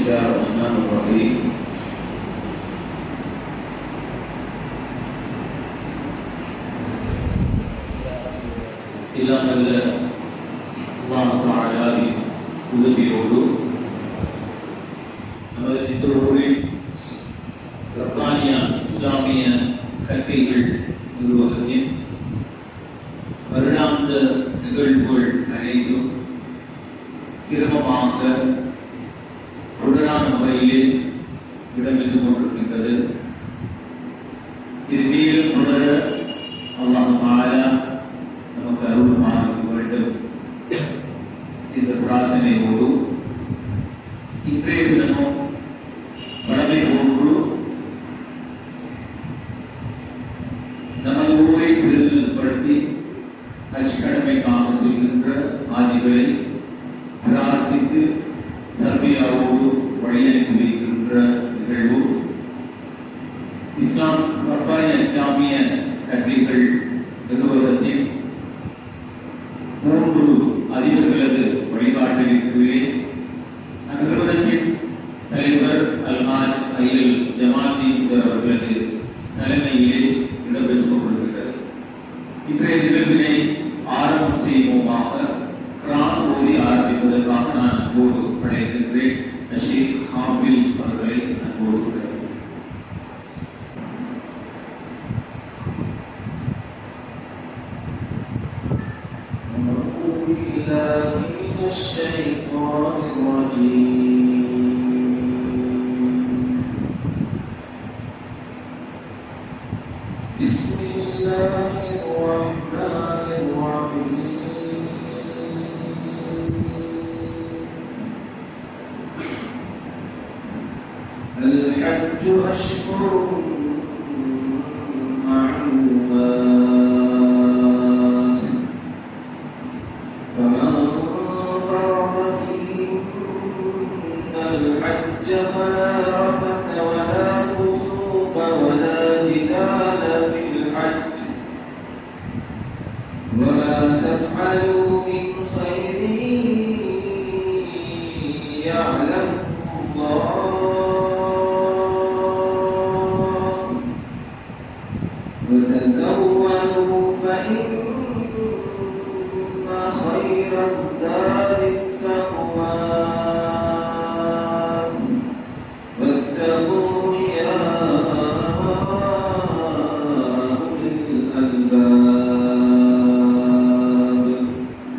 الله الرحمن الرحيم எல்லாம் அல்ல அல்லாஹ் தஆலாவின் உதவியோடு நமது இந்த ஊரில் ரப்பானியா இஸ்லாமிய கல்விகள் நிறுவனத்தின் வருடாந்த நிகழ்வுகள் அனைத்தும் கிரமமாக தொடரான முறையிலே இடம்பெற்றுக் கொண்டிருக்கின்றது. இது மேலும் தொடர அல்லாஹ் தஆலா நமக்கு அருள் பாலிக்க வேண்டும் என்ற பிரார்த்தனையோடு இன்றைய தினமும் வழமை போன்று நமது ஊரை பிரதிநிதிப்படுத்தி ஹஜ் கடமைக்காக செல்கின்ற ஆஜிகளை பிரார்த்தித்து தர்பியாவோடு வழியனுப்பி வைக்கின்ற நிகழ்வு இஸ்லாமிய கல்விகள் நிறுவனத்தின் 3 அதிபர்களது வழிகாட்டலிலே அந்நிறுவனத்தின் தலைவர் அல்ஹாஜ் ஐயல் ஜமால்தீன் சார் அவர்களது தலைமையிலே இடம்பெற்றுக் கொண்டிருக்கிறது. இன்றைய நிகழ்வினை ஆரம்பம் செய்வோமாக குர்ஆன் ஓதி ஆரம்பிப்பதற்காக நான் அன்போடு அழைக்கின்றேன். ஷேக் ஹாஃபில் அவர்களை அன்போடு அழைக்கிறேன். الحج أشهر معلومات فمن فرض فيهن الحج فلا رفث ولا فسوق ولا جدال في الحج ولا تفعلوا من خير يعلمه الله وتزودوا فإن خير الزاد التقوى واتقون يا أولي الألباب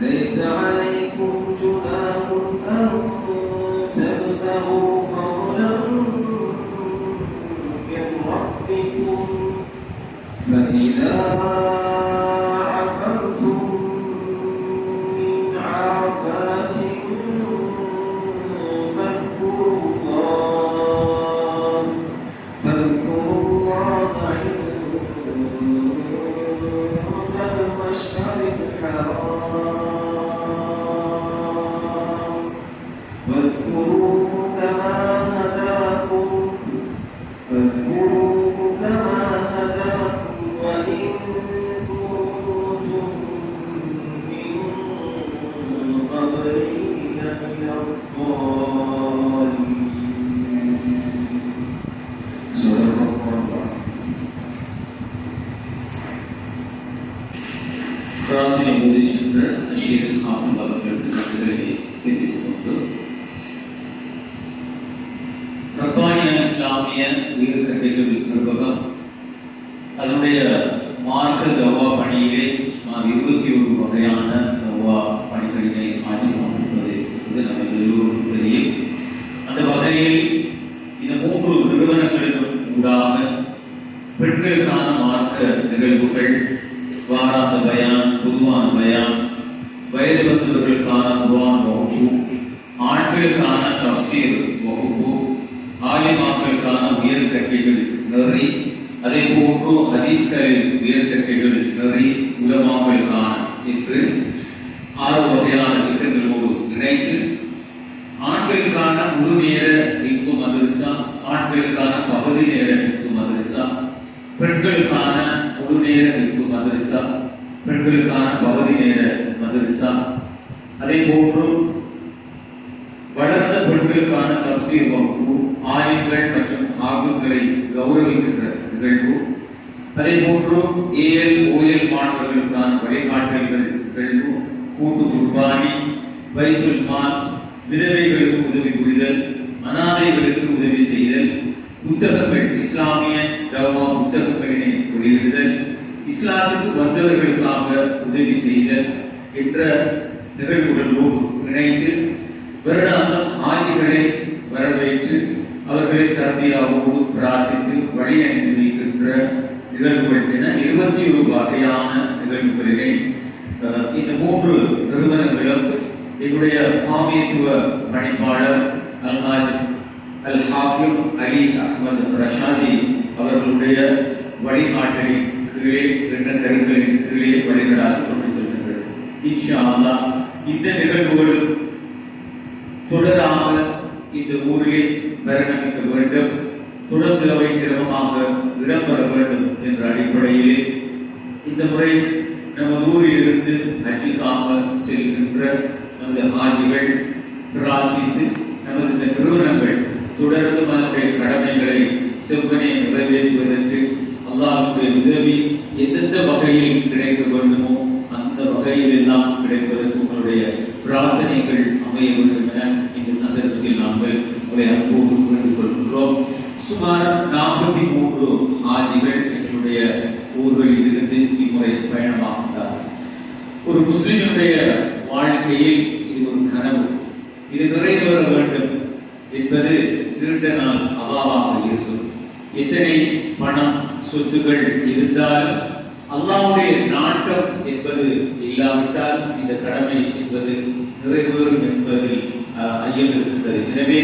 ليس عليكم جناح أن تبتغوا فضلا من ربكم فإذا عفوتم من عرفات فاذكروا الله عند المشعر الحرام واذكروه كما هداكم وإن كنتم من قبله لمن الضالين. صدق الله. பிரார்த்தனை உபதேசிக்கின்ற ஷேக் ஹாஃபில் அவர்களுக்கு நன்றிகளை தெரிவித்துக் கொண்டு ரப்பானியா இஸ்லாமிய உயர்கல்விகள் நிர்வாகம் அதனுடைய மார்க்க தவா பணியிலே சுமார் 21 வகையான தவா பணிகளினை ஆற்றி கொண்டிருப்பது இது நம்ம எல்லோருக்கும் தெரியும். அந்த வகையில் இந்த 3 நிறுவனங்களிலும் ஊடாக பெண்களுக்கான மார்க்க நிகழ்வுகள், வாராந்த பயான், பொதுவான பயான், வயது வந்தவர்களுக்கான குர்ஆன் வகுப்பு, ஆண்களுக்கான தஃசீர் வகுப்பு, ஆலிமாக்களுக்கான உயர்கல்விகள் நெறி, அதே போன்று ஹதீஸ்களில் உயர்கல்விகள் நெறி, உலமாக்களுக்கான என்று 6 வகையான திட்டங்களோடு இணைத்து ஆண்களுக்கான முழு நேர இஃபு மதரசா, ஆண்களுக்கான பகுதி நேர இஃபு மதரசா, பெண்களுக்கான முழு நேர இஃபு மதரசா, பெண்களுக்கான பகுதி நேர மதரசா, அதே போன்று வளர்ந்த பெண்களுக்கான வருடத்திற்கான தஃசீர் வகுப்பு, ஆலிம்கள் மற்றும் ஆய்வுகளை கௌரவிக்கின்ற நிகழ்வு, அதேபோன்று ஏஎல் ஓஎல் மாணவர்களுக்கான வழிகாட்டல்கள் நிகழ்வு, கூட்டு குர்பானி, பைத்துல் மால், விதவைகளுக்கு உதவி புரிதல், அனாதைகளுக்கு உதவி செய்தல், புத்தகங்கள், இஸ்லாமிய தவா புத்தகங்களினை வெளியிடுதல், இஸ்லாத்துக்கு வந்தவர்களுக்காக உதவி செய்தல் என்ற நிகழ்வுகளோடு இணைந்து வருடாந்தம் ஆட்சிகளை வரவேற்று அவர்களை தர்பியாவோடு பிரார்த்தித்து வழி அனுப்பி வைக்கின்ற நிகழ்வுகள் என 21 வகையான நிகழ்வுகளிலே இந்த 3 நிறுவனங்களும் என்னுடைய ஆமியத்துவ பணிப்பாளர் அல்ஹாஜ் அல் ஹாஃபிஸ் அலி அஹ்மத் ரஷாதி அவர்களுடைய வழிகாட்டலின் கீழே என்ற கருங்களின் கீழே வழிநடாத்தி கொண்டு செல்கின்றது. இன்ஷா அல்லாஹ் இந்த நிகழ்வுகள் தொடராக இந்த ஊரிலே பரிணமிக்க வேண்டும், தொடர்ந்து அவை கிரமமாக இடம்பெற வேண்டும் என்ற அடிப்படையிலே இந்த முறை நமது ஊரிலிருந்து ஹஜ்ஜுக்காக செல்கின்ற நமது ஹாஜிகள் பிரார்த்தித்து நமது இந்த நிறுவனங்கள் தொடர்ந்து அதனுடைய கடமைகளை செவ்வனே நிறைவேற்றுவதற்கு அல்லாஹ்வுடைய உதவி எந்தெந்த வகையில் கிடைக்க வேண்டுமோ அந்த வகையில் எல்லாம் கிடைப்பதற்கு உங்களுடைய பிரார்த்தனைகள் அமைய வேண்டும் என இந்த சந்தர்ப்பத்தில் நாங்கள் உங்களை அன்போடு வேண்டிக் கொள்கின்றோம். சுமார் 43 ஹாஜிகள் எங்களுடைய ஊர்களில் இருந்து இம்முறை பயணமாகின்றார்கள். ஒரு முஸ்லிமுடைய வாழ்க்கையில் இது ஒரு கனவு, இது நிறைவேற வேண்டும் என்பது நீண்ட நாள் அவாவாக இருக்கும். எத்தனை பணம் சொத்துக்கள் இருந்தாலும் அல்லாஹ்வுடைய நாட்டம் என்பது இல்லாவிட்டால் இந்த கடமை என்பது நிறைவேறும் என்பதில் ஐயம் இருக்கின்றது. எனவே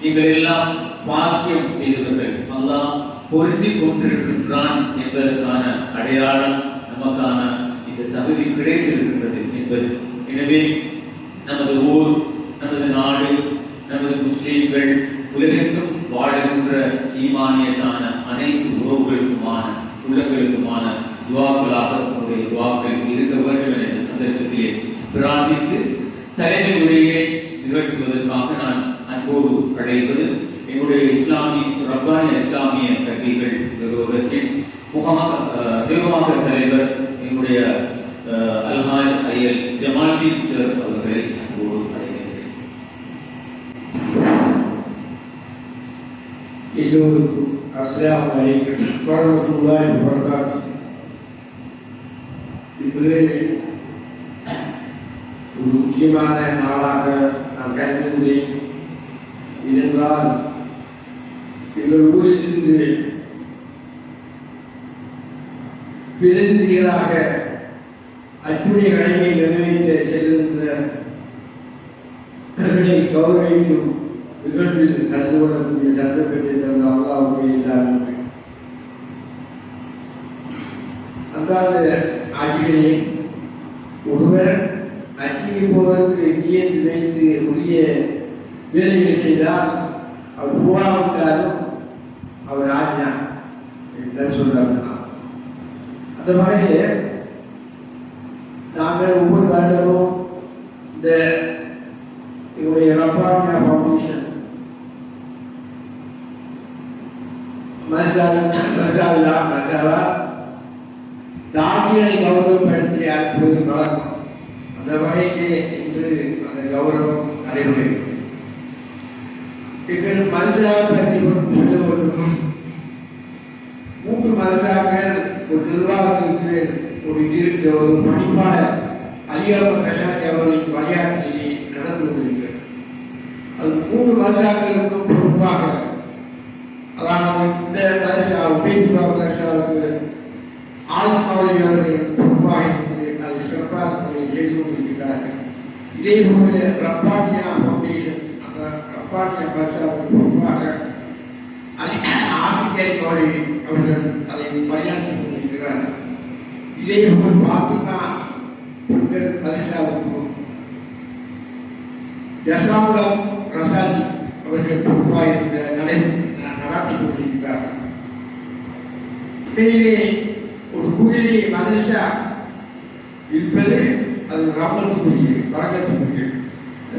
நீங்கள் எல்லாம் பாக்கியம் செய்தவர்கள், அல்லாஹ் பொருந்தி கொண்டிருக்கின்றான் என்பதற்கான அடையாளம் நமக்கான இந்த தகுதி கிடைத்திருக்கின்றது என்பது. எனவே நமது ஊர், நமது நாடு, நமது முஸ்லீம்கள், உலகெங்கும் வாழுகின்ற ஈமானியத்தான அனைத்து உறவுகளுக்குமான உள்ளங்களுக்குமான துவாக்களாக உங்களுடைய துவாக்கள் இருக்க வேண்டும் என இந்த சந்தர்ப்பத்திலே பிரார்த்தித்து தலைமை உரையை நிகழ்த்துவதற்காக நான் அன்போடு அழைப்பது எங்களுடைய ரப்பானிய இஸ்லாமிய கல்விகள் நிறுவனத்தின் நிர்வாக தலைவர் எங்களுடைய அல்ஹாஜ் ஐயல் ஜமால்தீன் சார் அவர்களை அன்போடு அழைக்கின்றேன். எல்லோருக்கும் அஸ்ஸலாமு அலைக்கும் வரஹ்மத்துல்லாஹி வபரகாத்துஹு. இவ்வேளை ஒரு முக்கியமான நாளாக நான் கருதுகிறேன். ஏனென்றால் எங்கள் ஊரிலிருந்து பிரதிநிதிகளாக அச்சுடைய கடமையை நிறைவேற்ற செல்கின்றவர்களை கௌரவிக்கும் நிகழ்வில் கலந்து கொள்ளக்கூடிய சந்தர்ப்பத்தை தந்த அல்லாஹ்வுடைய எல்லாருமே அதாவது ஆட்சிகளே, ஒருவர் அச்சிக்கு போவதற்கு நியத்து வைத்து உரிய வேலைகளை செய்தால் அவர் போகாவிட்டாலும் அவர் ஆட்சிதான் என்று சொல்றாங்க. அந்த வகையிலே நாங்கள் ஒவ்வொரு வருடமும் இந்த எங்களுடைய ரப்பானியா ஃபவுண்டேஷன் மசாலா தாக்கிகளை கௌரவப்படுத்தி அற்புதம் வளர்க்கும். அந்த வகையிலே இன்று அந்த கௌரவம் நடைபெறும். எங்கள் மதசாவை பற்றி சொல்ல வேண்டும். 3 மதசாக்கள் ஒரு நிர்வாகத்திற்கு ஒரு பணிப்பாளர் அலியாபர் கஷாதி அவர்களின் வழியாற்றிலே நடந்து கொண்டிருக்கிறது. அது 3 மதசாக்களுக்கும் பொறுப்பாக, அதாவது இந்த மதசா உபயோகிப்பாளருக்கு ஆழ்மொழி அவர்கள் பொறுப்பாக இருந்து அதை சிறப்பாக செய்து கொண்டிருக்கிறார்கள். இதே போல ரப்பானியா ஃபவுண்டேஷன், அந்த ரப்பானியா மதசாவுக்கு பொறுப்பாக ஆசிரியர் அவர்கள் அதை பணியாற்றி கொண்டிருக்கிறார்கள். இதே போல் பாத்திமா மதசாவுக்கும் ஜசாவுலம் ரசாலி அவர்கள் பொறுப்பாக நடாத்தி கொண்டிருக்கிறார்கள். இடையிலே ஒரு ஊரிலே மதரசா இருப்பது அது ரமத்துக்குரிய வரகத்துக்குரிய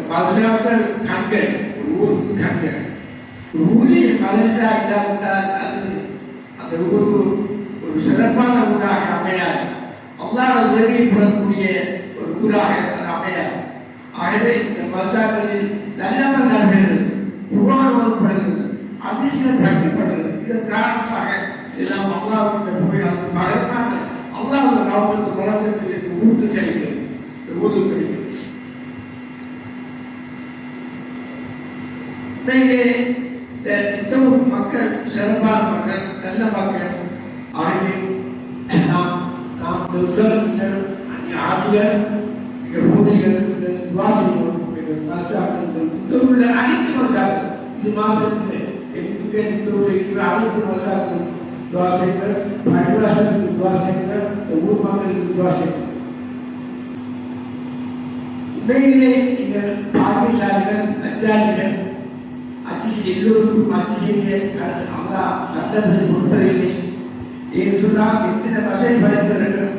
மதரசாக்கள் கண்கள் ஊருக்கு கங்க ஊரே மலேசியா இல்லாவிட்டால் அது அந்த ஊர் ஒரு சிறப்பான ஊராக அமையாது. அல்லாஹ் உதவியை பெறக்கூடிய ஒரு ஊராக அமையாது. ஆகவே இந்த மலேசியாக்களில் நல்லவர்கள் புகழப்படுகிறது, அதிசயம் கட்டப்படுகிறது. இதன் காரணமாக இதெல்லாம் அல்லாஹ்வுடைய புகழ் பகரமாக அல்லாஹ்வுடைய நாமத்து வழக்கத்தில் ஊருக்கு கிடைக்கிறது. ஊருக்கு கிடைக்கிறது. மக்கள் சிறப்பான மக்கள், நல்ல மக்கள். ஆகவே நாம் ஆசிரியர் ஊழியர்கள் வாசிகள் மனசாக்கள் அனைத்து மனசாக்கள் இது மாத்திரத்தில் அனைத்து மனசாக்கள் துவாசைகள் பரிவாசத்துக்கு துவாசைகள் ஊர் மக்களுக்கு துவாசைகள். உண்மையிலே நீங்கள் பாகிஸ்தானிகள் நஞ்சாதிகள் எல்லோருக்கும் அதிசய அல்லா சட்டத்தை கொடுப்பதில்லை. ஏன் சொன்னால் எத்தனை வசதி படைத்தவர்கள்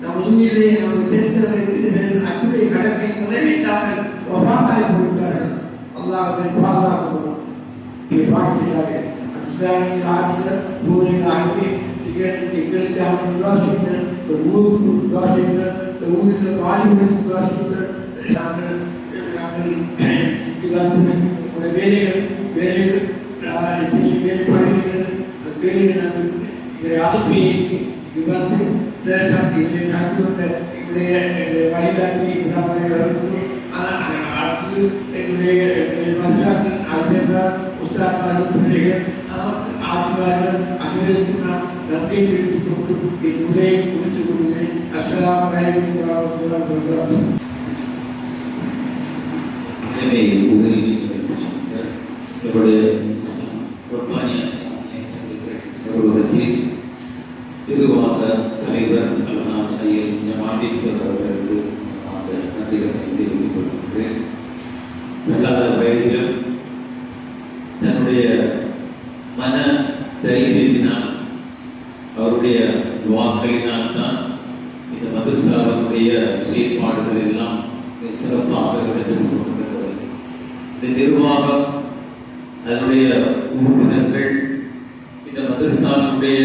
நம் உண்மையிலே நமக்கு தெரிந்தவர்கள் எத்தனை பேர்கள் அன்புடைய கடமை நிறைவேற்றாமல் வஃபாத்தாகி போய்விட்டார்கள். அல்லாஹ் பாதுகாக்கணும். பாகிஸ்தானில் ஆட்சிகள் ஊரில் ஆகி எங்களுக்கு அவர்கள் விவாசிங்கள், ஊருக்கு விவாசிங்கள், ஊரில் வாலிபர்களுக்கு விவாசிங்கள். நாங்கள் வேலைகள் வேலைகள் வேலைப்பாடுகள் வேலைகள் அனுப்பி வந்து வழிகாட்டி அடுத்து எங்களுடைய மனுஷாக்கள் ஆசிரியர்கள் உஸ்தாத்மார்கள் பிள்ளைகள் ஆசிரியர்கள் அனைவருக்கும் நான் நன்றியை தெரிவித்துக் கொண்டு என் உரையை குறித்துக் கொள்கிறேன். அஸ்ஸலாமு அலைக்கும் வரஹ்மத்துல்லாஹி வபரகாத்துஹு. என்னுடைய ரொமானிய நிறுவனத்தில் பொதுவாக தலைவர் ஐயர் ஜமாடீஸ்வர் அவர்களுக்கு நன்றிகளை தெரிவித்துக் கொள்கின்றேன். தள்ளாத வயதிலும் தன்னுடைய மன தைரியத்தினால் அவருடைய வாக்களினால் தான் இந்த மதரசாவினுடைய செயற்பாடுகள் எல்லாம் சிறப்பாக இடம்பெற்றுக் கொண்டிருக்கிறது. இந்த நிர்வாகம், அதனுடைய உறுப்பினர்கள், இந்த மதரசாவினுடைய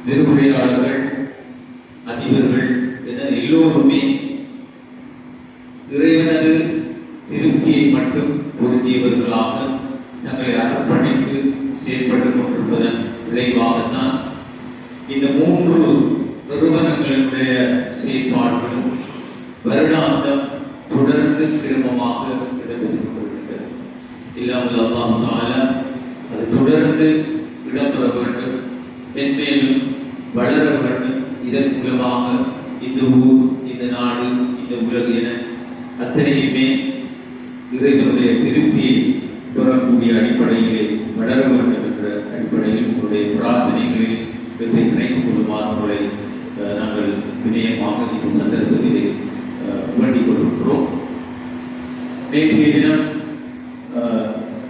நிர்வுரையாளர்கள், அதிபர்கள் என எல்லோருமே இறைவனது திருப்தியை மட்டும் பொருந்தியவர்களாக தங்களை அர்ப்பணித்து செயல்பட்டுக் கொண்டிருப்பதன் விளைவாகத்தான் இந்த 3 நிறுவனங்களினுடைய செயற்பாடுகளும் வருடாந்தம் தொடர்ந்து சிரமமாக இடம்பெற்றுக் கொண்டிருக்கிறது. இல்லாமல் அல்லாஹ் தஆலா அது தொடர்ந்து இடம்பெற வேண்டும், மென்மேலும் வளர வேண்டும். இதன் மூலமாக இந்த ஊர், இந்த நாடு, இந்த உலகு என அத்தனையுமே இறைவனுடைய திருப்தியை பெறக்கூடிய அடிப்படையிலே வளர வேண்டும் என்ற அடிப்படையில் உங்களுடைய பிரார்த்தனைகளில் இவற்றை இணைத்துக் கொள்ளுமாறு உங்களை நாங்கள் வினயமாக இந்த சந்தர்ப்பத்திலே வேண்டிக் கொண்டிருக்கிறோம். நேற்றைய தினம்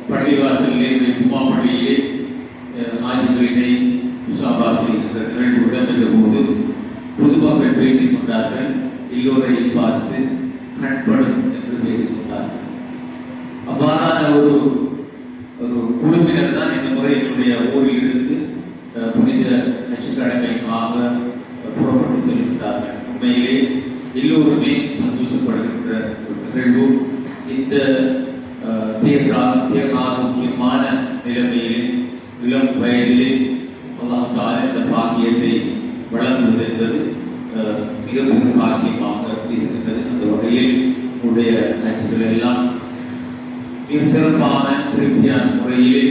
பள்ளிவாசலிலே ஜும்மா பள்ளியிலே ஆஜிகளினை முசாபாசி என்ற நிகழ்வு இடம்பெற்ற போது பொதுமக்கள் பேசிக் கொண்டார்கள். எல்லோரையும் பார்த்து கண்படும் என்று பேசிக் கொண்டார்கள். அவ்வாறான ஒரு குழுவினர் தான் இந்த முறை என்னுடைய ஊரில் இருந்து புனித நச்சுக்கடமைக்காக புறப்பட்டு செல்கின்றார்கள். உண்மையிலே எல்லோருமே சந்தோஷப்படுகின்ற ஒரு நிகழ்வு. இந்த முக்கியமான நிலைமையிலே இளம் வயதிலே அல்லாஹ் தஆலா இந்த பாக்கியத்தை வழங்குவது என்பது மிகப்பெரிய பாக்கியமாக இருக்கின்றது. அந்த வகையில் உடைய காட்சிகள் எல்லாம் மிக சிறப்பான திருப்தியான முறையிலே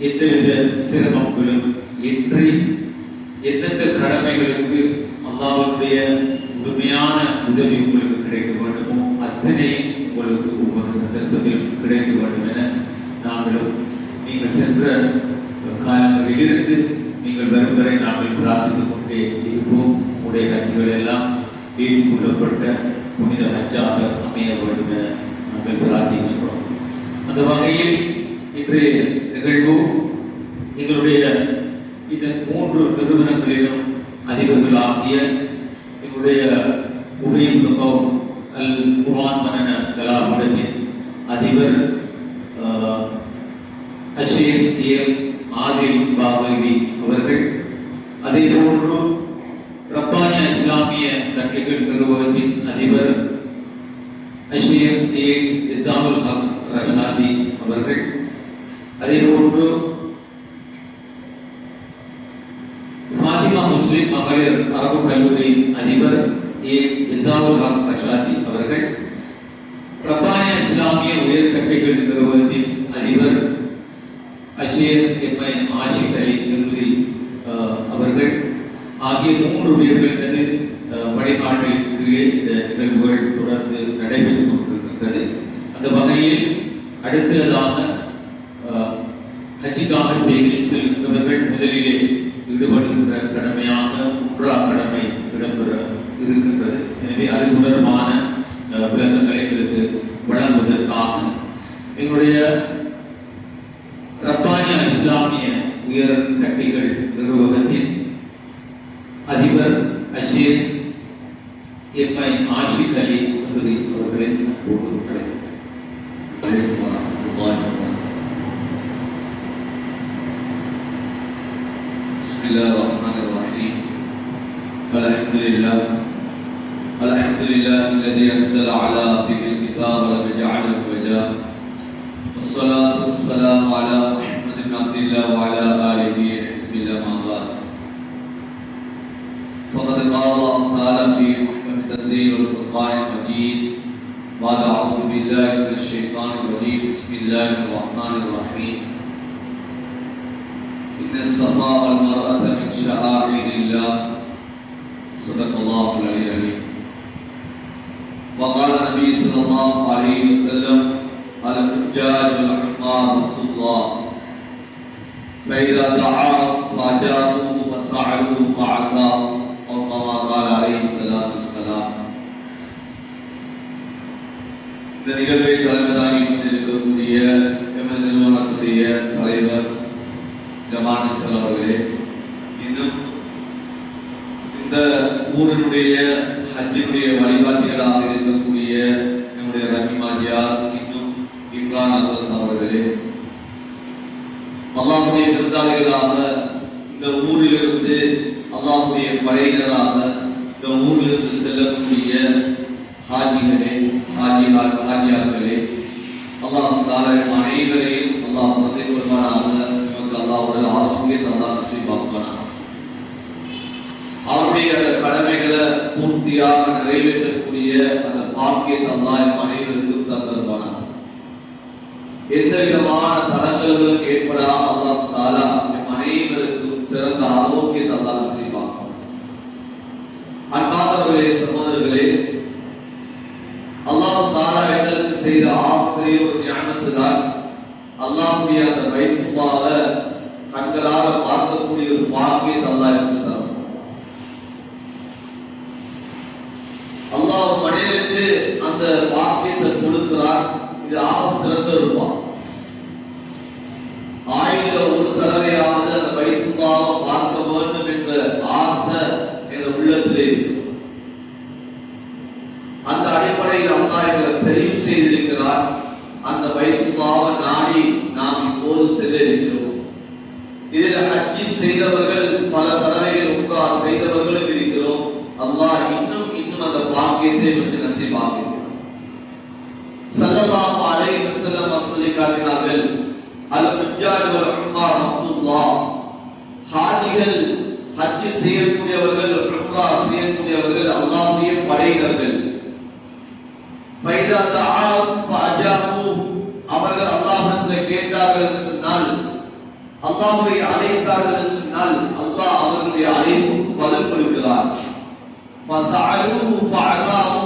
எந்தவித சிரமங்களும் இன்றி எந்தெந்த கடமைகளுக்கு அல்லாஹ்வுடைய முழுமையான உதவி உங்களுக்கு கிடைக்க வேண்டுமோ அத்தனையும் உங்களுக்கு ஒவ்வொரு சந்தர்ப்பத்திலும் கிடைக்க வேண்டும் என நாங்களும் நீங்கள் சென்ற காலங்களிலிருந்து நீங்கள் வரும் வரை நாங்கள் பிரார்த்தித்துக் கொண்டே இருப்போம். உடைய கட்சிகள் எல்லாம் ஏற்றுக்கொள்ளப்பட்ட புனித ஹஜ்ஜாக அமைய வேண்டும் என நாங்கள் பிரார்த்திக்கின்றோம். அந்த வகையில் இன்றைய நிகழ்வு எங்களுடைய இந்த 3 நிறுவனங்களிலும் அதிபர்களாகிய எங்களுடைய உபயம் அல் குர்ஆன் மனன கலா அதிபர் ஷேக் ஏஎம் ஆதில் பாகவி அவர்கள், அதேபோன்று ரப்பானியா இஸ்லாமிய தர்கீகள் நிறுவனத்தின் அதிபர் ஷேக் ஏஎச் இசாமுல் ஹக் ரஷாதி அவர்கள், அதேபோன்று ஃபாத்திமா முஸ்லிம் மகளிர் அரபு கல்லூரி அதிபர் ஏஎச் இசாமுல் ஹக் ரஷாதி அவர்கள், ரப்பானியா இஸ்லாமிய உயர்கல்விகள் நிறுவனத்தின் அதிபர் ஷேக் எம்ஐ ஆஷிக் அலி கல்லூரி அவர்கள் ஆகிய 3 பேர்களது வழிகாட்டலின் கீழே இந்த நிகழ்வுகள் தொடர்ந்து நடைபெற்றுக் கொண்டிருக்கின்றது. அந்த வகையில் அடுத்ததாக ஹஜ்ஜுக்காக செல்கின்றவர்கள் முதலிலே ஈடுபடுகின்ற கடமையாக உம்ரா கடமை இடம்பெற இருக்கின்றது. எனவே அது தொடர்பான விளக்கங்களை எங்களுக்கு வழங்குவதற்காக எங்களுடைய ரப்பானியா இஸ்லாமிய உயர் கல்விகள் நிறுவனத்தின் அதிபர் ஷேக் எம்ஐ ஆஷிக் அலி அவர்களை Bismillahirrahmanirrahim. Alhamdulillah alladhi anzala ala abdihi al-kitab wa lam yaj'alhu wajha. Wassalatu wassalamu ala Muhammadin abdillah wa ala alihi hizbillah ma ba'd. فقد قال الله تعالى في محكم تنزيل الفرقان المجيد بعد أعوذ بالله من الشيطان الرجيم بسم الله الرحمن الرحيم إن الصفا والمروة من شعائر الله صدق الله العلي العظيم. وقال النبي صلى الله عليه وسلم الحجاج والعمار عبد الله فإذا دعاهم فأجابوه وسألوه فأعطاهم أو كما قال عليه الصلاة والسلام. இந்த நிகழ்வை தலைமைதாங்கி கொண்டிருக்கக்கூடிய எமது நிறுவனத்துடைய தலைவர் ஜமான் அவர்களே, இன்னும் இந்த ஊரினுடைய ஹஜ்ஜினுடைய வழிகாட்டிகளாக இருக்கக்கூடிய நம்முடைய ரஹிமாஜியார், இன்னும் இம்ரான் அசத் அவர்களே, அல்லாஹ்வுடைய விருந்தாளிகளாக இந்த ஊரிலிருந்து அல்லாஹ்வுடைய படையினராக இந்த ஊரிலிருந்து செல்லக்கூடிய ஹாஜிகளே, ஹாஜியார்களே, அல்லாஹ் தாலா அனைவரையும் அல்லாஹ் மனதை கொள்வானாக. இவங்க அல்லாஹ்வுடைய ஆரோக்கியத்தை அல்லாஹ் நசீபாக்குவானாக. அவருடைய கடமைகளை பூர்த்தியாக நிறைவேற்றக்கூடிய அந்த பாக்கியத்தை அல்லாஹ் அனைவருக்கும் தந்தருவானாக. எந்த விதமான தடங்கல்களும் ஏற்படாமல் அல்லாஹ் தாலா அனைவருக்கும் சிறந்த ஆரோக்கியத்தை அல்லாஹ் நசீபாக்குவானாக. அன்பார்ந்தவர்களே, சகோதரர்களே, அல்லாஹ் தாலா எங்களுக்கு செய்த ஆகப்பெரிய ஒரு ஞானத்து தான் அல்லாஹ்வுடைய அந்த பைத்துல்லாஹ்வை கண்களாக பார்க்கக்கூடிய ஒரு பாக்கியத்தை அல்லாஹ் எனக்கு தரும். அல்லாஹ் மனிதனுக்கு அந்த பாக்கியத்தை கொடுக்கிறார். இது ஆக சிறந்த ஒரு பாக்கியம். ஆயில ஒரு தடவையாவது அந்த பைத்துல்லாஹ்வை பார்க்க வேண்டும் என்ற ஆசை என்ற உள்ளத்திலே இருக்கு. அந்த அடிப்படையில் அல்லாஹ் எங்களை தெரிவு செய்திருக்கிறார். அந்த பைத்துல்லாஹ்வை நாடி நாம் இப்போது செல்ல இருக்கிறோம். இதில் ஹஜ்ஜி செய்தவர்கள் பல தடவைகள் உம்ரா செய்தவர்களும் இருக்கிறோம். அல்லாஹ் இன்னும் அந்த பாக்கியத்தை நமக்கு நசீபாக்குகிறார். ஸல்லல்லாஹு அலைஹி வஸல்லம் சொல்லி காட்டினார்கள், அல்-ஹுஜ்ஜாஜ் வல் உம்ராஹ் அப்துல்லாஹ், ஹாஜிகள், ஹஜ்ஜி செய்யக்கூடியவர்கள், உம்ரா செய்யக்கூடியவர்கள் அல்லாஹ்வுடைய படையினர்கள். ஃபைதா தஆவும் ஃபஅஜாபு, அவர்கள் அல்லாஹ்விடத்தில் கேட்டார்கள் என்று சொன்னால், அல்லாஹ்வை அழைத்தார்கள் என்று சொன்னால், அல்லாஹ் அவர்களுடைய அழைப்புக்கு பதில் கொடுக்கிறார். ஃபஸஅலூஹு ஃபஅதாஹு,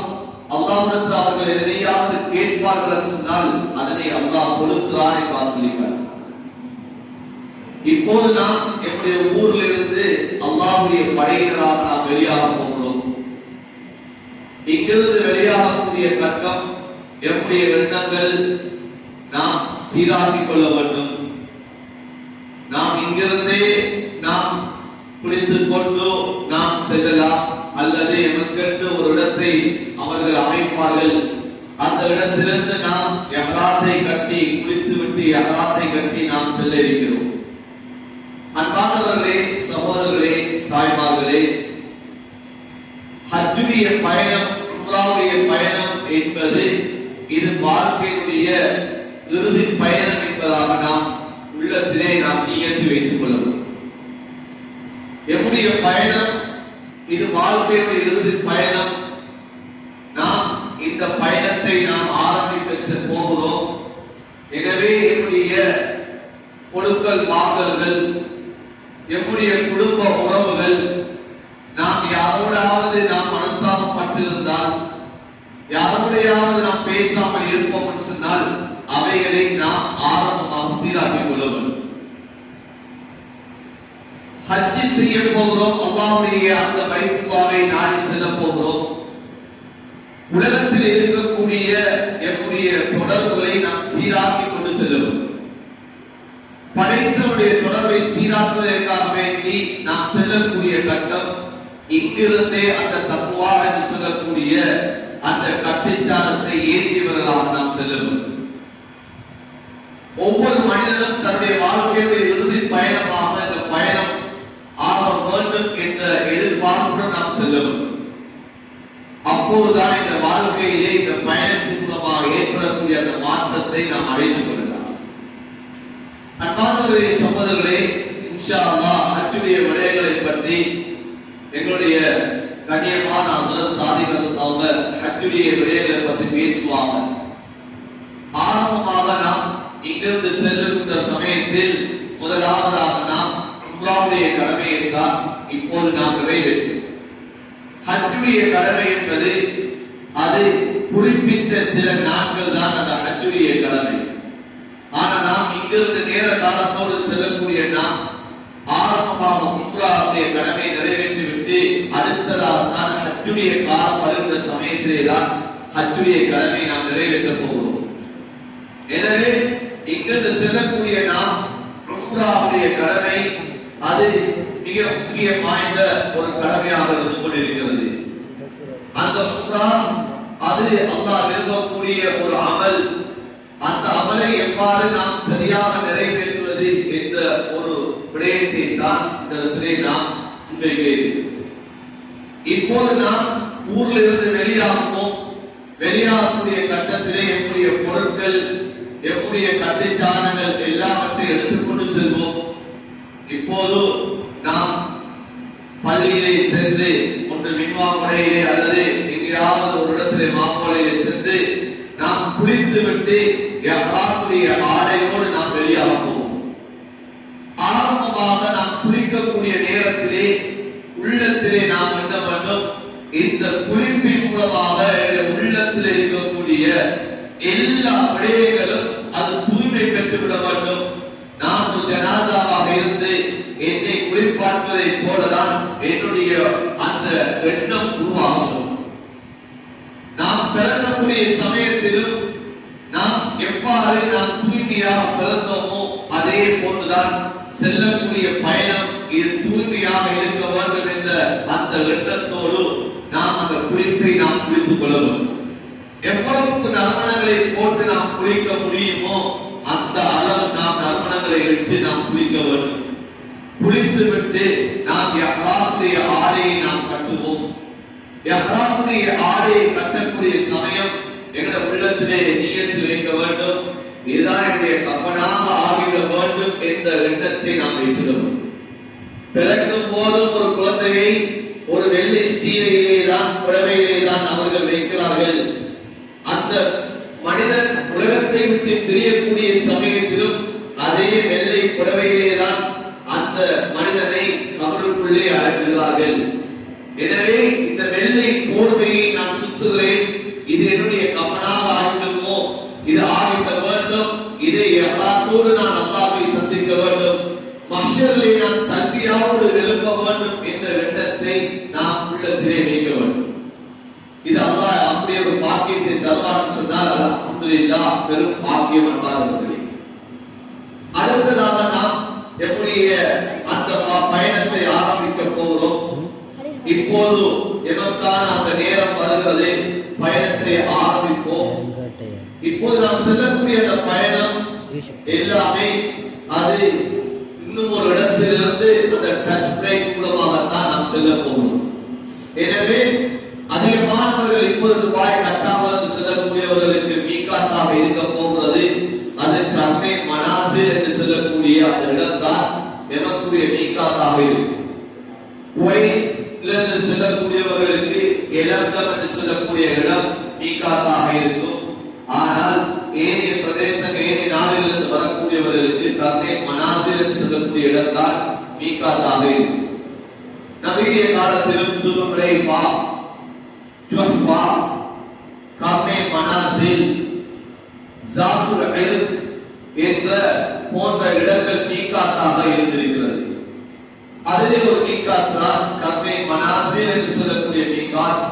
அல்லாஹ்விடத்தில் அவர்கள் எதையாவது கேட்பார்கள் என்று சொன்னால் அதனை அல்லாஹ் கொடுக்கிறான் என்று சொல்லியிருக்கிறார். இப்போது நாம் நம்முடைய ஊரிலிருந்து அல்லாஹ்வுடைய படையினராக நாம் வெளியாக போகிறோம். இங்கிருந்து வெளியாகக்கூடிய கற்கம் நம்முடைய எண்ணங்கள் நாம் சீராக்கிக் கொள்ள வேண்டும். நாம் இங்கிருந்தே நாம் பிடித்துக் கொண்டு நாம் செல்லலாம், அல்லது எமக்கென்று ஒரு இடத்தை அவர்கள் அமைப்பார்கள். அந்த இடத்திலிருந்து நாம் எவரால் இஹ்ராத்தை கட்டி குளித்துவிட்டு இஹ்ராத்தை கட்டி நாம் செல்ல இருக்கிறோம். அன்பானவர்களே, சகோதரர்களே, தாய்மார்களே, ஹஜ்ஜுடைய பயணம், உம்ராவுடைய பயணம் என்பது இது வாழ்க்கையுடைய இறுதி பயணம் என்பதாக நாம் உள்ளத்திலே நாம் நியத்து வைத்துக் கொள்ளலாம். எம்முடைய பயணம் இது வாழ்க்கையுடைய இறுதி பயணம். நாம் இந்த பயணத்தை நாம் ஆரம்பிக்க போகிறோம். எனவே என்னுடைய கொடுக்கல் வாங்கல்கள், எம்முடைய குடும்ப உறவுகள், நாம் யாரோடாவது நாம் மனஸ்தாபப்பட்டிருந்தால், யாரோடையாவது நாம் பேசாமல் இருப்போம் என்று சொன்னால் அவைகளை நாம் ஆரம்பமாக சீராக்கிக் கொள்ள வேண்டும். ஹஜ்ஜி செய்ய போகிறோம், அல்லாஹ்வுடைய அந்த பைத்துல்லாவை நாடி செல்ல போகிறோம். உலகத்தில் இருக்கக்கூடிய எம்முடைய தொடர்புகளை நாம் சீராக்கி கொண்டு செல்லும். படைத்தவருடைய தொடர்பை சீராக்குவதற்காக வேண்டி நாம் செல்லக்கூடிய கட்டம் இங்கிருந்தே அந்த தக்வா என்று சொல்லக்கூடிய அந்த கட்டித்தானத்தை ஏந்தியவர்களாக நாம் செல்லும். ஒவ்வொரு மனிதனும் தன்னுடைய வாழ்க்கையுடைய இறுதி பயணமாக இந்த பயணம் ஆக வேண்டும் என்ற எதிர்பார்ப்புடன் நாம் செல்லும். அப்போதுதான் இந்த வாழ்க்கையிலே இந்த பயணத்தின் மூலமாக ஏற்படக்கூடிய அந்த மாற்றத்தை நாம் அடைந்து கொள்ளலாம். அன்பானவர்களே, சகோதரர்களே, இன்ஷா அல்லாஹ் ஹஜ்ஜுடைய விடயங்களை பற்றி எங்களுடைய கண்ணியமான ஹஜ்ரத் சாதிக் அவங்க ஹஜ்ஜுடைய விடயங்களை பற்றி பேசுவாங்க. ஆரம்பமாக நாம் இங்கிருந்து செல்லுகின்ற சமயத்தில் முதலாவதாக நாம் உம்ராவுடைய கடமையை தான் இப்போது நாம் நிறைவேற்றும். ஹஜ்ஜுடைய கடமை என்பது அது குறிப்பிட்ட சில நாட்கள் தான் அந்த ஹஜ்ஜுடைய கடமை. ஆனா நாம் இங்கிருந்து நேர காலத்தோடு செல்லக்கூடிய நாம் ஆரம்பமாக உம்ராவுடைய கடமை நிறைவேற்றிவிட்டு அடுத்ததாக தான் ஹஜ்ஜுடைய காலம் வருகின்ற சமயத்திலே தான் ஹஜ்ஜுடைய கடமை நாம் நிறைவேற்ற போகிறோம். எனவே இங்கிருந்து செல்லக்கூடிய நாம் உம்ராவுடைய கடமை அது மிக முக்கியம் வாய்ந்த ஒரு கடமையாக இருந்து கொண்டிருக்கிறது. அந்த உம்ரா அது அல்லாஹ் விரும்பக்கூடிய ஒரு அமல். அந்த அமலை எவ்வாறு நாம் சரியாக நிறைவேற்றுவது என்ற ஒரு விடயத்தை தான் இந்த இடத்திலே நாம் முன்வைக்கிறோம். இப்போது நாம் ஊரில் இருந்து வெளியாகுவோம். வெளியாகக்கூடிய கட்டத்திலே எம்முடைய பொருட்கள், எம்முடைய கட்டிச்சானங்கள் எல்லாவற்றையும் எடுத்துக்கொண்டு செல்வோம். இப்போது நாம் பள்ளியிலே சென்று ஒன்று மின்வாங்குடையிலே அல்லது எங்கேயாவது ஒரு இடத்திலே மாங்கோலையிலே சென்று நாம் குளித்து விட்டு இஹ்ராமுடைய ஆடையோடு நாம் வெளியாக போவோம். ஆரம்பமாக நாம் குளிக்கக்கூடிய நேரத்திலே உள்ளத்திலே நாம் என்ன வேண்டும், இந்த குளிப்பின் மூலமாக உள்ளத்தில் இருக்கக்கூடிய எல்லா விடயங்களும் அது தூய்மை பெற்றுவிட வேண்டும். நான் ஒரு ஜனாசாவாக இருந்து என்னை குளிப்பாட்டுவதை போலதான் என்னுடைய அந்த எண்ணம் உருவாகும். நாம் பிறக்கக்கூடிய சமயத்திலும் நாம் எவ்வாறு நாம் தூய்மையாக பிறந்தோமோ அதே போன்றுதான் செல்லக்கூடிய பயணம் இது தூய்மையாக இருக்க வேண்டும் என்ற அந்த எண்ணத்தோடு நாம் அந்த குளிப்பை நாம் குளித்துக் கொள்ள வேண்டும். எவ்வளவுக்கு நறுமணங்களை போட்டு நாம் குளிக்க முடியுமோ அந்த அளவு நாம் நறுமணங்களை விட்டு நாம் குளிக்க வேண்டும். குளித்து விட்டு நாம் இஹ்ராமுடைய ஆடையை நாம் கட்டுவோம். இஹ்ராமுடைய ஆடையை கட்டக்கூடிய சமயம் எங்களுடைய உள்ளத்திலே நியத்து வைக்க வேண்டும். இதுதான் என்னுடைய கஃபனாக ஆகிவிட வேண்டும் என்ற எண்ணத்தை நாம் வைத்திடுவோம். பிறக்கும் போதும் ஒரு குழந்தையை ஒரு வெள்ளை சீலையிலே தான் புடவையிலே தான் அவர்கள் வைக்கிறார்கள். அந்த மனிதன் உலகத்தை விட்டு பிரியக்கூடிய சமயத்திலும் அதே வெள்ளை புடவையிலே தான் அந்த மனிதனை கபருக்குள்ளே அழைக்கிறார்கள். எனவே இந்த வெள்ளை போர்வையை நான் சுத்துகிறேன், இது என்னுடைய கஃபனாக ஆகிவிடுமோ, இது ஆகிவிட வேண்டும், இதை இஹ்ராத்தோடு நான் அல்லாஹ்வை சந்திக்க வேண்டும், மஹ்ஷரிலே நான் தல்பியாவோடு எழுப்ப வேண்டும் என்ற எண்ணத்தை நாம் உள்ளத்திலே வைக்க வேண்டும். இது அல்லாஹ் அப்படியே ஒரு பாக்கியத்தை தருவான்னு சொன்னால் அல்ஹம்துலில்லாஹ், பெரும் பாக்கியம் என்பார்கள். அடுத்ததாக நாம் எப்படிய அந்த பயணத்தை ஆரம்பிக்க போகிறோம். இப்போது எமக்கான அந்த நேரம் வருகிறது, பயணத்தை ஆரம்பிப்போம். இப்போது நாம் செல்லக்கூடிய அந்த பயணம் எல்லாமே அது இன்னும் ஒரு இடத்திலிருந்து அந்த டச் பிளேட் மூலமாகத்தான் நாம் செல்ல போகிறோம். எனவே அதிகமானவர்கள் இப்போது துபாய் கத்தாமல் செல்லக்கூடியவர்களுக்கு மீகாத்தாக இருக்க போகிறது அது கர்மே மனாசிர் என்று சொல்லக்கூடிய அந்த இடம்தான் எமக்குரிய மீகாத்தாக இருக்கும். குவைத்திலிருந்து செல்லக்கூடியவர்களுக்கு எலம்கம் என்று சொல்லக்கூடிய இடம் மீகாத்தாக இருக்கும். ஆனால் ஏனைய பிரதேசங்கள் ஏனைய நாடுகளிலிருந்து வரக்கூடியவர்களுக்கு கர்மே மனாசிர் என்று சொல்லக்கூடிய இடம்தான் மீகாத்தாக இருக்கும். நபிய காலத்திலும் சுல்ஹுலைஃபா, ஜுஹ்ஃபா, கர்மே மனாசில், ஜாத்துல் இர்க் என்ற போன்ற இடங்கள் மீகாத்தாக இருந்திருக்கிறது. அதிலே ஒரு மீகாத் தான் கர்மே மனாசில் என்று சொல்லக்கூடிய மீகாத்.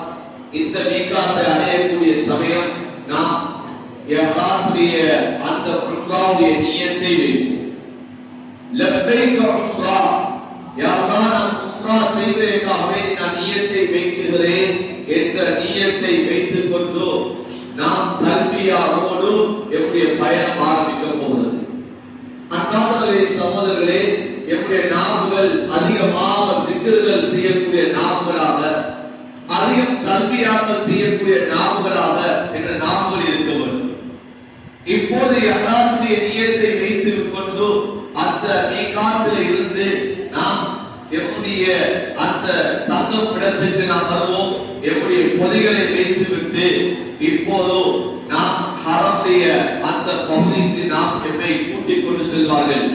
இந்த மீகாத்தை அடையக்கூடிய சமயம் நாம் இஹ்ராமுடைய அந்த உம்ராவுடைய நியத்தை வைப்போம். லப்பைக் உம்ரா, யா அல்லாஹ் நான் உம்ரா செய்வதற்காக நான் நியத்தை வைக்கிறேன் என்ற நியத்தை வைத்துக் கொண்டு நாம் தல்பியாவோடு என்னுடைய பயணம் ஆரம்பிக்க போகிறது. அன்பார்ந்தவர்களே, சகோதரர்களே, என்னுடைய நாவுகள் அதிகமாக சிக்கல்கள் செய்யக்கூடிய நாவுகளாக, அதிகம் தல்பியாக செய்யக்கூடிய நாவுகளாக என்ற நாவுகள் இருக்க வேண்டும். இப்போது இஹ்ராமுடைய நியத்தை வைத்துக் கொண்டு அந்த மீகாத்தில் இருந்து நாம் என்னுடைய அந்த தங்கும் இடத்துக்கு நாம் வருவோம். என்னுடைய பொதிகளை வைத்துவிட்டு இப்போது நாம் ஹரமுடைய அந்த பகுதிக்கு நாம் என்னை கூட்டிக் கொண்டு செல்வார்கள்.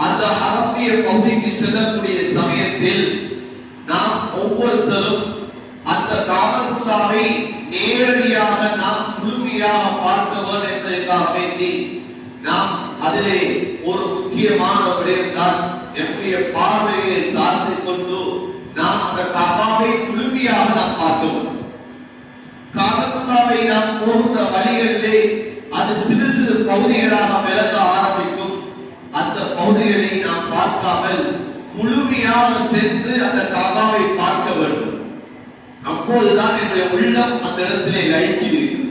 அந்த ஹரமுடைய பகுதிக்கு செல்லக்கூடிய சமயத்தில் நாம் ஒவ்வொருத்தரும் அந்த காபத்துல்லாவை நேரடியாக நாம் முழுமையாக பார்க்க வேண்டும் என்பதற்காக வேண்டி நாம் அதிலே ஒரு முக்கியமான விடயம் தான் என்னுடைய பார்வையை தாழ்த்திக் கொண்டு நாம் அந்த காபாவை முழுமையாக நாம் பார்க்க வேண்டும். காபத்துல்லாவை நாம் போகின்ற வழிகளிலே அது சிறு சிறு பகுதிகளாக விளங்க ஆரம்பிக்கும். அந்த பகுதிகளை நாம் பார்க்காமல் முழுமையாக சென்று அந்த காபாவை பார்க்க வேண்டும். அப்போதுதான் என்னுடைய உள்ளம் அந்த இடத்திலே லயிக்கி இருக்கு.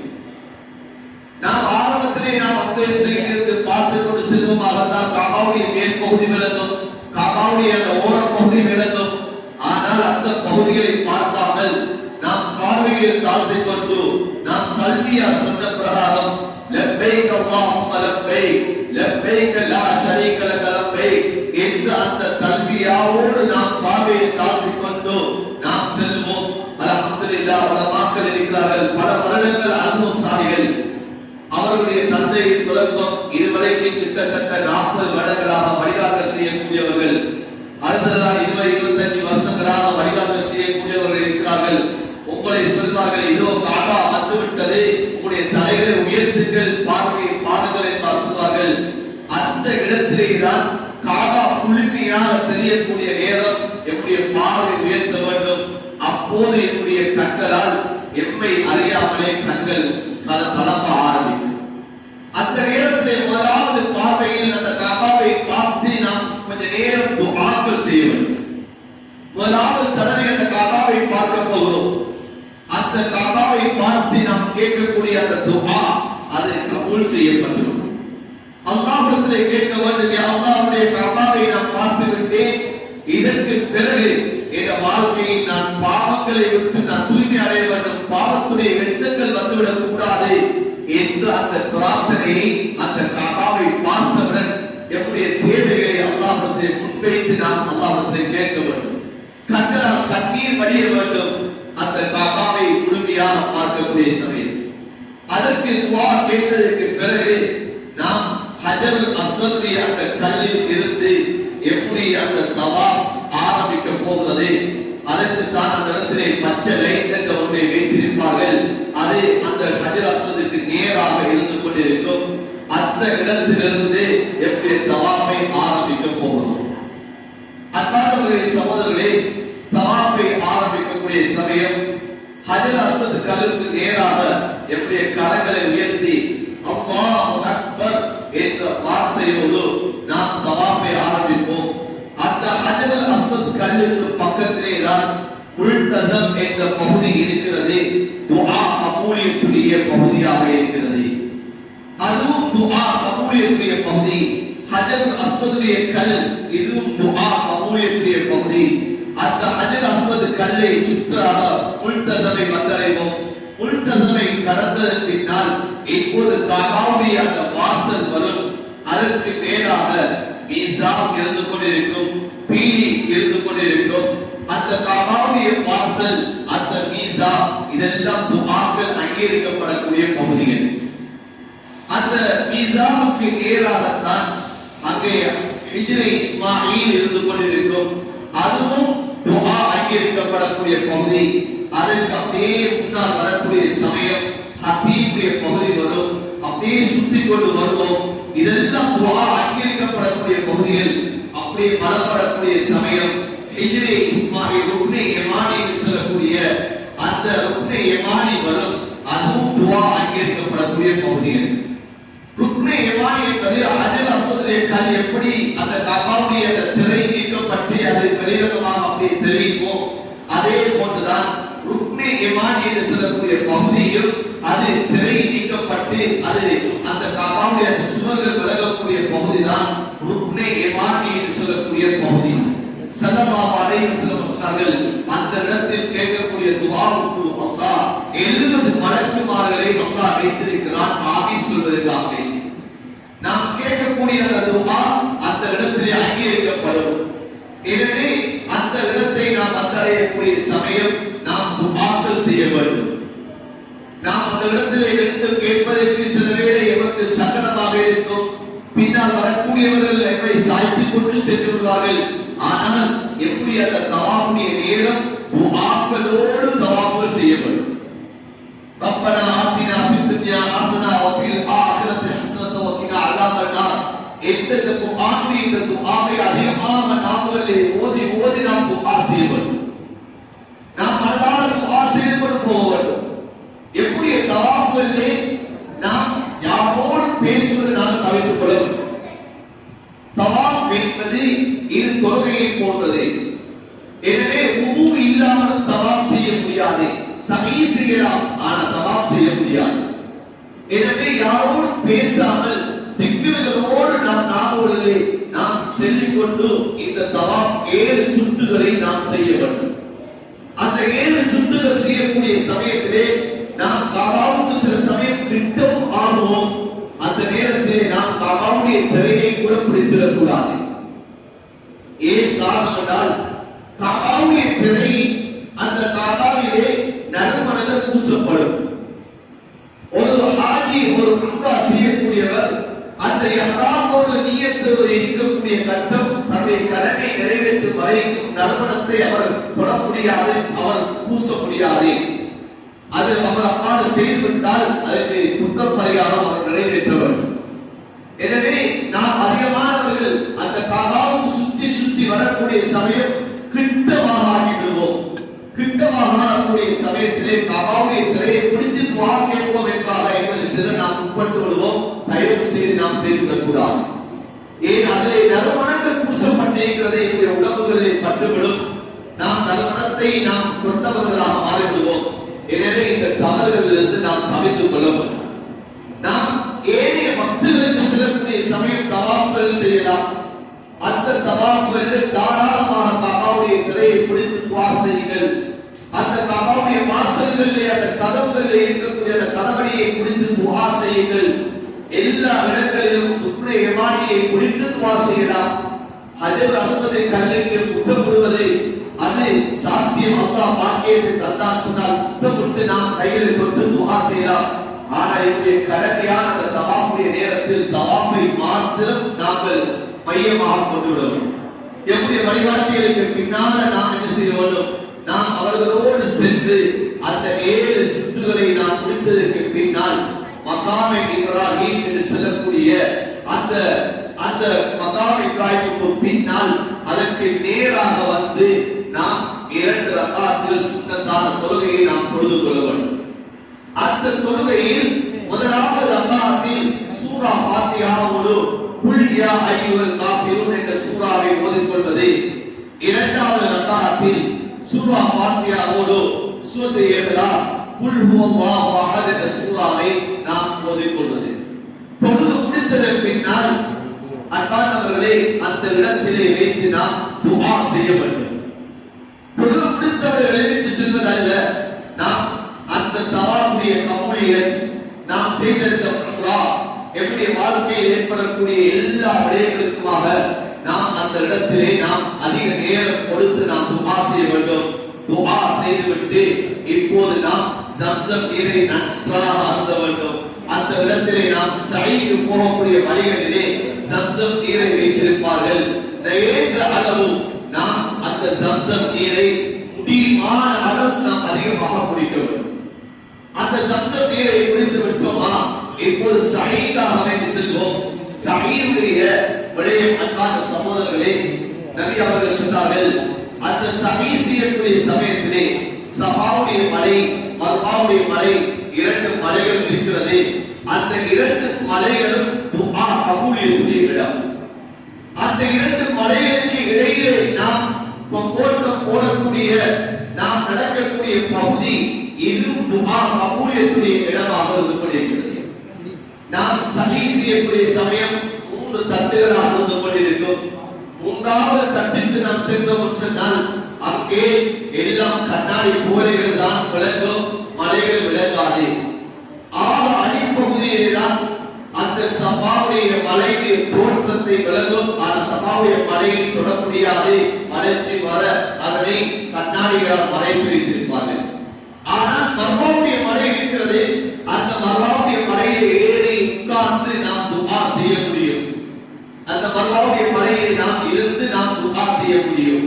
நாம் ஆரம்பத்திலே நாம் அந்த இடத்திலிருந்து பார்த்து கொண்டு செல்வமாகத்தான் காபாவுடைய மேல் பகுதி விளங்கும், காபாவுடைய அந்த ஓர பகுதி விளங்கும். ஆனால் அந்த பகுதிகளை பார்க்காமல் நாம் பார்வையை தாழ்த்திக் கொண்டு நாம் தல்பியா சொன்ன பிரகாரம் லப்பைக் அல்லாஹும்ம லப்பைக் லப்பைக் லா ஷரீக லக லப்பைக் என்ற அந்த தல்பியாவோடு நாம் பார்வையை தாழ்த்திக் கொண்டு நாம் செல்வோம். அல்ஹம்துலில்லாஹ், உலமாக்கள் இருக்கிறார்கள், பல வருடங்கள் அனுபவசாலிகள். அவர்களுடைய தந்தையை தொடக்கம் இதுவரைக்கும் கிட்டத்தட்ட 40 வருடங்களாக வழிகாட்டல் செய்யக்கூடியவர்கள், அடுத்ததாக 20-25 வருஷங்களாக வழிகாட்டல் செய்யக்கூடியவர்கள் இருக்கிறார்கள். உங்களை சொல்வார்கள், இதோ காபா வந்துவிட்டது, உங்களுடைய தலைகளை உயர்த்துங்கள், பார்வையை பாருங்கள் என்று சொல்வார்கள். அந்த இடத்திலே தான் காபா முழுமையாக தெரியக்கூடிய நேரம் என்னுடைய பார்வை உயர்த்த வேண்டும். அப்போது என்னுடைய கண்களால் எம்மை அறியாமலே கண்கள் கலப்ப ஆரம்பிக்கும். அந்த நேரத்தில் முதலாவது பார்வையில் அந்த காபாவை பார்த்து நாம் கொஞ்ச நேரம் துஆக்கள் செய்ய வேண்டும். முதலாவது தடவை அந்த காபாவை பார்க்க போகிறோம். அந்த காபாவை பார்த்து நாம் கேட்கக்கூடிய அந்த துஆ அது கபூல் செய்யப்படும். அல்லாஹ்விடத்திலே கேட்க வேண்டும், யா அல்லாஹ்வுடைய காபாவை நான் பார்த்து விட்டேன், இதற்கு பிறகு என் வாழ்க்கையில் நான் பாவங்களை விட்டு நான் தூய்மை அடைய வேண்டும், பாவத்துடைய எண்ணங்கள் வந்துவிடக் கூடாது என்ற அந்த பிரார்த்தனையை அந்த காபாவை பார்த்தவுடன் என்னுடைய தேவைகளை அல்லாஹ்விடத்திலே முன்வைத்து நாம் அல்லாஹ்விடத்திலே கேட்க வேண்டும். கண்களால் கண்ணீர் வடிய வேண்டும். அந்த காபாவை முழுமையாக பார்க்கக்கூடிய சமயம் அதற்கு துஆ கேட்டதற்கு பிறகு நாம் ஹஜருல் அஸ்வத் அந்த கல்லில் இருந்து எப்படி அந்த தவாஃப் ஆரம்பிக்க போகிறது, அதற்கு தான் அந்த இடத்திலே பச்சை லைட் என்ற ஒன்றை வைத்திருப்பார்கள். அது அந்த ஹஜர் அஸ்வதுக்கு நேராக இருந்து கொண்டிருக்கும். அந்த இடத்திலிருந்து எப்படி தவாஃபை ஆரம்பிக்க போகிறோம். அன்பார்ந்தவர்களே, சகோதரர்களே, தவாஃபை ஆரம்பிக்கக்கூடிய சமயம் ஹஜர் அஸ்வத் கல்லுக்கு நேராக எப்படி கரங்களை உயர்த்தி அல்லாஹு அக்பர் என்ற வார்த்தையோடு நாம் தவாஃபை ஆரம்பிப்போம். அந்த ஹஜர் அஸ்வத் கல்லுக்கு பக்கத்திலே தான் முல்தஸம் என்ற பகுதி இருக்கிறது. துஆ கபூலியத்துடைய பகுதியாக இருக்கிறது. அதுவும் துஆ கபூலியத்துடைய பகுதி. ஹஜர் அஸ்வதுடைய கல் இதுவும் துஆ கபூலியத்துடைய பகுதி. அந்த ஹஜர் அஸ்வத் கல்லை சுற்றாக முல்தஸமை வந்தடைவோம். முல்தஸமை கடந்ததன் பின்னால் இப்பொழுது கஅபாவுடைய அந்த வாசல் வரும். அதற்கு மேலாக மீசாம் இருந்து கொண்டிருக்கும், பீலி இருந்து கொண்டிருக்கும். அந்த கஅபாவுடைய வாசல், அந்த மீசா, இதெல்லாம் துஆக்கள் அங்கீகரிக்கப்படக்கூடிய பகுதிகள். அந்த மீசாவுக்கு நேராகத்தான் அங்கே ஹிஜ்ரே இஸ்மாயில் இருந்து கொண்டிருக்கும். அதுவும் துஆ அங்கீகரிக்கப்படக்கூடிய பகுதி. அதற்கு அப்படியே முன்னால் வரக்கூடிய சமயம் ஹதீமுடைய பகுதி வரும். அப்படியே சுத்தி கொண்டு வருவோம். இதெல்லாம் துஆ அங்கீகரிக்கப்படக்கூடிய பகுதிகள். அப்படியே மலம் வரக்கூடிய சமயம் ஹிஜ்ரே இஸ்மாயில் ருக்னே யமானி என்று சொல்லக்கூடிய அந்த ருக்னே யமானி வரும். அதுவும் துஆ அங்கீகரிக்கப்படக்கூடிய பகுதிகள். ருக்னே யமானி என்பது ஹஜர் அஸ்வதுடைய கல் எப்படி அந்த கஅபாவுடைய அந்த திரை நீக்கப்பட்டு அது வெளிரங்கமாக அப்படியே தெரியுமோ, அதே போன்றுதான் ருக்னே யமானி என்று சொல்லக்கூடிய பகுதியில் அது திரை நீக்கப்பட்டு அது அந்த கஅபாவுடைய சுவர்கள் விலகக்கூடிய பகுதிதான் ருக்னே யமானி என்று சொல்லக்கூடிய பகுதி. ஸல்லல்லாஹு அலைஹி வஸல்லம் சொன்னார்கள், அந்த இடத்தில் கேட்கக்கூடிய துஆவுக்கு அல்லாஹ் 70 மலக்குமார்களை அல்லாஹ் வைத்திருக்கிறான் ஆமீன் சொல்வதற்காக. நாம் கேட்கக்கூடிய அந்த துஆ அந்த இடத்திலே அங்கீகரிக்கப்படும். எனவே அந்த இடத்தை நாம் அடையக்கூடிய சமயம் நாம் துஆக்கள் செய்ய வேண்டும். நாம் அந்த இடத்திலே இருந்து கேட்பதற்கு சில வேளை எமக்கு சங்கடமாக இருக்கும். பின்னால் வரக்கூடியவர்கள் நம்மை சாய்த்துக் கொண்டு சென்று விடுவார்கள். ஆனால் எப்படி அந்த தவாஃபுடைய நேரம் துஆக்களோடு தவாஃபுகள் செய்யப்படும். ரப்பனா ஆத்தினா ஃபித் துன்யா ஹஸனா வ ஃபில் ஆখিরাতি ஹஸனத வ கினா அஸாபன் நார். இந்த குர்ஆனில் இந்த துஆவை அதிகமாக நாமங்களே ஓதி ஓதி நாம் துஆ செய்ய வேண்டும். நாம் மனதார துஆ செய்து போக வேண்டும். எப்படி தவாஃபிலே நாம் யாரோடு பேசுவதை நாம் தவிர்த்துக் கொள்ள வேண்டும். தவாஃப் என்பது இது தொழுகையை போன்றது. எனவே உது இல்லாமல் தவாஃப் செய்ய முடியாது. சமீ செய்யலாம், ஆனால் தவாஃப் செய்ய முடியாது. எனவே யாரோடு பேசாமல் சிக்கல்களோடு நாம் செல்லிக் கொண்டு இந்த தவாஃப் 7 சுற்றுகளை நாம் செய்ய வேண்டும். அந்த 7 சுற்றுகள் செய்யக்கூடிய சமயத்திலே நாம் கஅபாவுக்கு சில சமயம் கிட்டவும் ஆகுவோம். அந்த நேரத்திலே நாம் கஅபாவுடைய திரையை கூட பிடித்திடக் கூடாது. ஏன் காரணம் என்றால் கஅபாவுடைய திரை அந்த கஅபாவிலே நறுமணங்கள் பூசப்படும். ஒரு ஹாஜி ஒரு உம்ரா செய்யக்கூடியவர் அந்த இஹ்ராமோடு நியத்தோடு இருக்கக்கூடிய கட்டம் தன்னுடைய கடமை நிறைவேற்றும் வரைக்கும் நறுமணத்தை அவர் தொட முடியாது, அவர் பூச முடியாது. அது அவர் அவ்வாறு செய்துவிட்டால் அதற்கு குற்றம் பரிகாரம் அவர் நிறைவேற்ற வேண்டும். எனவே நாம் அதிகமானவர்கள் அந்த கஅபாவை சுத்தி சுத்தி வரக்கூடிய சமயம் கிட்டமாக ஆகிவிடுவோம். கிட்டமாக ஆகக்கூடிய சமயத்திலே கஅபாவுடைய திரையை பிடித்து துஆ கேட்போம் என்பதை சிலர் நாம் உட்பட்டு விடுவோம். தயவு செய்து நாம் செய்து கொள்ளக்கூடாது. ஏன் அதிலே நறுமணங்கள் பூசப்பட்டிருக்கிறதை நம்முடைய உடம்புகளிலே பட்டுவிடும். நாம் நறுமணத்தை நாம் தொட்டவர்களாக மாறிவிடுவோம். எனவே இந்த தவறுகளிலிருந்து நாம் தவிர்த்துக் கொள்ள வேண்டும். நாம் ஏனைய பக்தர்களுக்கு செல்லக்கூடிய சமயம் தவாஃப்கள் செய்யலாம். அந்த தவாஃப்களில் தாராளமாக கஅபாவுடைய திரையை பிடித்து துஆ செய்யுங்கள். அந்த கஅபாவுடைய வாசல்களிலே அந்த கதவுகளிலே இருக்கக்கூடிய அந்த கதவடியை பிடித்து துஆ செய்யுங்கள். எல்லா இடங்களிலும் ருக்னே யமானியை பிடித்து துஆ செய்யலாம். ஹஜர் அஸ்வதை கல்லுக்கு முத்தமிடுவது அது சாத்தியம். அல்லாஹ் பாக்கியத்தை தந்தான் சொன்னால் முத்தமிட்டு நாம் கையில் தொட்டு துஆ செய்யலாம். ஆனால் இங்கே கடமையான அந்த தவாஃபுடைய நேரத்தில் தவாஃபை மாத்திரம் நாங்கள் மையமாக கொண்டு விடுவோம். எப்படி வழிகாட்டிகளுக்கு பின்னால நாம் என்ன செய்ய வேண்டும்? நாம் அவர்களோடு சென்று அந்த 7 சுற்றுகளை நாம் முடித்ததற்கு பின்னால் மகாமே இப்ராஹிம் என்று சொல்லக்கூடிய அந்த அந்த மகாமே இப்ராஹிமுக்கு பின்னால் அதற்கு நேராக வந்து நாம் 2 ரக்காத்தில் சுன்னத்தான தொழுகையை நாம் தொழுது கொள்ள வேண்டும். அந்த தொழுகையில் முதலாவது ரக்காத்தில் சூரா ஃபாத்திஹாவோடு குல் யா அய்யுல் காஃபிரூன் என்ற சூராவை ஓதிக்கொள்வது. இரண்டாவது ரக்காத்தில் சூரா ஃபாத்திஹாவோடு சூரத் இஹ்லாஸ் குல் ஹுவல்லாஹு அஹத் என்ற சூராவை நாம் ஓதிக்கொள்வது. தொழுது பின்னால் அன்பானவர்களே அந்த இடத்திலே வைத்து நாம் துஆ செய்ய வேண்டும். தொழுது முடித்தவர்களை விட்டு செல்வதல்ல, நாம் அந்த தவாஃபுடைய கபூலியத், நாம் செய்திருந்த உம்ரா, நம்முடைய வாழ்க்கையில் ஏற்படக்கூடிய எல்லா விடயங்களுக்குமாக நாம் அந்த இடத்திலே நாம் அதிக நேரம் கொடுத்து நாம் துஆ செய்ய வேண்டும். துஆ செய்துவிட்டு இப்போது நாம் ஜம்சம் நீரை நன்றாக அருந்த வேண்டும். அந்த இடத்திலே நாம் சஹீக்கு போகக்கூடிய வழிகளிலே ஜம்சம் நீரை வைத்திருப்பார்கள். ஏற்ற அளவு நாம் அந்த ஜம்சம் நீரை முடியுமான அளவு நாம் அதிகமாக குடிக்க வேண்டும். அந்த ஜம்சம் நீரை குடித்து விட்டோமா, இப்போது சஹீக்காக வேண்டி செல்வோம். சஹீருடைய விடயம் அன்பான சகோதரர்களே, நபி அவர்கள் சொன்னார்கள், அந்த சஹீ செய்யக்கூடிய சமயத்திலே சஃபாவுடைய மலை, மர்வாவுடைய மலை, இரண்டு மலைகள் இருக்கிறது. அந்த இரண்டு மலைகளும் துஆ கபூலியத்துடைய இடம். அந்த இரண்டு மலைகளுக்கு இடையிலே நாம் கோட்டம் போடக்கூடிய, நாம் நடக்கக்கூடிய பகுதி, இதுவும் துஆ கபூலியத்துடைய இடமாக இருக்கப்படுகிறது. நாம் சஹீ செய்யக்கூடிய சமயம் 3 தட்டுகளாக இருந்து கொண்டிருக்கும். 3வது தட்டிற்கு நாம் சென்றோம் சொன்னால் அங்கே எல்லாம் கண்ணாடி போலைகள் தான் விளங்கும், மலைகள் விளங்காது. அடிப்பகுதியிலே தான் அந்த சஃபாவுடைய மலையுடைய தோற்றத்தை விளங்கும். ஆனால் சஃபாவுடைய மலையை தொட முடியாது, மலைச்சி வர அதனை கண்ணாடிகளால் மறைத்து வைத்திருப்பார்கள். ஆனால் மர்வாவுடைய மலை இருக்கிறது, அந்த மர்வாவுடைய மலையை ஏறி உட்கார்ந்து நாம் துஆ செய்ய முடியும். அந்த மர்வாவுடைய மலையை நாம் இருந்து நாம் துஆ செய்ய முடியும்.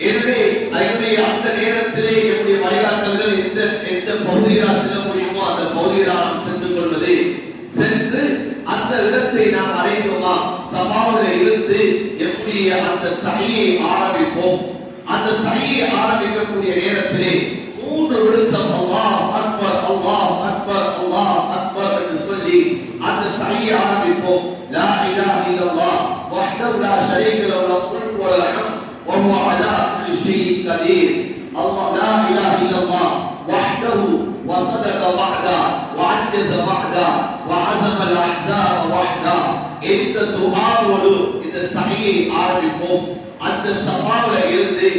எனவே அதனுடைய அந்த நேரத்திலே நம்முடைய வழிகாட்டல்கள் எந்த பகுதியில் செல்ல முடியுமோ அந்த பகுதியில் நாம் சென்று கொள்வது. சென்று அந்த இடத்தை நாம் அடைந்தோமா, சஃபாவில் இருந்து நம்முடைய அந்த சஹீயை ஆரம்பிப்போம். அந்த சஹீயை ஆரம்பிக்கக்கூடிய நேரத்திலே 3 விழுத்தம் அல்லாஹ் அக்பர் அல்லாஹ் அக்பர் அல்லாஹ் அக்பர் என்று சொல்லி அந்த சஹீயை ஆரம்பிப்போம். லா இலாஹ இல்லல்லாஹ் வஹ்தஹு லா ஷரீக லஹு லஹுல் முல்கு வ லஹுல் ஹம்து வ ஹுவ அலா குல்லி ஷைஇன் கதீர். அல்லாஹ் லா இலாஹ இல்லல்லாஹ் வஹ்தஹு வ ஸதக வஹ்தா வ அன்ஜஸ வஹ்தா வ அஸம அல் அஹ்ஸாப வஹ்தா. இந்த துஆவோடு இந்த சஹீயை ஆரம்பிப்போம். அந்த சஃபாவுல இருந்து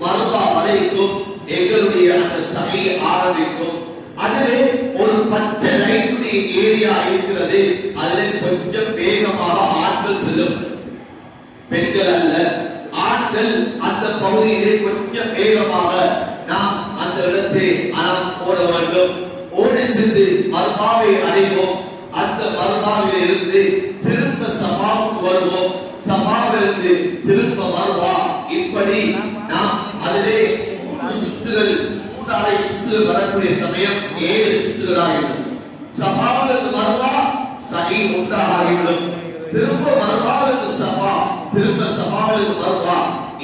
மர்வா வரைக்கும் எங்களுடைய அந்த சஹீ ஆரம்பிக்கும். அதிலே ஒரு பச்சை லைனுடைய ஏரியா இருக்கிறது. அதிலே கொஞ்சம் வேகமாக ஆட்கள் செல்லும், பெண்கள் அல்ல, ஆட்கள் அந்த பகுதியிலே கொஞ்சம் வேகமாக நாம் அந்த இடத்தை நாம் ஓட வேண்டும். ஓடி சென்று மர்வாவை அடைவோம். அந்த மர்வாவில் இருந்து திரும்ப சஃபாவுக்கு வருவோம். சஃபாவிலிருந்து திரும்ப மர்வா. இப்படி நாம் அதிலே 3 சுற்றுகள், 3 சுற்றுகள் வரக்கூடிய சமயம் 7 சுற்றுகளாக இருக்கும். சஃபாவிலிருந்து மர்வா சஹீ ஒன்றாக ஆகிவிடும். திரும்ப மர்வாவிலிருந்து சஃபா, திரும்ப சஃபாவிலிருந்து மர்வா.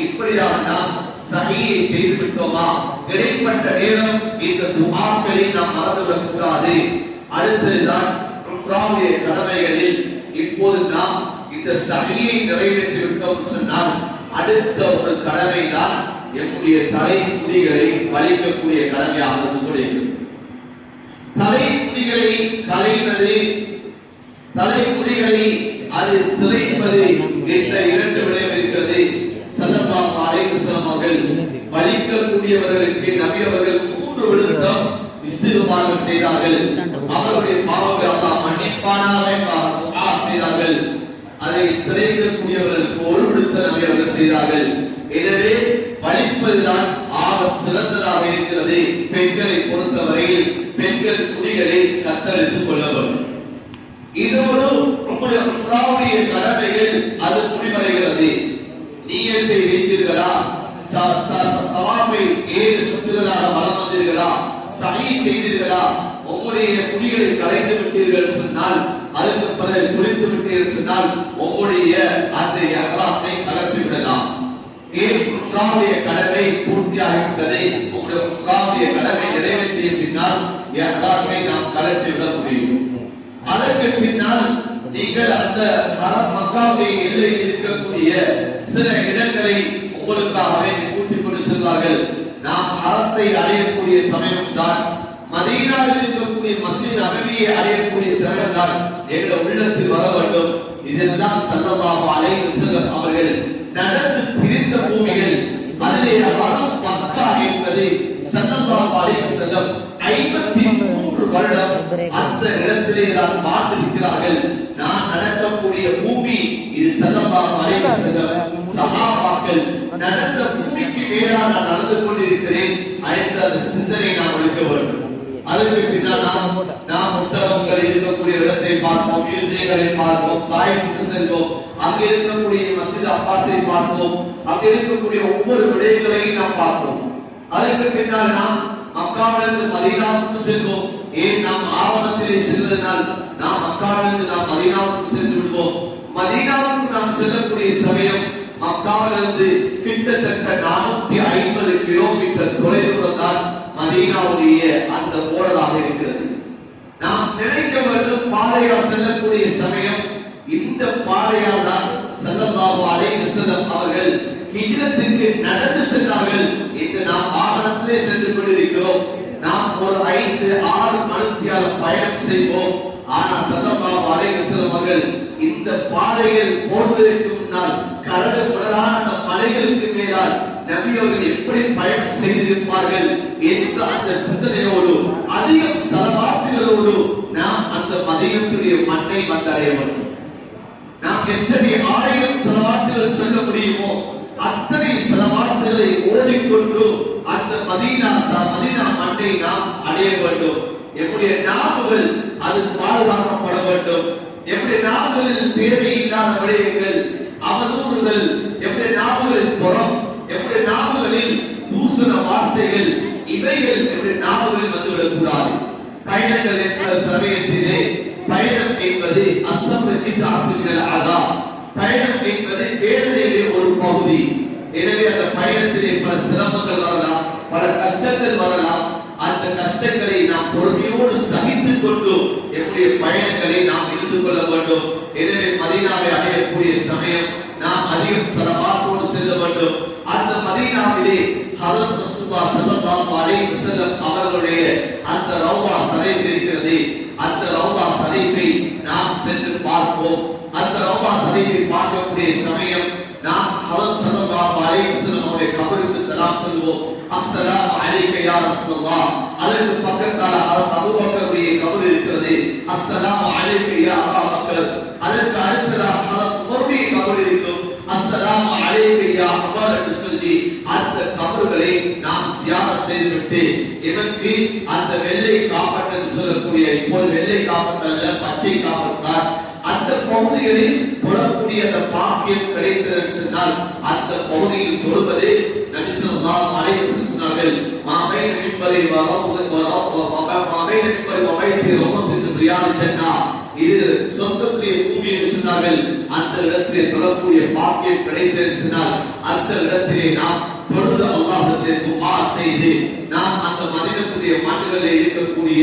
இப்படியாக நாம் சஹீயை செய்து விட்டோமா, இடைப்பட்ட நேரம் இந்த துஆக்களை நாம் மறந்துவிடக் கூடாது. அடுத்ததுதான் உம்ராவுடைய கடமைகளில் இப்போது நாம் இந்த சஹீயை நிறைவேற்றி விட்டோம் சொன்னால் அடுத்த ஒரு கடமை தான் நம்முடைய தலைமுடிகளை வலிக்கக்கூடிய கடமையாக இருந்து கொண்டிருக்கிறது. தலைமுடிகளை களைவது, தலைமுடிகளை அது சிறைப்பது என்ற 2 விடயம் இருக்கிறது. ஸல்லல்லாஹு அலைஹி வஸல்லம் அவர்கள் வலிக்கக்கூடியவர்களுக்கு நபி அவர்கள் 3 விழுத்தம் இஸ்திக்பார் செய்தார்கள். அவருடைய பாவங்களை அல்லாஹ் மன்னிப்பானாக என்று துஆ செய்தார்கள். அதை சிறைக்கக்கூடியவர்களுக்கு 1 விழுத்தம் நபி அவர்கள் செய்தார்கள். எனவே வலிப்பதுதான் ஆக சிறந்ததாக இருக்கிறது. பெண்களை பொறுத்தவரையில் பெண்கள் முடிகளை கத்தரித்துக் கொள்ள வேண்டும். இதோடு உங்களுடைய உம்ராவுடைய கடமைகள் அது முடிவடைகிறது. நியத்தை வைத்தீர்களா, தவாஃபை 7 சுற்றுகளாக வலம் வந்தீர்களா, சஹீ செய்தீர்களா, உங்களுடைய முடிகளை களைந்து விட்டீர்கள் சொன்னால், அதுக்கு பிறகு குளித்து விட்டீர்கள் சொன்னால் உங்களுடைய அந்த இஹ்ராமை கலற்றி விடலாம். உம்ராவுடைய கடமை பூர்த்தியாகிவிட்டது. உங்களுடைய உம்ராவுடைய கடமை நிறைவேற்றிய பின்னால் இஹ்ராமை நாம் கலற்றி விட முடியும். அதற்கு பின்னால் நீங்கள் அந்த ஹரம் மக்காவுடைய எல்லையில் இருக்கக்கூடிய சில இடங்களை உங்களுக்காகவே கூட்டிக் கொண்டு செல்வார்கள். நாம் ஹரத்தை அடையக்கூடிய சமயம் தான், மதீனாவில் இருக்கக்கூடிய மஸ்ஜித் நபவியை அடையக்கூடிய சமயம் தான் எங்கள் உள்ளத்தில் வர வேண்டும். இதெல்லாம் ஸல்லல்லாஹு அலைஹி வஸல்லம் அவர்கள் நடந்து திரிந்த பூமிகள், அதிலே ஹரம் மக்கா என்பது ஸல்லல்லாஹு அலைஹி வஸல்லம் 53 வருடம் அந்த இடத்திலே தான் வாழ்ந்திருக்கிறார்கள். நான் நடக்கக்கூடிய பூமி இது ஸல்லல்லாஹு அலைஹி வஸல்லம் சஹாபாக்கள் நடந்த பூமிக்கு மேலாக நான் நடந்து கொண்டிருக்கிறேன் என்ற அந்த சிந்தனை நாம் எடுக்க வேண்டும். அதற்கு பின்னால் நாம் புத்தகங்கள் இருக்கக்கூடிய இடத்தை பார்ப்போம், மியூசியங்களை பார்ப்போம், தாய்க்கு செல்வோம், அங்கே இருக்கக்கூடிய மஸ்ஜித் அப்பாஸை பார்ப்போம், அங்கே இருக்கக்கூடிய ஒவ்வொரு விடயங்களையும் நாம் பார்ப்போம். அதற்கு பின்னால் நாம் மக்காவிலிருந்து மதீனாவுக்கு செல்வோம். ஏன் நாம் ஆவணத்திலே செல்வதனால் நாம் மக்காவிலிருந்து நாம் மதீனாவுக்கு சென்று விடுவோம். மதீனாவுக்கு நாம் செல்லக்கூடிய சமயம் மக்காவிலிருந்து கிட்டத்தட்ட 450 கிலோமீட்டர் தொலைதூரம் தான் மதீனாவுடைய அந்த போர்டராக இருக்கிறது. நாம் நினைக்க வேண்டும் பாதையால் செல்லக்கூடிய சமயம் இந்த பாதையால் தான் ஸல்லல்லாஹு அலைஹி வஸல்லம் அவர்கள் ஹிஜ்ரத்துக்கு நடந்து சென்றார்கள் என்று நாம் வாகனத்திலே சென்று கொண்டிருக்கிறோம். நாம் ஒரு 5-6 மணித்தியால பயணம் செய்வோம். ஆனால் ஸல்லல்லாஹு அலைஹி வஸல்லம் அவர்கள் இந்த பாதைகள் போடுவதற்கு முன்னால் கரடு முரடான அந்த மலைகளுக்கு மேலால் நபி அவர்கள் எப்படி பயணம் செய்திருப்பார்கள் என்ற அந்த சிந்தனையோடு அதிகம் ஸலவாத்துகளோடு நாம் அந்த மதீனத்துடைய மண்ணை வந்தடைய வேண்டும். நாம் எத்தனை 1000 ஸலவாத்துகள் சொல்ல முடியுமோ அத்தனை ஸலவாத்துகளை ஓதிக்கொண்டு அந்த மதீனா மண்ணை நாம் அடைய வேண்டும். நம்முடைய நாவுகள் அது பாதுகாக்கப்பட வேண்டும். நம்முடைய நாவுகளில் தேவையில்லாத விடயங்கள், அவதூறுகள், நம்முடைய நாவுகளில் புறம், நம்முடைய நாவுகளில் தூசண வார்த்தைகள், இவைகள் நம்முடைய நாவுகளில் வந்துவிடக் கூடாது. பயணங்கள் என்ற சமயத்திலே பயணம் என்பது பயணம் என்பது வேதனையிலே ஒரு பகுதி. எனவே அந்த பயணத்திலே பல சிரமங்கள் வரலாம், பல கஷ்டங்கள் வரலாம். அந்த கஷ்டங்களை நாம் பொறுமையோடு சகித்துக் கொண்டு நம்முடைய பயணங்களை நாம் இருந்து கொள்ள வேண்டும். எனவே மதீனாவை அடையக்கூடிய சமயம் நாம் அதிகம் ஸலவாத்தோடு செல்ல வேண்டும். அந்த மதீனாவிலே ஹஜ்ரத் ரசூலுல்லாஹ் ஸல்லல்லாஹு அலைஹி வஸல்லம் அவர்களுடைய அந்த ரௌதா ஷரீஃப் இருக்கிறது. அந்த ரௌதா ஷரீஃபை நாம் சென்று பார்ப்போம். அந்த ரௌதா ஷரீஃபை பார்க்கக்கூடிய சமயம் நாம் ஹஜ்ரத் ஸல்லல்லாஹு அலைஹி வஸல்லம் அவருடைய கபருக்கு சலாம் சொல்வோம். அஸ்ஸலாமு அலைக்க யா ரசூலுல்லாஹ். அதற்கு பக்கத்தால ஹஜ்ரத் அபூபக்கருடைய கபர் இருக்கிறது. அஸ்ஸலாமு அலைக்க யா அபூ பக்கர். அதற்கு அடுத்ததாக ஹஜ்ரத் உமருடைய கபர் இருக்கும். அஸ்ஸலாமு அலைக்க யா உமர் என்று சொல்லி அந்த கபர்களை நாம் சியாரத் செய்துவிட்டு எனக்கு அந்த வெள்ளை காப்பட் என்று சொல்லக்கூடிய, இப்போது வெள்ளை காப்பட் அல்ல பச்சை காப்பட் தான், அந்த பகுதிகளில் தொழக்கூடிய அந்த பாக்கியம் கிடைத்தது சொன்னால் அந்த பகுதியில் தொழுவது நபி ஸல்லல்லாஹு அலைஹி வஸல்லம் சொன்னார்கள். மாபைன மின்பரி மாபைன மின்பரி வபைத்தி ரஹமத்துல் ரியால் ஜன்னா. இது சொர்க்கத்திலே பூமி என்று சொன்னார்கள். அந்த இடத்திலே தொழக்கூடிய பாக்கியம் கிடைத்தது சொன்னால் அந்த இடத்திலே நாம் தொழுது அல்லாஹ்விடத்திலே துஆ செய்து நாம் அந்த மதீனத்துடைய மண்ணிலே இருக்கக்கூடிய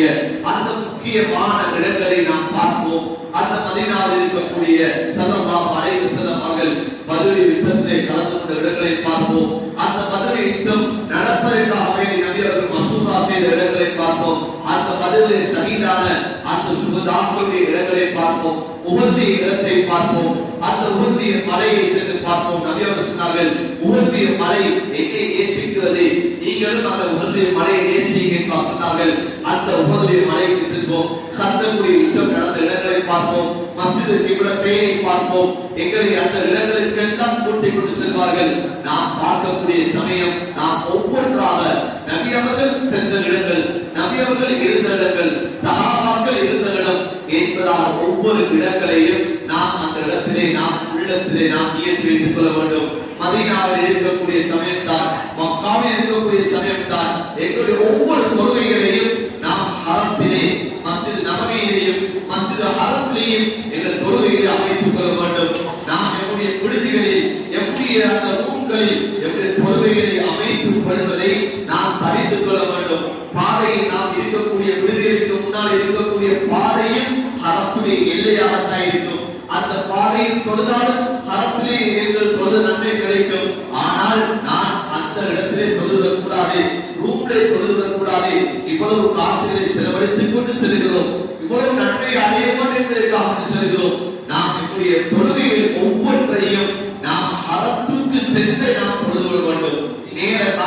அந்த முக்கியமான இடங்களை நாம் பார்ப்போம். அந்த மதீனாவில் இருக்கக்கூடிய ஸல்லல்லாஹு அலைஹி வஸல்லம் அவர்கள் பத்ர் யுத்தத்திலே கலந்து கொண்ட இடங்களை பார்ப்போம். அந்த பத்ர் யுத்தம் நடப்பதற்காகவே நபி அவர்கள் மசூரா செய்த இடங்களை பார்ப்போம். அந்த பத்ரில் ஷஹீதான அந்த சுஹதாக்களுடைய இடங்களை பார்ப்போம். உஹதுடைய இடத்தை பார்ப்போம். அந்த உஹதுடைய மலையை சென்று பார்ப்போம். நபி அவர்கள் சொன்னார்கள், உஹதுடைய மலை என்னை நேசிக்கிறது, நீங்களும் அந்த உஹதுடைய மலையை நேசிங்க என்று சொன்னார்கள். அந்த உஹதுடைய மலைக்கு செல்வோம். கந்தகுடைய யுத்தம் நடந்த இடங்களை பார்ப்போம். மஸ்ஜித் கிப்லத்தையை பார்ப்போம். எங்களை அந்த இடங்களுக்கெல்லாம் கூட்டிக் கொண்டு செல்வார்கள். நாம் பார்க்கக்கூடிய சமயம் நாம் ஒவ்வொன்றாக நபி அவர்கள் சென்ற இடங்கள், நபி அவர்கள் இருந்த இடங்கள், சஹாபாக்கள் இருந்த இடம் என்பதால் ஒவ்வொரு இடங்களையும் நாம் அந்த இடத்திலே நாம் உள்ளத்திலே நாம் நியத்து வைத்துக் கொள்ள வேண்டும். மதீனாவில் இருக்கக்கூடிய சமயம்தான், மக்காவில் இருக்கக்கூடிய சமயம்தான் எங்களுடைய ஒவ்வொரு தொழுகைகளையும் நாம் ஹரத்திலே, மஸ்ஜித் நபவியிலேயும் மஸ்ஜித் ஹரத்திலேயும் எங்கள் தொழுகைகளை அமைத்துக் கொள்ள வேண்டும். நாம் நம்முடைய விடுதிகளில் எப்படி அந்த ரூம்களில் எப்படி தொழுகைகளை அமைத்துக் கொள்வதை நாம் அறிந்து கொள்ள வேண்டும். பாதையில் நாம் இருக்கக்கூடிய விடுதிகளுக்கு முன்னால் இருக்கக்கூடிய பாதையும் ஹரத்துடைய எல்லையாகத்தான் இருக்கும். அந்த பாதையில் தொழுதாலும் ஹரத்திலே எங்கள் தொழுது நன்மை கிடைக்கும். ஆனால் நான் அந்த இடத்திலே தொழுதக் கூடாது, ரூம்லே தொழுதக் கூடாது. இவ்வளவு காசுகளை செலவழித்துக் கொண்டு செல்கிறோம், இவ்வளவு நன்மை அடைய வேண்டும் என்பதற்காக செல்கிறோம். நாம் நம்முடைய தொழுகையில் ஒவ்வொரு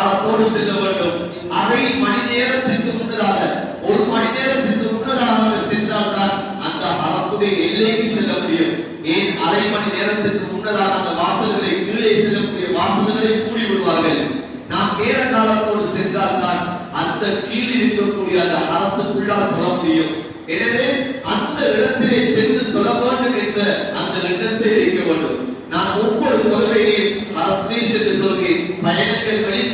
காலத்தோடு செல்ல வேண்டும். அரை மணி நேரத்திற்கு முன்னதாக, ஒரு மணி நேரத்திற்கு முன்னதாக சென்றால் தான் அந்த ஹரத்துடைய எல்லைக்கு செல்ல முடியும். ஏன் அரை மணி நேரத்திற்கு முன்னதாக அந்த வாசல்களை, கீழே செல்லக்கூடிய வாசல்களை மூடி விடுவார்கள். நாம் நேர காலத்தோடு சென்றால் தான் அந்த கீழ் இருக்கக்கூடிய அந்த ஹரத்துக்குள்ளால் தொழ முடியும். எனவே அந்த இடத்திலே சென்று தொழ வேண்டும் என்ற அந்த எண்ணத்தை வைக்க வேண்டும். நான் ஒவ்வொரு தொழுகையையும் ஹரத்திலே சென்று தொழுகிறேன்.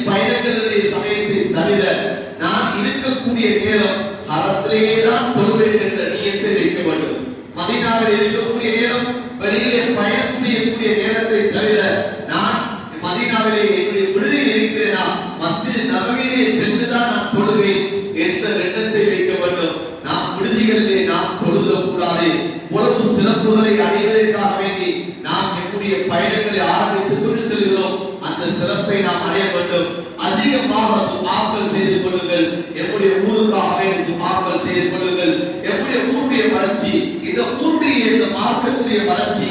பயணங்களுடைய சமயத்தை தவிர நான் இருக்கக்கூடிய நேரம் ஹரத்திலேயே தான் தொழுவேன் என்ற நியத்தை வைக்க வேண்டும். மதீனாவில் இருக்கக்கூடிய நேரம், வெளியிலே பயணம் செய்யக்கூடிய நேரத்தை தவிர நான் மதீனாவிலே என்னுடைய விடுதியில் இருக்கிறேனா, மஸ்ஜித் நபவியிலே சென்றுதான் நான் தொழுவேன் என்ற எண்ணத்தை வைக்க வேண்டும். நாம் விடுதிகளிலே நாம் தொழுதக்கூடாது. உலக சிறப்புகளை அடைவதற்காக வேண்டி நாம் என்னுடைய பயணங்களை ஆரம்பித்துக் கொண்டு செல்கிறோம். அந்த சிறப்பை நாம் அடைய வேண்டும். அதிகமாக துஆக்கள் செய்து கொள்ளுங்கள். என்னுடைய ஊருக்காக வேண்டி துஆக்கள் செய்து கொள்ளுங்கள். என்னுடைய ஊருடைய வளர்ச்சி, இந்த ஊருடைய இந்த மார்க்கத்துடைய வளர்ச்சி,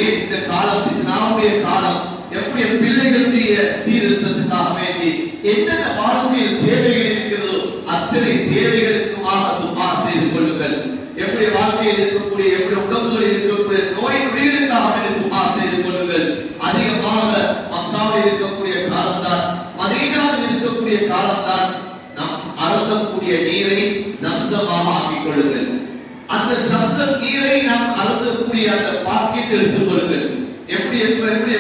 ஏன் இந்த காலத்துக்கு நாமுடைய காலம், என்னுடைய பிள்ளைகளுடைய சீர்திருத்தத்துக்காக வேண்டி என்னென்ன வாழ்க்கையில் தேவைகள் இருக்கிறதோ அத்தனை தேவைகளுக்குமாக துஆ செய்து கொள்ளுங்கள். என்னுடைய வாழ்க்கையில் இருக்கக்கூடிய, என்னுடைய உடம்புகளில் இருக்கக்கூடிய நோய் நொடிகளுக்காக வேண்டி துஆ செய்து கொள்ளுங்கள். அதிகமாக மக்காவில் இருக்கக்கூடிய காலம்தான், மதீனாவில் இருக்கக்கூடிய காலம்தான் நாம் அருந்தக்கூடிய நீரை ஜம்சமாக ஆக்கிக் கொள்ளுங்கள். அந்த ஜம்சம் நீரை நாம் அருந்தக்கூடிய அந்த பாக்கியத்தை எடுத்துக் கொள்ளுங்கள். எப்படி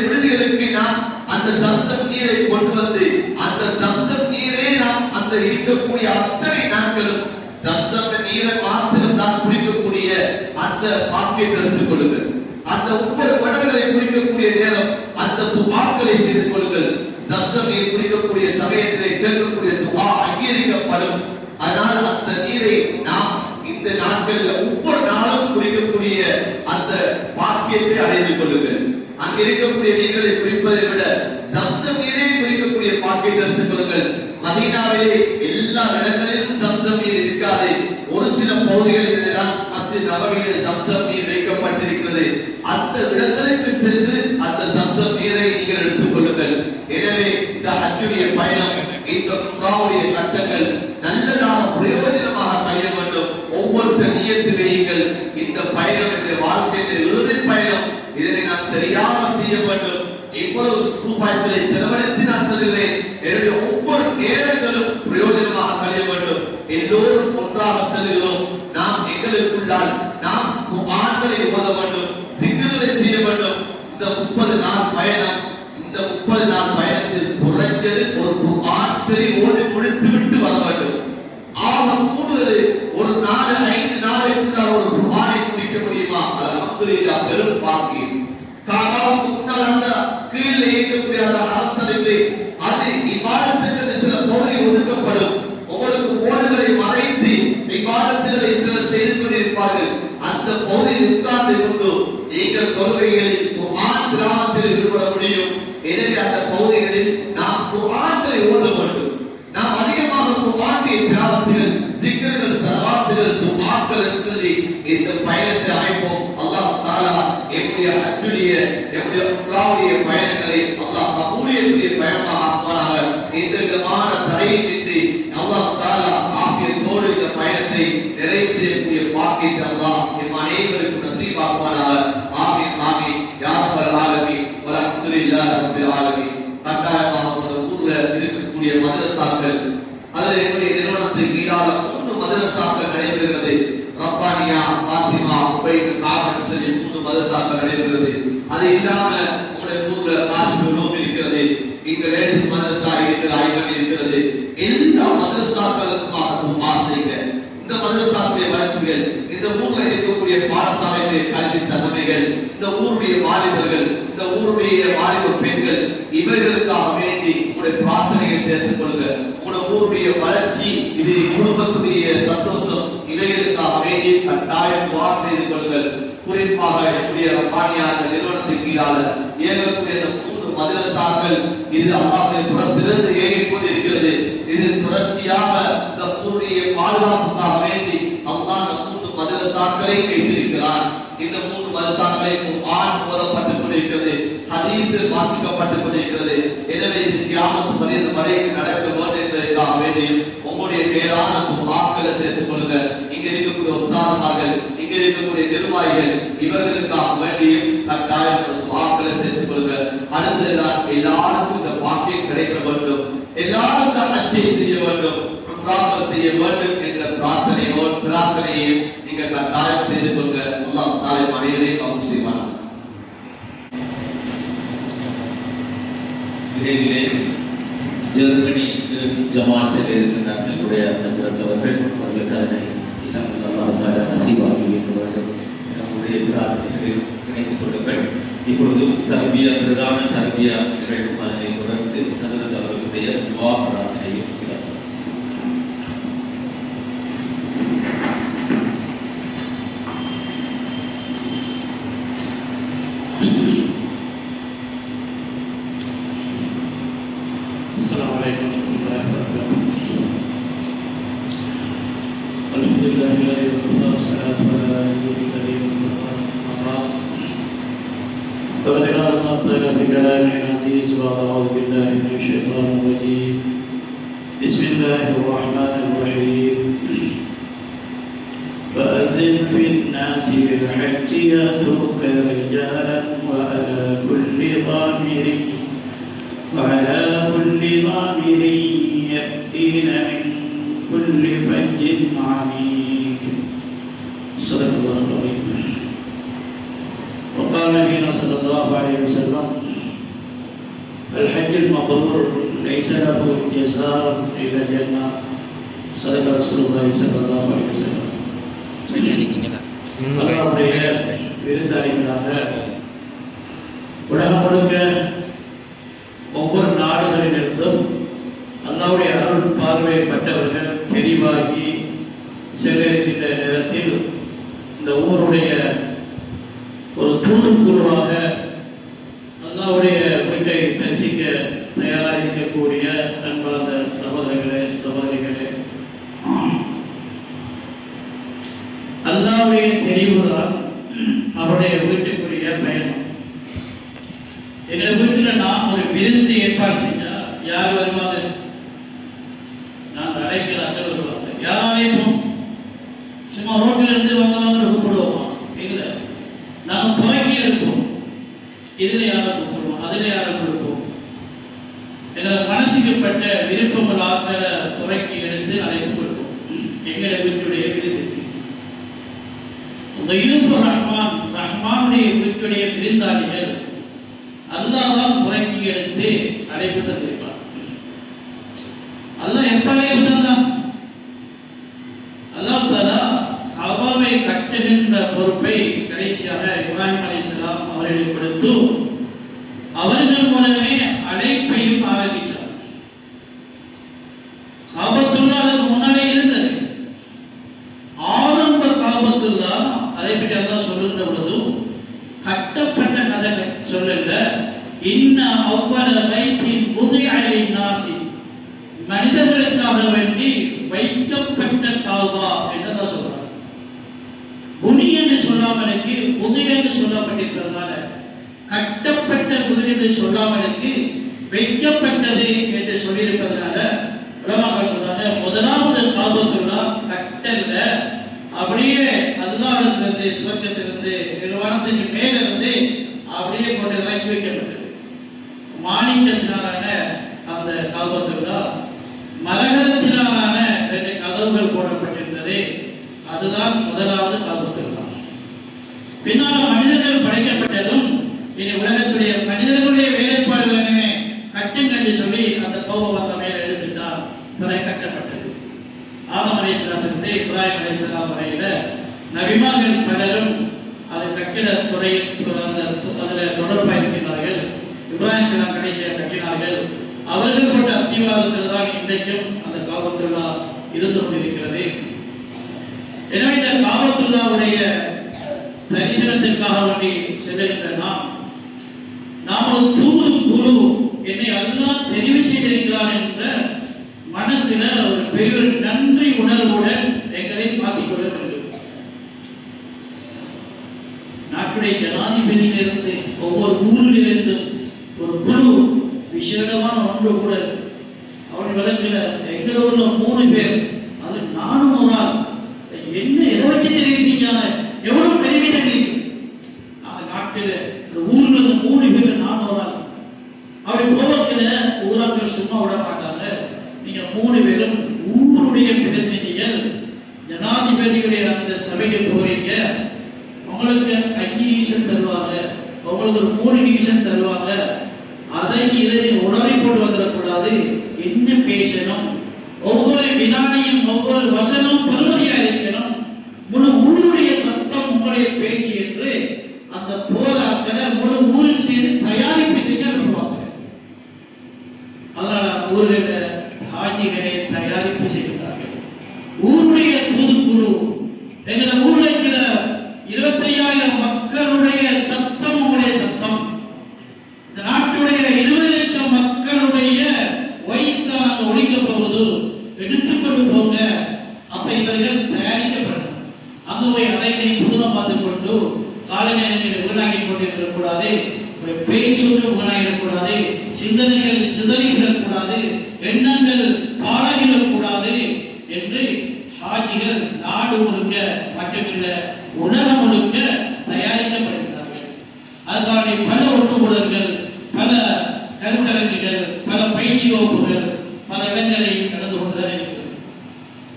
விடுதிகளுக்கு நாம் அந்த ஜம்சம் நீரை கொண்டு வந்து அந்த ஜம்சம் நீரை நாம் அந்த இருக்கக்கூடிய அத்தனை நாட்களும் ஜம்சம் நீரை மாத்திரம் தான் குடிக்கக்கூடிய அந்த பாக்கியத்தை எடுத்துக் கொள்ளுங்கள். அந்த ஒவ்வொரு வடங்களை குடிக்கக்கூடிய நேரம் அந்த துஆக்களை செய்து கொள்ளுங்கள். ஜம்சம் நீர் குடிக்கக்கூடிய சமயத்திலே கேட்கக்கூடிய துஆ அங்கீகரிக்கப்படும். அதனால் அந்த நீரை நாம் இந்த நாட்களில் ஒவ்வொரு நாளும் குடிக்கக்கூடிய அந்த பாக்கியத்தை அடைந்து கொள்ளுங்கள். அங்க இருக்கக்கூடிய நீர்களை குடிப்பதை விட ஜம்சம் நீரை குடிக்கக்கூடிய பாக்கியத்தை எடுத்துக் கொள்ளுங்கள். மதீனாவிலே எல்லா இடங்களிலும் ஜம்சம் நீர் இருக்காது. ஒரு சில பகுதிகளில் எல்லாம் மஸ்ஜித் நபவியில் ஜம்சம் நீர் வைக்கப்பட்டிருக்கிறது. அந்த இடங்களுக்கு சென்று அந்த ஜம்சம் நீரை நீங்கள் எடுத்துக் கொள்ளுங்கள். எனவே இந்த ஹஜ்ஜுடைய பயணம், இந்த உம்ராவுடைய கட்டங்கள் நல்லதாக பிரயோஜனமாக கழிய வேண்டும். ஒவ்வொருத்தர் நியத்து வையுங்கள். இந்த பயணம் என்ற வாழ்க்கையின் இறுதி பயணம், இதனை நான் சரியாக செய்ய வேண்டும். இவ்வளவு ரூபாய்களை செலவழித்து நான் செல்கிறேன். என்னுடைய ஒவ்வொரு நேரங்களும் பிரயோஜனமாக கழிய வேண்டும். எல்லோரும் ஒன்றாக செல்கிறோம். நாம் எங்களுக்குள்ளால் நாம் குர்ஆன்களை ஓத வேண்டும், சிக்ருகளை செய்ய வேண்டும். இந்த 30 நாள் பயணம், இந்த 30 நாள் பயணத்தில் குறைஞ்சது ஒரு குர்ஆன் சரி ஓதி முடித்து விட்டு வர வேண்டும். ஆக கூடுதல் ஒரு 4-5 நாளைக்குள்ளால் ஒரு குர்ஆனை முடிக்க முடியுமா? அல்ஹம்துலில்லாஹ், பெரும் பாக்கியம். காபாவுக்கு முன்னால் அந்த கீழே இருக்கக்கூடிய அந்த அரசனிலே அது இபாதத்துக்கு சில பகுதி ஒதுக்கப்படும். உங்களுக்கு ஓடுகளை மறைத்து இபாதத்துகளை சிலர் செய்து கொண்டிருப்பார்கள். அந்த பகுதியில் உட்கார்ந்து கொண்டு நீங்கள் தொழுகைகளில் குர்ஆன் திலாவத்தில் ஈடுபட முடியும். எனவே அந்த பகுதிகளில் நாம் குர்ஆனை ஓத வேண்டும். நாம் அதிகமாக குர்ஆனுடைய திலாவத்தில் சிக்ருகள், ஸலவாத்துகள், துஆக்கள் என்று சொல்லி இந்த பயணத்தை அமைப்போம். அல்லாஹ் தஆலா என்னுடைய ஹஜ்ஜுடைய, என்னுடைய உம்ராவுடைய பயணங்களை அல்லாஹ் கபூலியத்துடைய பயணமாக ஆக்குவானாக. எந்த விதமான தடையின்றி அல்லாஹ் தஆலா ஆஃபியத்தோடு இந்த பயணத்தை நிறைவு செய்யக்கூடிய பாக்கியத்தை அல்லாஹ் நம் அனைவருக்கும் நசீபாக்குவானாக. ஆமீன் ஆமீன் யா ரப்பல் ஆலமீன் வல்ஹம்துலில்லாஹி ரப்பில் ஆலமீன். கட்டாயமாக அந்த ஊர்ல இருக்கக்கூடிய மதரசாக்கள், அதில் என்னுடைய நிறுவனத்துக்கு ஈடாக 3 மதரசாக்கள் நடைபெறுகிறது. ரப்பானியா, ஃபாத்திமா, உபைத், காபன் சொல்லி 3 மதரசாக்கள் நடைபெறுகிறது. அது இல்லாம உங்களுடைய ஊர்ல காஷ்மீர் ரூம் இருக்கிறது, இங்க லேடிஸ் மதரசா இருக்கிறது, ஐகன் இருக்கிறது. எல்லா மதரசாக்களுக்கும் ஆசைங்க. இந்த மதரசாவுடைய வளர்ச்சிகள், இந்த ஊர்ல இருக்கக்கூடிய பாடசாலைகளுடைய கல்வி தகமைகள், இந்த ஊருடைய வாலிபர்கள், இந்த ஊருடைய வாலிப பெண்கள், இவர்களுக்காக வேண்டி உங்களுடைய பிரார்த்தனையை சேர்த்துக் கொள்ளுங்க. உங்களுடைய ஊருடைய வளர்ச்சி, இது குடும்பத்துடைய சந்தோஷம், இவைகளுக்காக வேண்டி கட்டாயம் துஆ செய்து கொள்ளுங்கள். குறிப்பாக என்னுடைய ரப்பானியா அந்த நிறுவனத்தின் கீழாக இயங்கக்கூடிய இந்த 3 மதரசாக்கள், இது அல்லாஹ்வுடைய புறத்திலிருந்து இயங்கிக் கொண்டிருக்கிறது. இது தொடர்ச்சியாக இந்த ஊருடைய பாதுகாப்புக்காக வேண்டி அல்லாஹ் இந்த 3 மதரசாக்களை வைத்திருக்கிறார். இந்த 3 மதரசாக்களை குர்ஆன் ஓதப்பட்டுக் கொண்டிருக்கிறது, ஹதீஸ் ஹதீஸில் வாசிக்கப்பட்டுக் கொண்டிருக்கிறது. எனவே இது கியாமத் பரியந்தம் வரைக்கும் நடக்க வேண்டும் என்பதற்காக வேண்டி உங்களுடைய பேரான துஆக்களை சேர்த்துக் கொள்ளுங்க. இங்க இருக்கக்கூடிய உஸ்தாதுமார்கள், இங்க இருக்கக்கூடிய நிர்வாகிகள், இவர்களுக்காக வேண்டி கட்டாயம் துஆக்களை சேர்த்துக் கொள்ளுங்க. அடுத்ததுதான் எல்லாருக்கும் இந்த பாக்கியம் கிடைக்க வேண்டும், எல்லாருக்கும் ஹஜ்ஜை செய்ய வேண்டும், உம்ராவை செய்ய வேண்டும் என்ற பிரார்த்தனையை நீங்க கட்டாயம் செய்து கொள்ளுங்க. அல்லாஹ் தஆலா அனைவரையும் கபூல் செய்வானாக. விரைவிலே ஜெர்மனி ஜமாத்தில் இருக்கின்ற நம்முடைய ஹஸ்ரத் அவர்களுக்கு அதனை அல்லாஹ் நசீபாக்கி வைக்க வேண்டும். நம்முடைய பிரார்த்தனைகளை இணைத்துக் கொள்ளுங்கள். இப்பொழுது தர்பியா பிரதான தர்பியா அதனை தொடர்ந்து ஹஸ்ரத் அவர்களுடைய துஆ பிரார்த்தனையை بسم الله الرحمن الرحيم فأذن في الناس بالحج يأتوك رجالا وعلى كل ضامر يأتين من كل فج عميق صدق الله العظيم. وقال نبينا صلى الله عليه وسلم الحج المبرور ليس له جزاء إلا الجنة. صدق رسول الله صلى الله عليه وسلم. அல்லாஹ்வுடைய விருந்தாளிகளாக உலகம் முழுக்க ஒவ்வொரு நாடுகளிலிருந்தும் அல்லாஹ்வுடைய அருள் பார்வைப்பட்டவர்கள் தெரிவாகி செல்ல இருக்கின்ற நேரத்தில் இந்த ஊருடைய ஒரு தூதுக்குழுவாக அல்லாஹ்வுடைய வீட்டை தரிசிக்க தயாராக இருக்கக்கூடிய அன்பார்ந்த சகோதரர்களே சகோதரிகளே, அல்லாஹ்வுடைய தெரிவுதான் அவருடைய வீட்டுக்குரிய பயணம். எங்கள் வீட்டில் நாம் ஒரு விருந்து ஏற்பாடு செஞ்சா யார் வருவாங்க? நாங்கள் அழைக்கிற அந்த வருவாங்க. யாராலையும் சும்மா ரோட்டில் இருந்து வந்தவங்க கூப்பிடுவோமா? இல்லை, நாங்கள் துவக்கி இருப்போம். இதுல யாரை கூப்பிடுவோம், அதுல யாரை கொடுப்போம்? எங்களை மனசுக்குப்பட்ட விருப்பங்களாக துவக்கி எடுத்து அழைத்து கொடுப்போம். எங்களை வீட்டுடைய விருந்துக்கு ரஹ்மானுடைய வீட்டுடைய விருந்தாளிகள் அல்லாஹ் தான் துவக்கி எடுத்து அழைப்பு தந்திருப்பார். அல்லாஹ் எப்ப அழைப்பு தந்தான்? அல்லாஹ் தஆலா கஅபாவை கட்டுகின்ற பொறுப்பை கடைசியாக இப்ராஹிம் அலைஹிஸ்ஸலாம் அவர்களுக்கு கொடுத்து அவர்கள் மூலமே அழைப்பையும் ஆரம்பித்தார். காபத்துல்லா அதுக்கு முன்னாலே இருந்தது. ஆரம்ப காபத்துல்லா அதை பற்றி அல்லாஹ் சொல்லுகின்ற பொழுது கட்டப்பட்ட கதை சொல்லல. இன்ன அவ்வள பைத்தின் புதிய நாசி, மனிதர்களுக்காக வேண்டி வைக்கப்பட்ட காபா என்றுதான் சொல்றாங்க. புனி என்று சொல்லாமலுக்கு புதிய என்று சொல்லப்பட்டிருக்கிறதுனால கட்டப்பட்ட வீடு என்று சொல்லாமலுக்கு வைக்கப்பட்டது என்று சொல்லியிருப்பதனால உலமாக்கள் சொல்றாங்க, முதலாவது காபத்துல்லா கட்டல்ல, அப்படியே அல்லாஹ்விடமிருந்து சுவர்க்கத்திலிருந்து நிர்வாணத்துக்கு மேலிருந்து அப்படியே கொண்டு இறக்கி வைக்கப்பட்டது. மாணிக்கத்தினாலான அந்த காபத்துல்லா மரகதத்தினாலான 2 கதவுகள் போடப்பட்டிருந்தது. அதுதான் முதலாவது காபத்துல்லா. பின்னால் மனிதர்கள் படைக்கப்பட்டதும் இனி உலகத்துடைய மனிதர்களுடைய வேலைப்பாடு வேணுமே கட்டுங்க என்று சொல்லி அந்த கோபத்தை மேல எடுத்துட்டார். பிறகு கட்டப்பட்டது. ஆதம் அலைஹிஸ்ஸலாமிலிருந்து இப்ராஹிம் அலைஹிஸ்ஸலாம் வரையில நபிமார்கள் பலரும் அது கட்டிட துறையில் அதில் தொடர்பாக இருக்கின்றார்கள். இப்ராஹிம் அலைஹிஸ்ஸலாம் கடைசியாக கட்டினார்கள். அவர்கள் கொண்ட அத்திவாதத்தில் தான் இன்றைக்கும் அந்த காபத்துல்லா இருந்து கொண்டிருக்கிறது. எனவே இந்த காபத்துல்லாவுடைய தரிசனத்திற்காக வேண்டி செல்கின்ற நாம் ஒரு தூது குழு என்னை அல்லாஹ் தெரிவு செய்திருக்கிறார் என்ற மனசுல ஒரு பெரிய நன்றி உணர்வுடன் எங்களை மாற்றிக் கொள்ள வேண்டும். நாட்டுடைய ஜனாதிபதியிலிருந்து ஒவ்வொரு ஊரிலிருந்து ஒரு குழு விசேடமான ஒன்று கூட அவன் விளக்கல. எங்களோட ஊர்ல 3 பேர், அது நானும் ஒரு ஆள். என்ன எதை வச்சு தெரிவு செஞ்சாங்க? எவ்வளவு பெருமிதம் இருக்கு அந்த நாட்டில். ஊர்ல 3 பேர், நானும் ஒரு ஆள். அப்படி போவதில் ஊராக்கள் சும்மா விட மாட்டாங்க. நீங்க 3 பேரும் ஊருடைய பிரதிநிதிகள், ஜனாதிபதியுடைய அந்த சபைக்கு போறீங்க, உங்களுக்கு 5 நிமிஷம் தருவாங்க, உங்களுக்கு ஒரு 3 நிமிஷம் தருவாங்க. அதை இதை உடனே போட்டு வந்துடக்கூடாது. என்ன பேசணும், ஒவ்வொரு வினாடியும் ஒவ்வொரு வசனம் பெருமதியா இருக்கணும். முழு ஊருடைய சத்தம் உங்களுடைய பேச்சு என்று அந்த போராக்களை முழு ஊரில் செய்து தயாரிப்பு செய்ய விடுவாங்க. அதனால ஊரில் ஹாஜிகளை தயாரிப்பு செய்கிறார்கள். ஊருடைய தூதுக்குழு, எங்களை ஊர்ல இருக்கிற 25,000 மக்களுடைய சத்தம் உங்களுடைய சத்தம். இந்த நாட்டுடைய 20 லட்சம் மக்களுடைய வயசு தான் அங்க ஒழிக்க போகுது, எடுத்துக்கொண்டு போங்க. அப்ப இவர்கள் தயாரிக்கப்படும். அங்க போய் அதை புதுமை பார்த்துக் கொண்டு காலை நேரங்களில் வீணாகி கொண்டிருக்கக்கூடாது, பேச்சோடு வீணாகிடக்கூடாது, சிந்தனைகள் சிதறிவிடக்கூடாது, எண்ணங்கள் பாழாகிடக்கூடாது என்று ஹாஜிகள் நாடு முழுக்க மட்டுமில்ல உலகம் முழுக்க தயாரிக்கப்படுகிறார்கள். அதற்கான பல ஒட்டுக்கூடல்கள், பல கருத்தரங்குகள், பல பயிற்சி வகுப்புகள் பல இடங்களில் நடந்து கொண்டுதான் இருக்கிறது.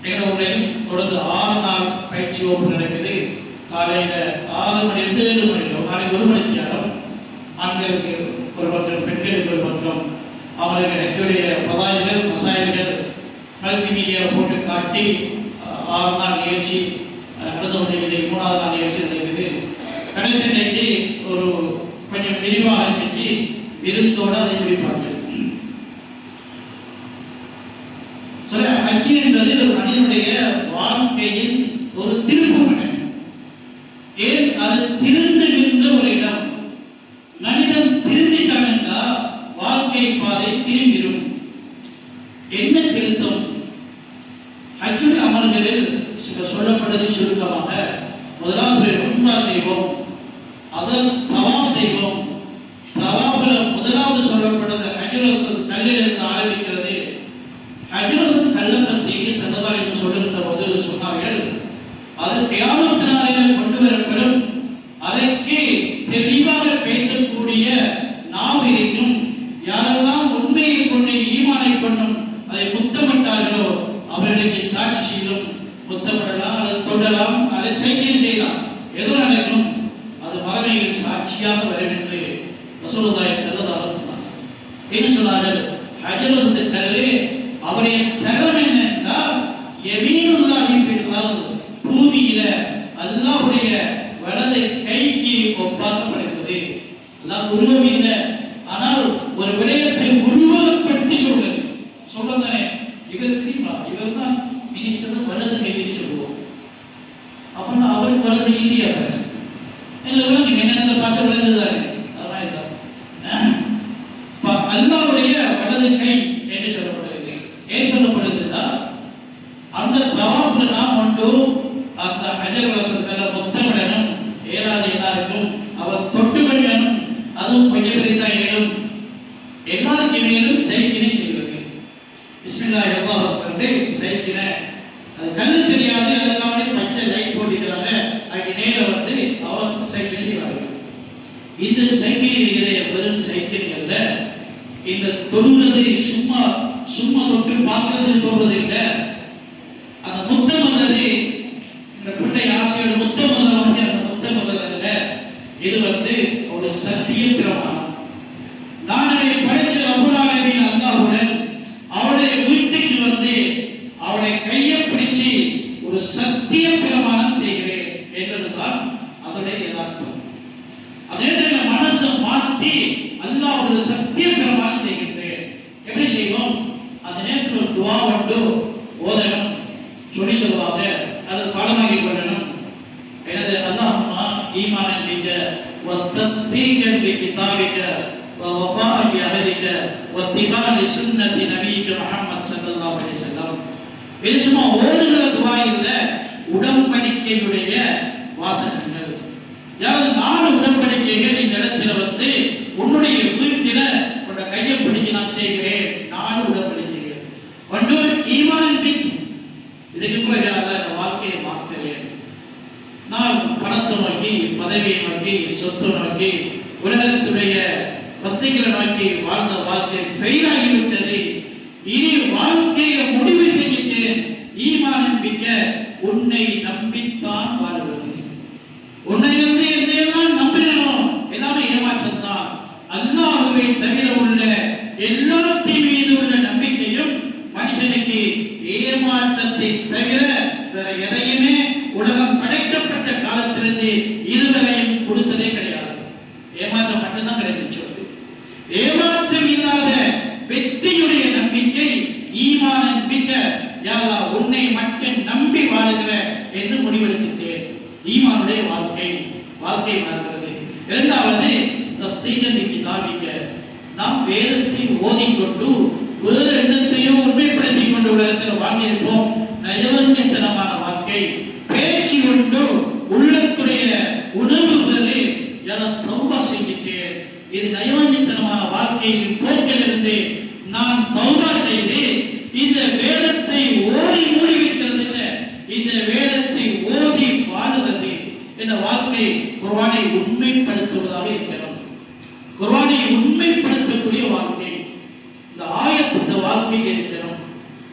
எங்களுடைய தொடர்ந்து 6 நாள் பயிற்சி வகுப்பு நடக்குது. காலையில 6 மணிலிருந்து 7 மணி, ஒரு நாளைக்கு 1 மணி நேரம். ஆண்களுக்கு ஒரு பக்கம், பெண்களுக்கு ஒரு பக்கம். அவர்களுக்கு ஹஜ்ஜுடைய ஃபதாயில்கள், மசாயில்கள் மல்டி மீடியா போட்டு காட்டி 6 நாள் நிகழ்ச்சி நடந்து கொண்டிருக்கிறது. 3வது நாள் நிகழ்ச்சி நடக்குது. கடைசி நிலைக்கு ஒரு கொஞ்சம் விரிவாக செஞ்சு விருந்தோடு அதை முடிப்பார்கள். ஹஜ் என்பது ஒரு மனிதனுடைய வாழ்க்கையின் ஒரு திருப்புமுனை. ஏன் அது திருந்துகின்ற ஒரு இடம். மனிதன் திருந்திட்டான் என்றால் வாழ்க்கை பாதை திரும்பிடும். என்ன திருத்தம்? ஹஜ்ஜுடைய அமல்களில் சொல்லப்பட்டது சுருக்கமாக, முதலாவது உம்ரா செய்வோம், அதில் தவாஃப் செய்வோம். தவாஃபில் முதலாவது சொல்லப்பட்டது ஹஜ்ருல் அஸ்வத் கல்லிலிருந்து ஆரம்பிக்கிறது. ஹஜ்ருல் அஸ்வத் கல்லை பற்றி ஸல்லல்லாஹு அலைஹி வஸல்லம் சொல்லுகின்ற போது சொன்னார்கள், அது கியாமத் நாளில் கொண்டு வரப்படும். அதற்கு தெளிவாக பேசக்கூடிய நாவு இருக்கும். யாரெல்லாம் உண்மையை கொண்டு ஈமானை கொண்டும் அதை முத்தமிட்டார்களோ அவர்களுக்கு சாட்சியிலும் முத்தமிடலாம், அல்லது தொடலாம், அல்லது சைக்கிள் செய்யலாம், எது நடக்கும் அது மறுமையில் சாட்சியாக வரும் என்று ரசூலுல்லாஹி ஸல்லல்லாஹு அலைஹி வஸல்லம் என்ன சொன்னார்கள்? ஹஜ்ருல் அஸ்வத் கல்லே அவருடைய தரம் என்னென்றால் யமீனுல்லாஹி ஃபில் அர்த், பூமியில அல்லாஹ்வுடைய வலது கைக்கு ஒப்பாக்கப்படுகிறது. அல்லாஹ் உருவம் இல்லை, ஆனால் ஒரு விடயத்தை உருவகப்படுத்தி சொல்றதானே. இவர் தெரியுமா, இவர் தான் மினிஸ்டர் வலது கைன்னு சொல்லுவோம். அப்படின்னா அவருக்கு வலது இல்லையா? விளங்குங்க, என்னென்ன பாச விளங்குதானே. அல்லாஹ்வுடைய வலது கை என்று சொல்லப்படுகிறது. ஏன் சொல்லப்படுதுன்னா, அந்த தவாஃப்ல நாம் கொண்டு அந்த ஹஜ்ருல் அஸ்வத்ல முத்தமிடணும். ஏறாத எல்லாருக்கும் அவர் தொட்டு கொள்ளணும். அதுவும் கொஞ்சம் பெரிதான் ஏழும் எல்லாருக்கு மேலும் சைக்கினை செய்வது. பிஸ்மில்லாஹிர் ரஹ்மானிர் ரஹீம் சைக்கினை அது கண்ணு தெரியாது, அதுக்காக பச்சை லைட் போட்டுக்கிறாங்க. அதுக்கு நேரம் வந்து அவர் சைக்கினை செய்வார்கள். இந்த சைக்கிள் இருக்கிற வெறும் சைக்கிள் அல்ல. இந்த தொடுவது சும்மா சும்மா தொட்டு பார்க்கறது தோன்றது இல்லை. அந்த முத்தம் அல்லது இந்த பிள்ளை ஆசையோட முத்தம் அல்லது அந்த முத்தம் அல்ல. இது வந்து ஒரு சத்திய பிரமாணம். நான் படைச்ச ரப்பல் ஆலமீன் அல்லாஹ்வுடன் அவருடைய வீட்டுக்கு வந்து அவருடைய கையை பிடிச்சு ஒரு சத்திய பிரமாணம் செய்கிறேன் என்பதுதான் அதோடைய யதார்த்தம். அதே நேரத்தில் மனசை மாற்றி அல்லாஹ் ஒரு சத்திய பிரமாணம் செய்கின்றேன். எப்படி செய்வோம்? அந்த நேரத்தில் ஒரு துவா வந்து ஓதணும், சொல்லி தருவாங்க, அது பாடமாகி கொள்ளணும். எனது அல்லாஹும்மா ஈமானன் பிக்க வத்தஸ்தீகன் பிகிதாபிக வவஃபாஅ பிஅஹதிக வத்திபா லிசுன்னதி நபியிக முஹம்மத் ஸல்லல்லாஹு அலைஹி வஸல்லம். இது சும்மா ஓதுகிற துவா இல்ல, உடன்படிக்கையுடைய வாசகங்கள். யாராவது 4 உடன்படிக்கைகள் இந்த இடத்துல வந்து உன்னுடைய வீட்டில இதுக்கு பிறகு இந்த வாழ்க்கையை மாற்றுகிறேன். நான் பணத்தை நோக்கி, பதவியை நோக்கி, சொத்து நோக்கி, உலகத்துடைய வசதிகளை நோக்கி வாழ்ந்த வாழ்க்கை ஃபெயில் ஆகிவிட்டது. இனி வாழ்க்கையை முடிவு செய்கிறேன். ஈமான் நம்பிக்க உன்னை நம்பித்தான் வாழ்வது. உன்னை இருந்து எதையெல்லாம் நம்பினோம் எல்லாமே ஏமாற்றம் தான். அல்லாஹ்வை தவிர உள்ள எல்லாத்தின் மீது உள்ள நம்பிக்கையும் மனுஷனுக்கு ஏமாற்றத்தை தவிர வேற எதையுமே உலகம் படைக்கப்பட்ட காலத்திலிருந்து இதுவரையும் கொடுத்ததே கிடையாது. ஏமாற்றம் மட்டும்தான் கிடைச்சிச்சு. ஏமாற்றம் இல்லாத வெற்றியுடைய நம்பிக்கை ஈமான நம்பிக்கை. யா அல்லாஹ் உன்னை மட்டும் நம்பி வாழுகிற என்று முடிவெடுத்துட்டேன். ஈமானுடைய வாழ்க்கை மாறுகிறது. இரண்டாவது தஸ்தீகன் கிதாபிக்க, நாம் வேதத்தை ஓதிக்கொண்டு வேறு எண்ணத்தையும் உண்மைப்படுத்திக் கொண்டு உலகத்தில் வாழ்ந்திருப்போம். நயவஞ்சத்தனமான வாழ்க்கை, பேச்சு கொண்டு உள்ளத்துடைய உணர்வுகளில் என தௌபா செய்கிறேன். இது நயவஞ்சத்தனமான வாழ்க்கையின் போக்கிலிருந்து நான் தௌபா செய்து இந்த வேதத்தை ஓதி மூடி வைக்கிறது இல்லை, இந்த வேதத்தை ஓதி வாழுவது என்ற வாழ்க்கை குர்ஆனை உண்மைப்படுத்துவதாக இருக்கிறோம். குர்ஆனை உண்மைப்படுத்தக்கூடிய வாழ்க்கை இந்த ஆயத்து, இந்த வாழ்க்கையில் இருக்கிறோம்.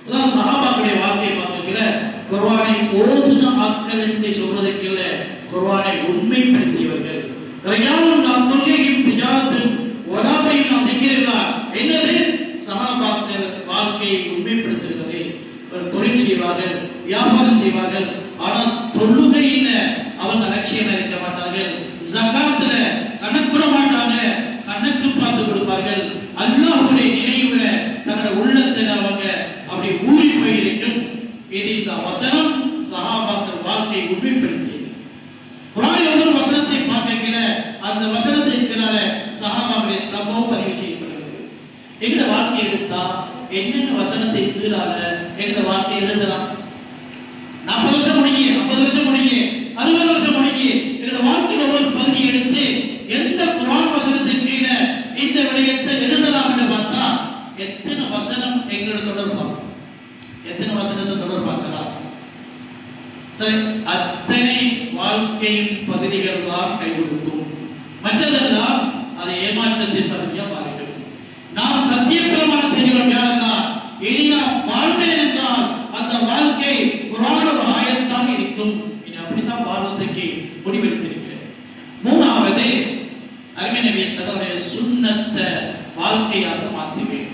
அதான் சஹாபாக்களுடைய வாழ்க்கையை பார்க்கல, குர்ஆனை ஓதுன ஆட்கள் என்று சொல்வதற்கு இல்லை, குர்ஆனை உண்மைப்படுத்தியவர்கள். ரயாலும் நாம் தொல்லையும் திஜாரத்தும் வலாபையும் நாம் திக்கிறீர்களா என்னது சஹாபாக்கள் வாழ்க்கையை உண்மைப்படுத்துகிறது. தொழில் செய்வார்கள், வியாபாரம் செய்வார்கள், ஆனால் தொழுகையில அவங்க லட்சியம் இருக்க மாட்டார்கள். ஜகாத்துல கணக்குட மாட்டாங்க, கணக்கு பார்த்து கொடுப்பார்கள். அல்லாஹ்வுடைய நினைவுல தங்களுடைய உள்ளத்தில் அவங்க அப்படி ஊறி போயிருக்கும். இது இந்த வசனம் சஹாபாக்கள் வாழ்க்கையை உண்மைப்படுத்தியது. குர்ஆனில் ஒரு வசனத்தை பார்க்கிற அந்த வசனத்திற்கான சஹாபாக்களுடைய சம்பவம் பதிவு செய்யப்படுகிறது. எங்க வாழ்க்கை எடுத்தா என்னென்ன வசனத்தை கீழாக எங்க வாழ்க்கை எழுதலாம். 40 வருஷம் முடிஞ்சு, 50 வருஷம் முடிஞ்சு, 60 வருஷம் முடிஞ்சு, என்னோட வாழ்க்கையில ஒரு பகுதி எடுத்து எந்த குர்ஆன் வசனத்தின் கீழே இந்த விடயத்தை எழுதலாம் என்று பார்த்தா எத்தனை வசனம் எங்களோட தொடர்பாக, எத்தனை வசனத்தை தொடர்பாக்கலாம். சரி, அத்தனை வாழ்க்கையின் பகுதிகள் தான் கை கொடுக்கும். மற்றதெல்லாம் அதை ஏமாற்றத்தின் பகுதியாக மாறிடும். நாம் சத்தியப்பிரமாணம் செய்கிறோம் யாரெல்லாம் இனி நாம் வாழ்ந்தேன் என்றால் அந்த வாழ்க்கை குர்ஆன் ஆயத்தாக இருக்கும். இனி அப்படித்தான் வாழ்வதற்கு முடிவெடுத்திருக்கிறேன். மூணாவது அருமை நபி ஸல்லல்லாஹு அலைஹி வஸல்லம் சுன்னத்தை வாழ்க்கையாக மாற்றுவேன்.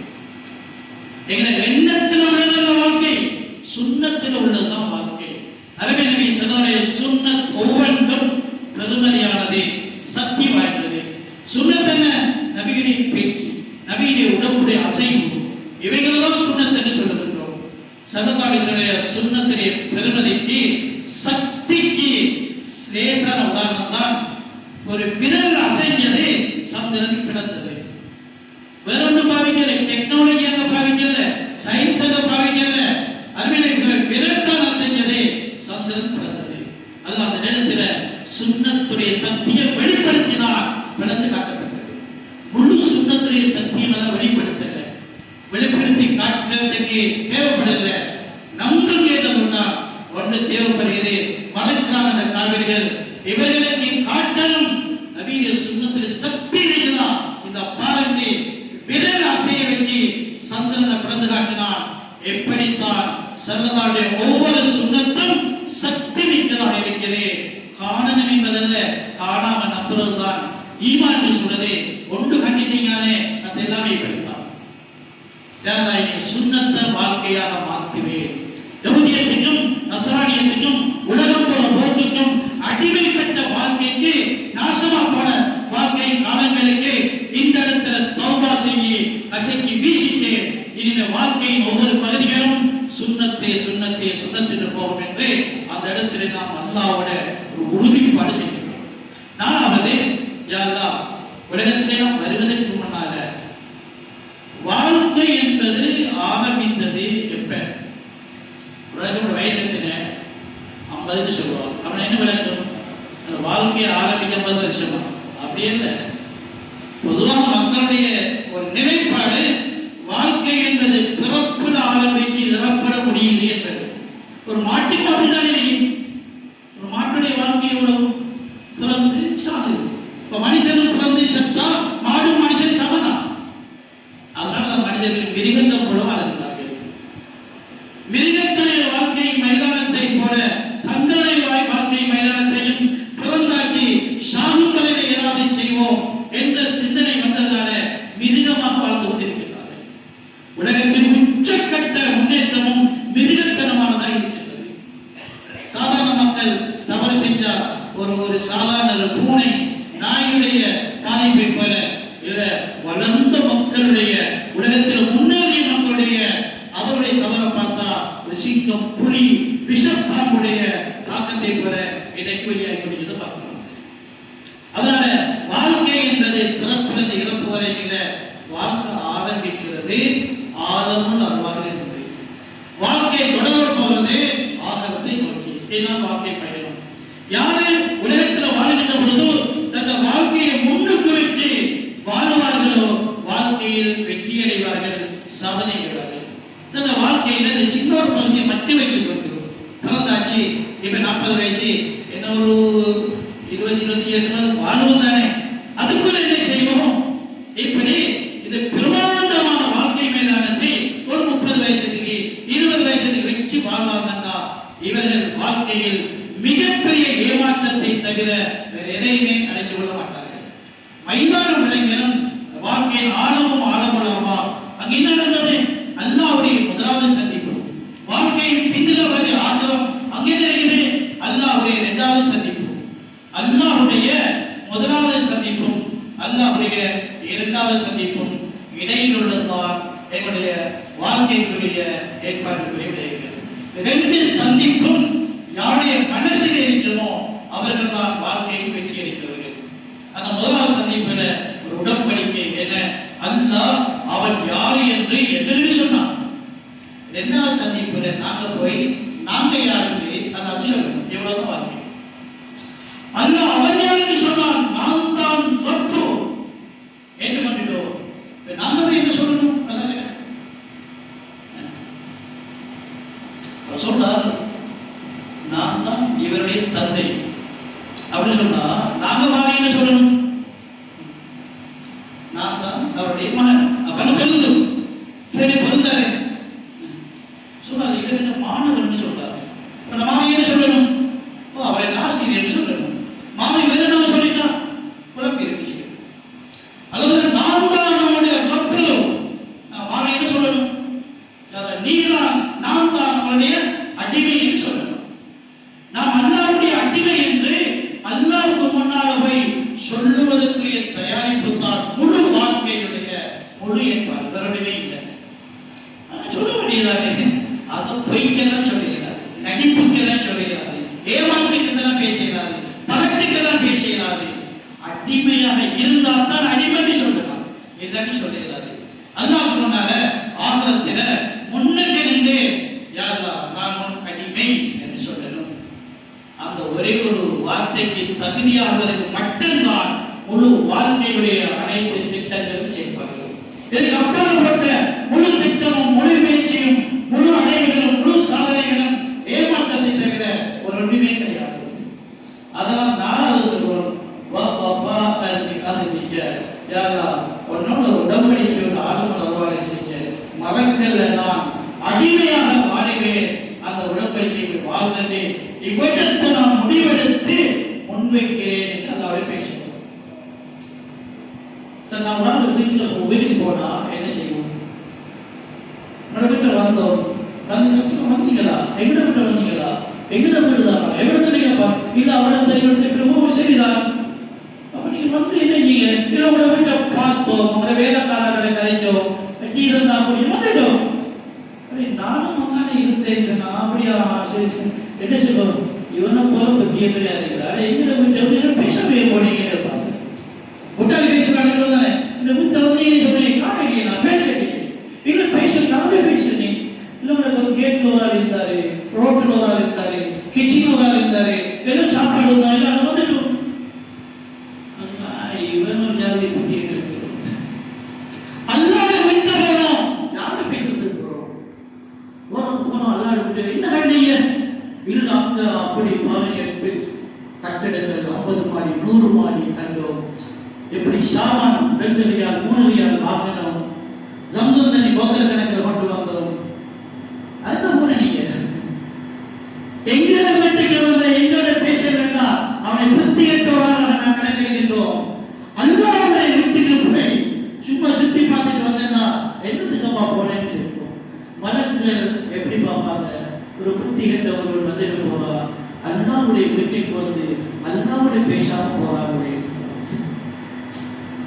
எங்களை எண்ணத்தில் உள்ளது வாழ்க்கை, சுன்னத்தில் உள்ளதுதான் வாழ்க்கை. அருமை நபி ஸல்லல்லாஹு அலைஹி வஸல்லம் சுன்னத் ஒவ்வொன்றும் பெருமதியானது, சக்தி வாய்ந்தது. சுன்னத் என்ன? நபியுடைய பேச்சு, நபியுடைய உடம்புடைய அசைவு, இவைகள் தான் சுன்னத் என்று சொல்லுகின்றோம். ஸல்லல்லாஹு அலைஹி வஸல்லம் சுன்னத்திலே பெருமதிக்கு, சக்திக்கு லேசான உதாரணம் தான் ஒரு விரல் அசைஞ்சது சந்திரன் பிளந்தது. வேற ஒன்றும் பாவிக்கல, டெக்னாலஜி அங்க பாவிக்கல, சயின்ஸ் அங்க பாவிக்கல. அருமையான விரல் தான் அசைஞ்சது சந்திரன் பிளந்தது. அல்ல அந்த நேரத்துல சுன்னத்துடைய சக்தியை வெளிப்படுத்தினார், பிளந்து காட்டப்பட்டது. முழு சுன்னத்துடைய சக்தியை வெளிப்படுத்தல, வெளிப்படுத்தி காட்டுறதுக்கு தேவைப்படல. நம்பும் கேட்டதுன்னா ஒன்று தேவைப்படுகிறது. மலக்கான அந்த காவிரிகள் இவர்களுக்கு காட்டணும் நபியுடைய சுன்னத்தில் சக்தி இருக்குதா. இந்த பாருங்க விரல் அசைய வச்சு சந்திரனை பிளந்து காட்டினான். எப்படித்தான் ஸல்லல்லாஹு ஒவ்வொரு சுன்னத்தும் சக்தி மிக்கதாக இருக்கிறது. காணணும் என்பதல்ல, காணாம நம்புறதுதான் ஈமான் என்று சொல்றது. ஒன்று கண்டிட்டீங்களே அது எல்லாமே இப்படித்தான். சுன்னத்தை வாழ்க்கையாக மாற்றுவேன். யஹூதியத்துக்கும் நஸ்ரானியத்துக்கும் உலகம் போற போக்குக்கும் அடிமைப்பட்ட வாழ்க்கைக்கு, நாசமா போன வாழ்க்கை காலங்களுக்கு இந்த இடத்துல தௌபா செய்ய அசைக்கு வீசிட்டு இனி வாழ்க்கையின் ஒவ்வொரு பகுதிகளும் சுன்னத்தே சுன்னத்தே சுன்னத்திட்டு போகும் என்று அந்த இடத்துல நாம் அல்லாஹ்வோட ஒரு உறுதிப்பாடு செய்கிறோம். நாலாவது, யா அல்லாஹ் உலகத்திலே நாம் வருவதற்கு முன்னால வாழ்க்கை என்பது ஆரம்பித்தது எப்ப? உலகம் வயசுல 50 சொல்லுவாங்க. அவன் என்ன விளக்கம்? அந்த வாழ்க்கையை ஆரம்பிக்க 50 வருஷமா? அப்படி இல்லை. பொதுவாக மக்களுடைய ஒரு நிலைப்பாடு வாழ்க்கை என்பது பிறப்பில் ஆரம்பிச்சு இறப்பட முடியுது என்பது. ஒரு மாட்டுக்கு அப்படிதான் இருக்கு. ஒரு மாட்டுடைய வாழ்க்கை எவ்வளவு பிறந்து சாகுது. இப்ப மனுஷன் பிறந்து செத்தா மாடு மனுஷன் சமனா. அதனால மனிதர்கள் மிருகத்தை போல வாழ்ந்தார்கள். மிருகத்துடைய வாழ்க்கை மைதானத்தை போல தங்களுடைய வாழ்க்கை மைதானத்தையும் பிறந்தாக்கி சாகுகளில் ஏதாவது செய்வோம் என்ற சிந்தனை வந்ததால மிருகமாக வாழ்ந்து கொண்டிருக்கிறார்கள். உலகத்தின் உச்சக்கட்ட முன்னேற்றமும் மிருகத்தனமானதாக இருக்கிறது. சாதாரண மக்கள் தவறு செஞ்சால் ஒரு சாதாரண பூனை நாயுடைய பாதிப்பை போல இல்ல வளர்ந்த மக்களுடைய உலகத்தில் முன்னேறிய மக்களுடைய அவருடைய தவறை பார்த்தா ஒரு சிங்கம் புலி விஷப்பாம்புடைய தாக்கத்தை போல இன்றைக்கு வெளியாகி கொண்டிருந்தது பார்க்கலாம். அதனால வாழ்க்கை என்பது பிறப்பிலிருந்து இறப்பு வரை இல்லை. வாழ்க்கை ஆரம்பிக்கிறது ஆழமுள் அருவாக இருக்கிறது. வாழ்க்கை தொடர போவது ஆகத்தை நோக்கி. இதுதான் வாழ்க்கை பயணம். யாரு உலகத்தில் வாழ்கின்ற பொழுது தங்கள் வாழ்க்கையை முன்னுக்கு வச்சு வாழ்வார்களோ வாழ்க்கையில் வெற்றி அடைவார்கள், சாதனை அடைவார்கள். தங்கள் வாழ்க்கையில சின்னோர் பகுதியை மட்டும் வச்சு கொண்டு பிறந்தாச்சு. இப்ப 40 வயசு என்ன ஒரு 20-25 வருஷம் வாழ்வோம் தானே, அதுக்குள்ள என்ன செய்வோம்? இப்படி இது பிரமாண்டமான வாழ்க்கை மைதானத்தை ஒரு 30 வயசுக்கு 20 வயசுக்கு வச்சு வாழ்வாங்கன்னா இவர்கள் வாழ்க்கையில் மிகப்பெரிய ஏமாற்றத்தை தவிர வேற எதையுமே அடைந்து கொள்ள மாட்டார்கள். மைதான விளைஞரும் வாழ்க்கையின் ஆழமும் ஆழமுள்ளவா அங்க என்ன நடந்தது? அல்லாஹ்வுடைய முதலாவது சந்திப்பு. வாழ்க்கையின் பிந்தில வரை ஆதரம் அங்கே இருக்குது. அல்லாஹ்வுடைய இரண்டாவது சந்திப்பு. அல்லாஹ்வுடைய முதலாவது சந்திப்பும் அல்லாஹ்வுடைய இரண்டாவது சந்திப்பும் இடையில் உள்ளதுதான் எங்களுடைய வாழ்க்கைக்குரிய ஏற்பாடுக்குரிய விடயங்கள். ரெண்டு சந்திப்பும் யாருடைய மனசில் இருக்கிறோமோ அவர்கள் தான் வாழ்க்கையை வெற்றி அளித்தவர்கள். அந்த முதலாவது சந்திப்பில் ஒரு உடன்படிக்கை என்ன? அல்லாஹ் அவன் யாரு என்று எங்களுக்கு சொன்னான். இரண்டாவது சந்திப்பில் நாங்க போய் நாங்க யாருக்கு அல்லாஹ் சொல்லணும். எவ்வளவு வாழ்க்கை அல்லாஹ் அவன் யாருக்கு சொன்னான், நான் தான் ரப்பு என்று பண்ணிட்டோம். நாங்க போய் என்ன சொல்லணும்? சொன்னார் நான் தான் இவருடைய தந்தை அப்படின்னு சொன்னா நாங்க வாங்க என்ன சொல்லணும்? நான் தான் அவருடைய மகன். அப்ப பெருது சரி பொருந்தாரு சொன்னாரு. இவர் என்ன மாணவன் சொல்றாரு. மாமா என்ன சொல்லணும்? அவரை ஆசிரியர் சொல்லணும். மாமா இவர் என்ன சொல்லிட்டா குழப்பி இருக்கு. அல்லது நான் தான் நம்முடைய ரப்பு. மாமா என்ன சொல்லணும்? நீதான் நான் தான் நம்முடைய அடிமை என்று சொல்லணும். நாம் அல்லாஹ்வுடைய அடிமை என்று அல்லாஹ்வுக்கு முன்னால் போய் சொல்லுவதற்குரிய தயாரிப்பு தான் முழு வாழ்க்கையுடைய முழு என்பார். வேறொன்றுமே இல்லை. சொல்ல வேண்டியதானே? அதை பொய்க்கெல்லாம் சொல்லுகிறார், நடிப்புக்கெல்லாம் சொல்லுகிறார், ஏமாற்றுக்கெல்லாம் பேசுகிறார், பகட்டுக்கெல்லாம் பேசுகிறார். அடிமையாக இருந்தால் தான் அடிமை சொல்லலாம் எல்லாரும் சொல்லுகிறார். அல்லாஹ்வுக்கு முன்னால ஆசிரத்தில முன்னுக்கு நின்று யாரா நான் அடிமை என்று சொல்லணும். அந்த ஒரே ஒரு வார்த்தைக்கு தகுதியாவதற்கு மட்டும்தான் முழு வாழ்க்கையுடைய அனைத்து திட்டங்களும் செய்வார்கள். இதற்கு அப்பாற்பட்ட முழு திட்டமும் முழு முயற்சியும் முழு அடைவுகளும் முழு சாதனைகளும் ஏமாற்றத்தை தவிர ஒரு ஒன்றுமே கிடையாது. அதனால் நாலாவது சொல்வோம் உன்னோட உடம்படிக்கையோட ஆளுமன் அறுவாடை செஞ்ச மறக்கல்ல நான் அடிமையாக வாழுவேன். அந்த உடன்படிக்கை வாழ்ந்தே இவ்விடத்தை நான் முடிவெடுத்து முன்வைக்கிறேன் என்று அதாவது பேசுகிறோம். சார் நாம் ஒரு வீட்டுக்கு போனா என்ன செய்வோம்? வீட்டில் வந்தோம், வந்தீங்களா? எங்கிட்ட வீட்டு வந்தீங்களா? எங்கிட்ட வீடுதானா? எவ்வளவு நீங்கப்பா? இல்ல அவ்வளவு இவ்வளவு சரிதான். அப்ப நீங்க வந்து என்ன நீங்க இல்ல உங்களோட வீட்டை பார்த்தோம், உங்களோட வேலைக்காரர்களை கதைச்சோம், கீழே அப்படி வந்துட்டோம். நானும் அங்கானே இருந்தேன். அப்படியா? சரி என்ன சொல்லுவோம்? இவனை போல பத்தி கிடையாது. எங்கிட்ட வீட்டை பேசவே போனீங்க முட்டாளி பேசுறாங்க தானே. இந்த வீட்டை வந்து சொன்னீங்க காணலையே, நான் பேசுறேன் இல்ல பேச நானே பேசுறேன். இல்ல உனக்கு ஒரு கேட்ல ஒரு ஆள் இருந்தாரு, ரோட்டில் ஒரு ஆள் இருந்தாரு, கிச்சன் ஒரு ஆள் இருந்தாரு, வெறும் சாப்பாடு இருந்தாரு. அதை வந்துட்டோம். இவனும் ஜாதியை பற்றி அல்லாட விட்டு போனோம். யாரு பேசுறது போறோம் போனோம் அல்லாட விட்டு என்ன கண்டீங்க? அங்க அப்படி பாருங்க, கட்டடங்கள் 50 மாடி 100 மாடி கண்டோம். எப்படி சாமான் 2 ரியால் 3 ரியால் வாங்கினோம். ஜம்சம் தண்ணி போத்தல் கணக்கில் கொண்டு வந்தோம். அதுதான் போன நீங்க எங்களை வீட்டுக்கு வந்த எங்களோட பேசுறா அவனை புத்தி எட்டோராக நான் கணக்கிடுகின்றோம். அல்லாவுடைய வீட்டுக்கு போய் சும்மா சுத்தி பார்த்துட்டு வந்தேன்னா என்னதுக்கம்மா போனேன்னு சொல்லுவோம். மலர்கள் எப்படி பார்ப்பாங்க? ஒரு புத்தி கட்ட ஒருவர் வந்துட்டு போறா, அல்லாவுடைய வீட்டுக்கு வந்து அல்லாவுடைய பேசாம போறாங்க.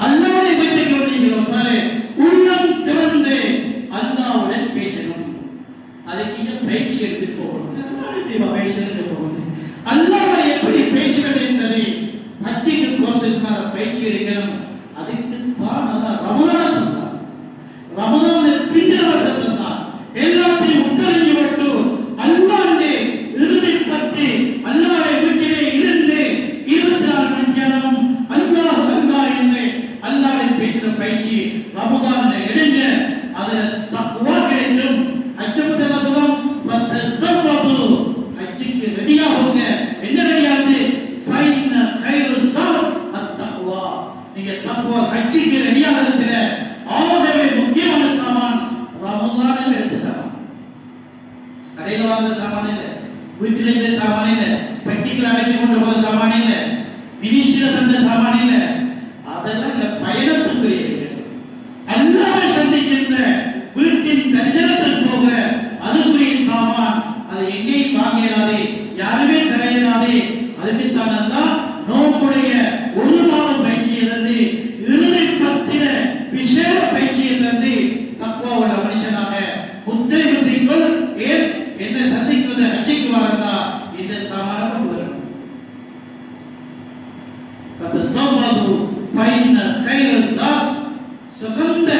அல்லாவுடைய வீட்டுக்கு வந்து உள்ளம் திறந்து அல்லாவுடன் பேசணும். அதுக்கு பயிற்சி எடுத்துட்டு போகணும். அல்லாஹ்வை எப்படி பேசுவது என்பதை ஹஜ்ஜுக்கு போறதுக்கான பயிற்சி எடுக்கணும். அதுக்கு தான் அல்லாஹ் ரமலான் தந்தான். ரமலான் பின்னவர்கள் தந்தான். எல்லாத்தையும் உத்தரவு விட்டு அல்லாஹ்வுடைய இறுதி பற்றி அல்லாஹ்வை வீட்டிலே இருந்து 24 மணி நேரமும் அல்லாஹ் அல்லாஹ் என்று அல்லாஹ்வை பேசுற பயிற்சி ரமலான்ல எடுங்க. அதுல தக்வா கிடைக்கும். ஹஜ்ஜை பத்தி என்ன சொல்றோம்? ஃபதஸவ்வது, ஹஜ்ஜுக்கு ரெடியா போங்க. என்ன ரெடியாகுது? ஃபைன கைரு ஸவத் அத்தக்வா. நீங்க தக்வா ஹஜ்ஜுக்கு ரெடியா இருக்கிற ஆகவே முக்கியமான சாமான் ரமலானில் எடுத்த சாமான். கடையில் வாங்குற சாமான் இல்ல, வீட்டில் இருக்கிற சாமான் இல்ல, பெட்டிகள் அடைத்து கொண்டு போற சாமான் இல்ல, மினிஸ்டர் தந்த சாமான் இல்ல. அதெல்லாம் இல்ல, பயணத்துக்குரிய அல்லாஹ்வை சந்திக்கின்ற வீட்டின் தரிசனத்தில் போக அதுக்குரிய சாமான். அதை எங்கேயும் வாங்கிடாதே, யாருமே தரையிடாதே. அதுக்குத்தான் தான் நோக்குடைய 1 மாதம் பயிற்சியை தந்து இறுதி பத்திர விசேட பயிற்சியை தந்து தக்வாவுள்ள மனுஷனாக முத்திரை குத்திக்கொள். ஏன் என்ன சந்திக்கிறது? ஹஜ்ஜுக்கு வரண்டா இந்த சாமான கொண்டு வரணும். ஃபதஸவ்வது ஃபைன கைரு ஸாத், சுகந்த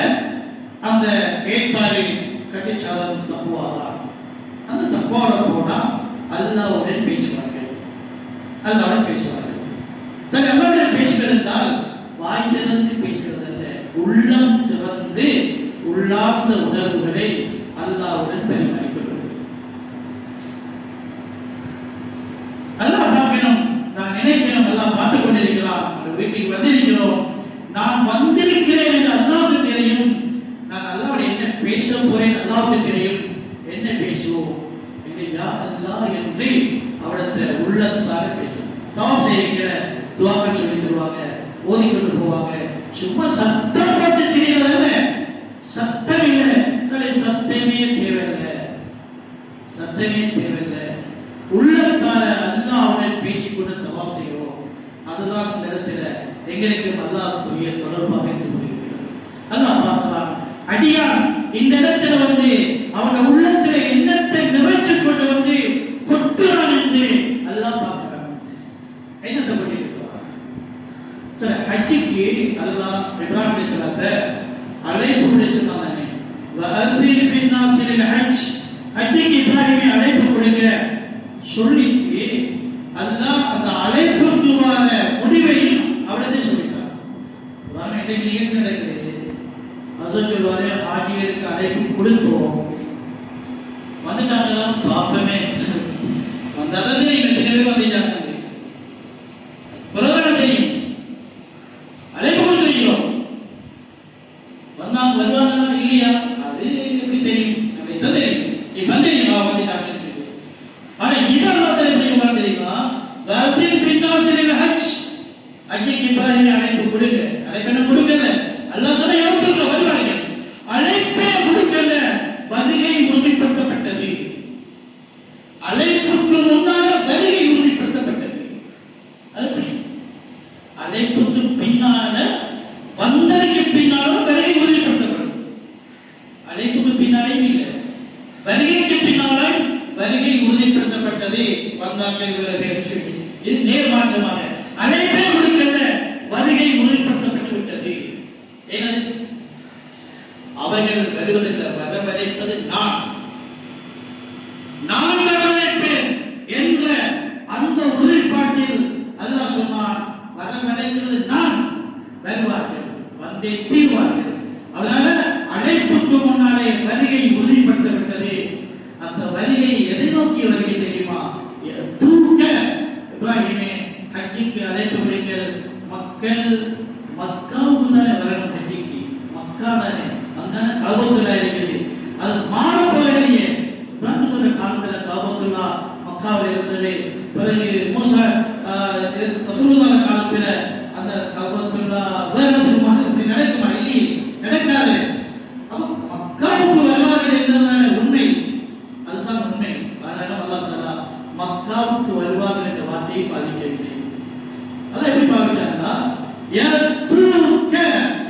அந்த ஏற்பாடு கட்டிச்சாதம் தக்குவாதான். அந்த தக்குவாவோட போனா அல்லாஹ்வுடன் பேசுவார்கள். அல்லாஹ்வுடன் பேசுவார்கள். சரி, அல்லாஹ்வுடன் பேசுவதென்றால் வாய் திறந்து பேசுவதல்ல, உள்ளம் திறந்து உள்ளார்ந்த உணர்வுகளை அல்லாஹ்வுடன் பரிமாறிக்கொள்வது. அல்லாஹ் பார்க்கணும், நான் நினைக்கிறோம் அல்லாஹ் பார்த்துக் கொண்டிருக்கிறான். வீட்டுக்கு வந்திருக்கிறோம், நான் வந்திருக்கிறேன் என்று அல்லாஹ்வுக்கு தெரியும். நான் அல்லாஹ்வுடைய என்ன பேச போறேன் அல்லாஹ்வுக்கு தெரியும். என்ன பேசுவோம் என்று யா அல்லாஹ் என்று அவரது உள்ளத்தால பேசுவோம். தவாப் செய்கிற துஆக்கள் சொல்லி தருவாங்க, ஓதிக்கொண்டு போவாங்க. சும்மா சத்தம் போட்டு தெரியறதால சத்தம் இல்லை. சரி, சத்தமே தேவையில்லை, சத்தமே தேவையில்லை. உள்ளத்தால அல்லாஹ்வுடன் பேசிக்கொண்டு தவாப் செய்கிறோம். அதுதான் இந்த இடத்துல எங்களுக்கு அல்லாஹ்வுடைய தொடர்பாக இருக்கிறது. அல்லாஹ் பார்க்கிறான். அடியான் இந்த இடத்துல வந்து அவன உள்ளத்துல எண்ணத்தை நிறைச்சு கொண்டு வந்து கொட்டுறான் என்று அல்லாஹ் பார்க்கிறான். என்னத்தை பண்ணிருக்கிறான்? சரி, ஹஜ்ஜுக்கு அல்லாஹ் இப்ராஹிம் அலைஹிஸ்ஸலாத்தை அழைப்பு சொன்னானே, வஅذின் ஃபின் நாஸி லில் ஹஜ், ஹஜ்ஜுக்கு இப்ராஹிமை அழைப்பு கொடுங்க சொல்லிட்டு அல்லாஹ் அந்த அழைப்புக்குமான முடிவையும் அவளதே சொல்லிட்டார். உதாரணம் இன்னைக்கு நிகழ்ச்சி நடக்குது, சொல்லுவாரு ஹாஜிகளுக்கு அழைப்பு கொடுத்தோம், வந்துட்டாங்களா பாப்பமே வந்தாலும் தெரியும், எத்தனை பேர் வந்துட்டாங்க பிரதான தெரியும், அழைப்பு கொடுத்துருக்கிறோம். வந்தாங்க வருவாங்களா இல்லையா அது எப்படி தெரியும்? நம்ம இதான் தெரியும், இப்ப தெரியுமா வந்துட்டாங்கன்னு சொல்லி. ஆனா இதெல்லாம் தெரியுமா தெரியுமா? வஅذின் ஃபின் நாஸி லில் ஹஜ், ஹஜ்ஜுக்கு இப்ராஹிம் அழைப்பு கொடுங்க. அழைப்பு என்ன கொடுக்கல? அல்லாஹ் சொன்ன யோசிக்க வருவார்கள். அழைப்பே கொடுக்கல, வருகை உறுதிப்படுத்தப்பட்டது. அழைப்புக்கு முன்னால வருகை உறுதிப்படுத்தப்பட்டது. அது அழைப்புக்கு பின்னால வந்ததுக்கு பின்னாலும் வருகை உறுதிப்படுத்தப்படும். அழைப்புக்கு பின்னாலே இல்லை, வருகைக்கு பின்னாலும் வருகை உறுதிப்படுத்தப்பட்டது. வந்தார்கள் சொல்லி இது நேர் மாற்றமாக அழைப்பே கொடுக்கல, வருகை உறுதிப்படுத்தப்பட்டு விட்டது. ஏனது? அவர்கள் வருவதில்லை, வரவழைப்பது நான் வரவழைப்பேன் என்ற அந்த உறுதிப்பாட்டில் அல்லாஹ் சொன்னான், வரவழைக்கிறது நான், வருவார்கள், வந்தே தீர்வார்கள். அதனால அழைப்புக்கு முன்னாலே வருகை உறுதிப்படுத்தப்பட்டது. அந்த வருகை எதை நோக்கிய வருகை தெரியுமா? தூக்க இப்ராஹிமே ஹஜ்ஜுக்கு அழைப்பு விடுங்கள். மக்கள் மக்காவுக்கு தானே வரணும், ஹஜ்ஜுக்கு மக்கா தானே, அங்கதானே காபத்துல்லா இருக்குது. அது மாற போகலையே. இப்ராஹிம் சொல்ற காலத்துல காபத்துல்லா மக்காவில் இருந்தது. பிறகு மூசா ரசூலுல்லாஹ் காலத்துல அந்த காபத்துல்லா வேறதுக்கு மாதிரி இப்படி நடக்குமா? இல்லையே, நடக்காது. அப்ப மக்காவுக்கு வருவார்கள் என்பதுதானே உண்மை, அதுதான் உண்மை. அதனால அல்லாஹ் தஆலா மக்காவுக்கு வருவார்கள் என்ற வார்த்தையை பாதிக்கவில்லை. அதான் எப்படி பாவிச்சாங்கன்னா, யதூக்க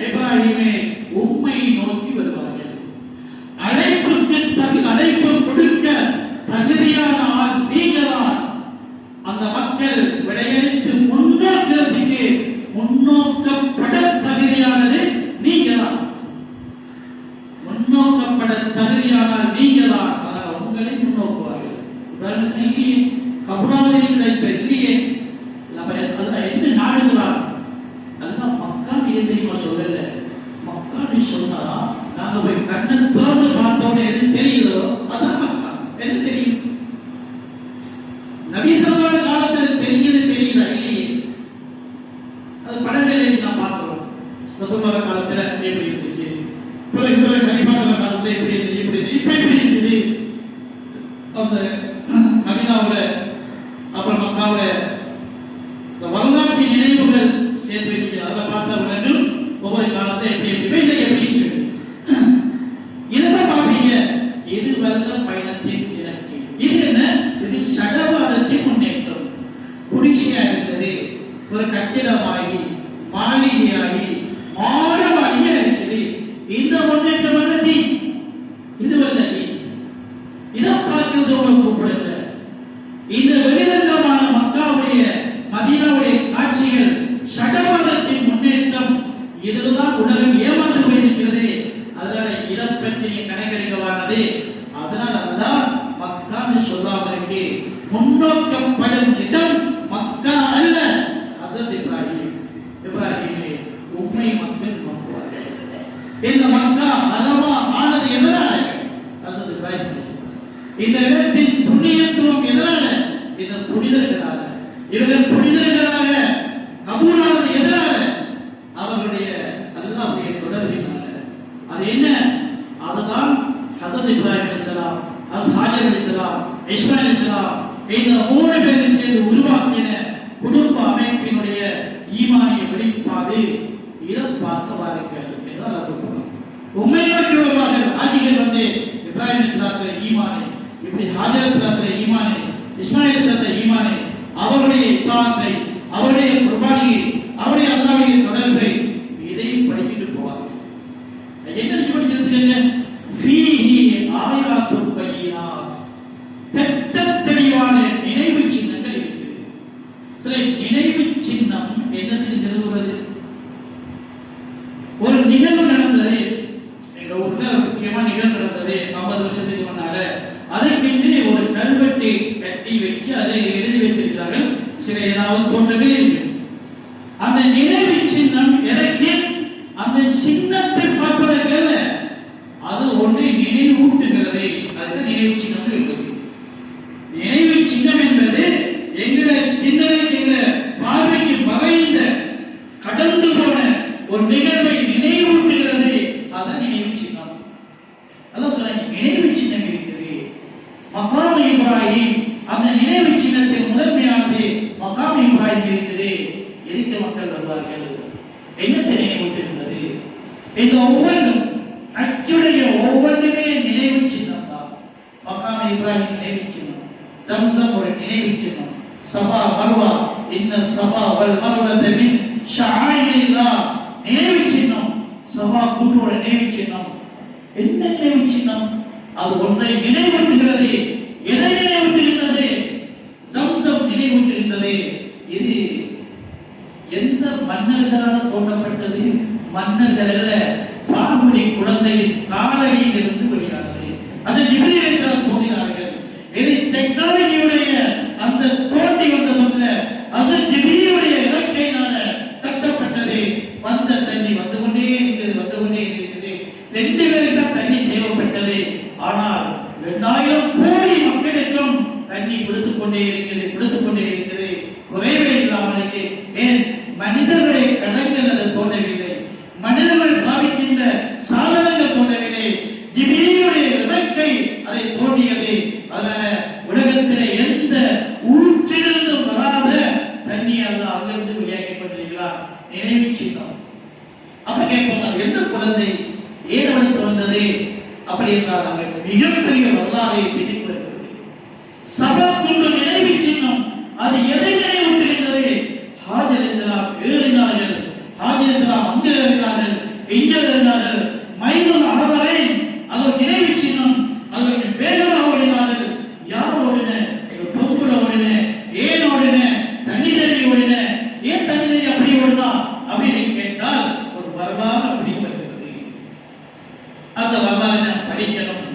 இப்ராஹிமே உம்மை நோக்கி வருவார்கள். அழைப்பு கொடுக்க தகுதியான ஆள் நீங்கதான். அந்த மக்கள் விடையளித்து முன்னோக்கிறதுக்கு முன்னோக்கப்பட தகுதியானது நீங்கதான். முன்னோக்கப்பட தகுதியான நீங்கதான். அதனால உங்களை முன்னோக்குவார்கள். கபுராவது இருக்குது, இப்ப இல்லையே. நம்ம அதுல என்ன நாடுகிறார்? அதுதான் மக்கான்னு ஏன் தெரியுமா சொல்லல? மக்கான்னு சொன்னா நாங்க போய் கண்ணை திறந்து பார்த்தோன்னு எது தெரியுதோ அதான் மக்கா. என்ன தெரியும்? நபி ஸல்லல்லாஹு அலைஹி காலத்துல தெரியுதா? இல்லையே. அது படங்களை நாம் பார்க்கிறோம். ரசூலுல்லாஹ் காலத்துல எப்படி இருந்துச்சு, பிறகு கலிஃபாக்கள் காலத்துல எப்படி இருந்துச்சு, இப்ப எப்படி இருக்குது. அந்த மதீனாவுல அப்புறம் மக்காவுல வரலாற்று நினைவுகள் சேர்த்து வைக்கிறது. அதை பார்த்தா உடனே ஒவ்வொரு காலத்துல எப்படி எப்படி இதைதான் பார்ப்பீங்க. இது வல்ல பயணத்தின் இலக்கு. இது என்ன? இது சடவாதத்தின் முன்னேற்றம். குடிசையா இருந்தது ஒரு கட்டிடமாகி மாளிகையாகி மாடமாளிகை இருக்குது. இந்த முன்னேற்றம் வல்லது இது வல்லது. இதை பார்க்கிறது உங்களுக்கு கூப்பிடல. இந்த வெளிரங்கமான மக்காவுடைய மதீனாவுடைய காட்சிகள் சடவாதத்தின் முன்னேற்றம். இதில்தான் உலகம் ஏமாந்து போயிருக்கிறது. அதனால இதை பற்றி கணக்கெடுக்கவானது. அதனால அதுதான் மக்கான்னு சொல்லாமல் இருக்கு. முன்னோக்கப்படும் இடம் மக்கா அல்ல. ஹஸரத் இப்ராஹிமே உம்மை மக்கள் நோக்குவார்கள். இந்த மக்கா அலமா ஆனது எதனால? ஹஸரத் இப்ராஹிம் இந்த இடத்தின் புண்ணியத்துவம் எதனால? இந்த புனிதர்களாக. இவர்கள் புனிதர்களாக கபூலானது எதனால? அவர்களுடைய அல்லாஹ்வுடைய தொடர்பினால. அது என்ன? அதுதான் ஹஸரத் இப்ராஹிம் அலைஹிஸ்ஸலாம், ஹாஜர் அலைஹிஸ்ஸலாம், இஸ்மாயில் அலைஹிஸ்ஸலாம் இந்த மூணு பேரும் சேர்ந்து உருவாக்கின குடும்ப அமைப்பினுடைய ஈமானிய வெளிப்பாடு. இதை பார்க்க வாருங்கள் என்றால் அது உண்மையாக வருவார்கள். ஹாஜிகள் வந்து இப்ராஹிம் அலைஹிஸ்ஸலாத்துல ஈமானை, இப்படி ஹாஜர் அலைஹிஸ்ஸலாத்துல ஈமானை, இஸ்மாயில் அலைஹிஸ்ஸலாத்துல ஈமானை, அவருடைய இத்தாத்தை, அவருடைய குர்பானியை, அவருடைய அல்லாஹ்வுடைய தொடர்பை இதையும் படிக்கிட்டு போவாங்க. என்ன படிச்சிருக்கீங்க? ஃபீஹி ஆயாத்துல் பையினாத். தெளிவான நினைவு சின்னங்கள் இருக்கு. சரி, நினைவு சின்னம் என்னது நிறுவுறது? ஒரு நிகழ்வு நடந்தது எங்க ஊர்ல, ஒரு முக்கியமான நிகழ்வு நடந்தது 50 வருஷத்துக்கு முன்னால. அதுக்கு ஒரு கல்வெட்டை கட்டி வச்சு அதை எழுதி வச்சிருக்கிறார்கள். சில ஏதாவது தோட்டங்கள் இருக்கு. அந்த நினைவு சின்னம் எதற்கு? அந்த சின்னத்தை பார்ப்பதற்கு அது ஒன்றை நினைவூட்டுகிறது. அதுதான் நினைவு சின்னம் என்பது. நினைவு சின்னம் என்பது எங்களுடைய சிந்தனைக்கு, எங்களுடைய பார்வைக்கு மறைந்த கடந்து போன ஒரு நிகழ்வை நினைவூட்டுகிறது. அதான் நினைவு சின்னம். அதான் சொன்னாங்க நினைவு சின்னம் இருக்குது. மகாம் இப்ராஹிம் அந்த நினைவு சின்னத்தின் முதன்மையானது மகாம் இப்ராஹிம் இருக்குது. எதுக்கு மக்கள் வருவார்கள்? என்னத்தை நினைவூட்டுகிறது? இந்த ஒவ்வொன்றும் அச்சுடைய ஒவ்வொன்றுமே நினைவு சின்னம் தான். மகாம் இப்ராஹிம் நினைவு சின்னம், ஜம்சம் ஒரு நினைவு சின்னம், சஃபா மர்வா இன்ன சஃபா வல் மர்வத மின் ஷஆயிரில்லாஹ் நினைவு சின்னம், சஃபா குன்றோட நினைவு சின்னம். என்ன நினைவு சின்னம்? அது ஒன்றை நினைவூட்டுகிறது. எதை நினைவூட்டுகின்றது? ஜம்சம் நினைவூட்டுகின்றது. இது எந்த மன்னர்களால் தோண்டப்பட்டது? மன்னர்கள பாகுடி குழந்தையின் காலடியில் இருந்து வெளியானது. அது ஜிப்ரீல் அலைஹிஸ்ஸலாம் தோன்றினார்கள். இது டெக்னாலஜியுடைய அந்த தோண்டி வந்ததுல அது ஜிப்ரீலுடைய இலக்கையினால தட்டப்பட்டது. வந்த தண்ணி வந்து கொண்டே இருக்குது. 2 பேருக்கு தான் தண்ணி தேவைப்பட்டது. ஆனால் 2000 கோடி மக்களுக்கும் தண்ணி கொடுத்துக் கொண்டே இருக்கிறது. அப்ப கேட்பாங்க, எந்த குழந்தை ஏன் அவனுக்கு வந்தது அப்படி என்றால் நாங்கள் மிகப்பெரிய வரலாறை பிடிக்கிறது. சபா கொண்ட நினைவு சின்னம் அது எதை நினைவூட்டுகின்றது? ஹாஜ் அலைஹிஸ்ஸலாம் ஏறினார்கள், ஹாஜ் அலைஹிஸ்ஸலாம் அங்கே ஏறினார்கள், இங்கே ஏறினார்கள், மைதுன் அகவரை அது ஒரு நினைவு சின்னம். அதற்கு வேகமாக ஓடினார்கள். யார் ஓடின? பொங்குல ஓடின. ஏன் ஓடின? தண்ணி தண்ணி ஓடின. ஏன் தண்ணி தண்ணி அப்படி ஓடினா அப்படின்னு கேட்டால் ஒரு வரலாறு அப்படி வருகிறது. அந்த வரலாறு படிக்கணும்,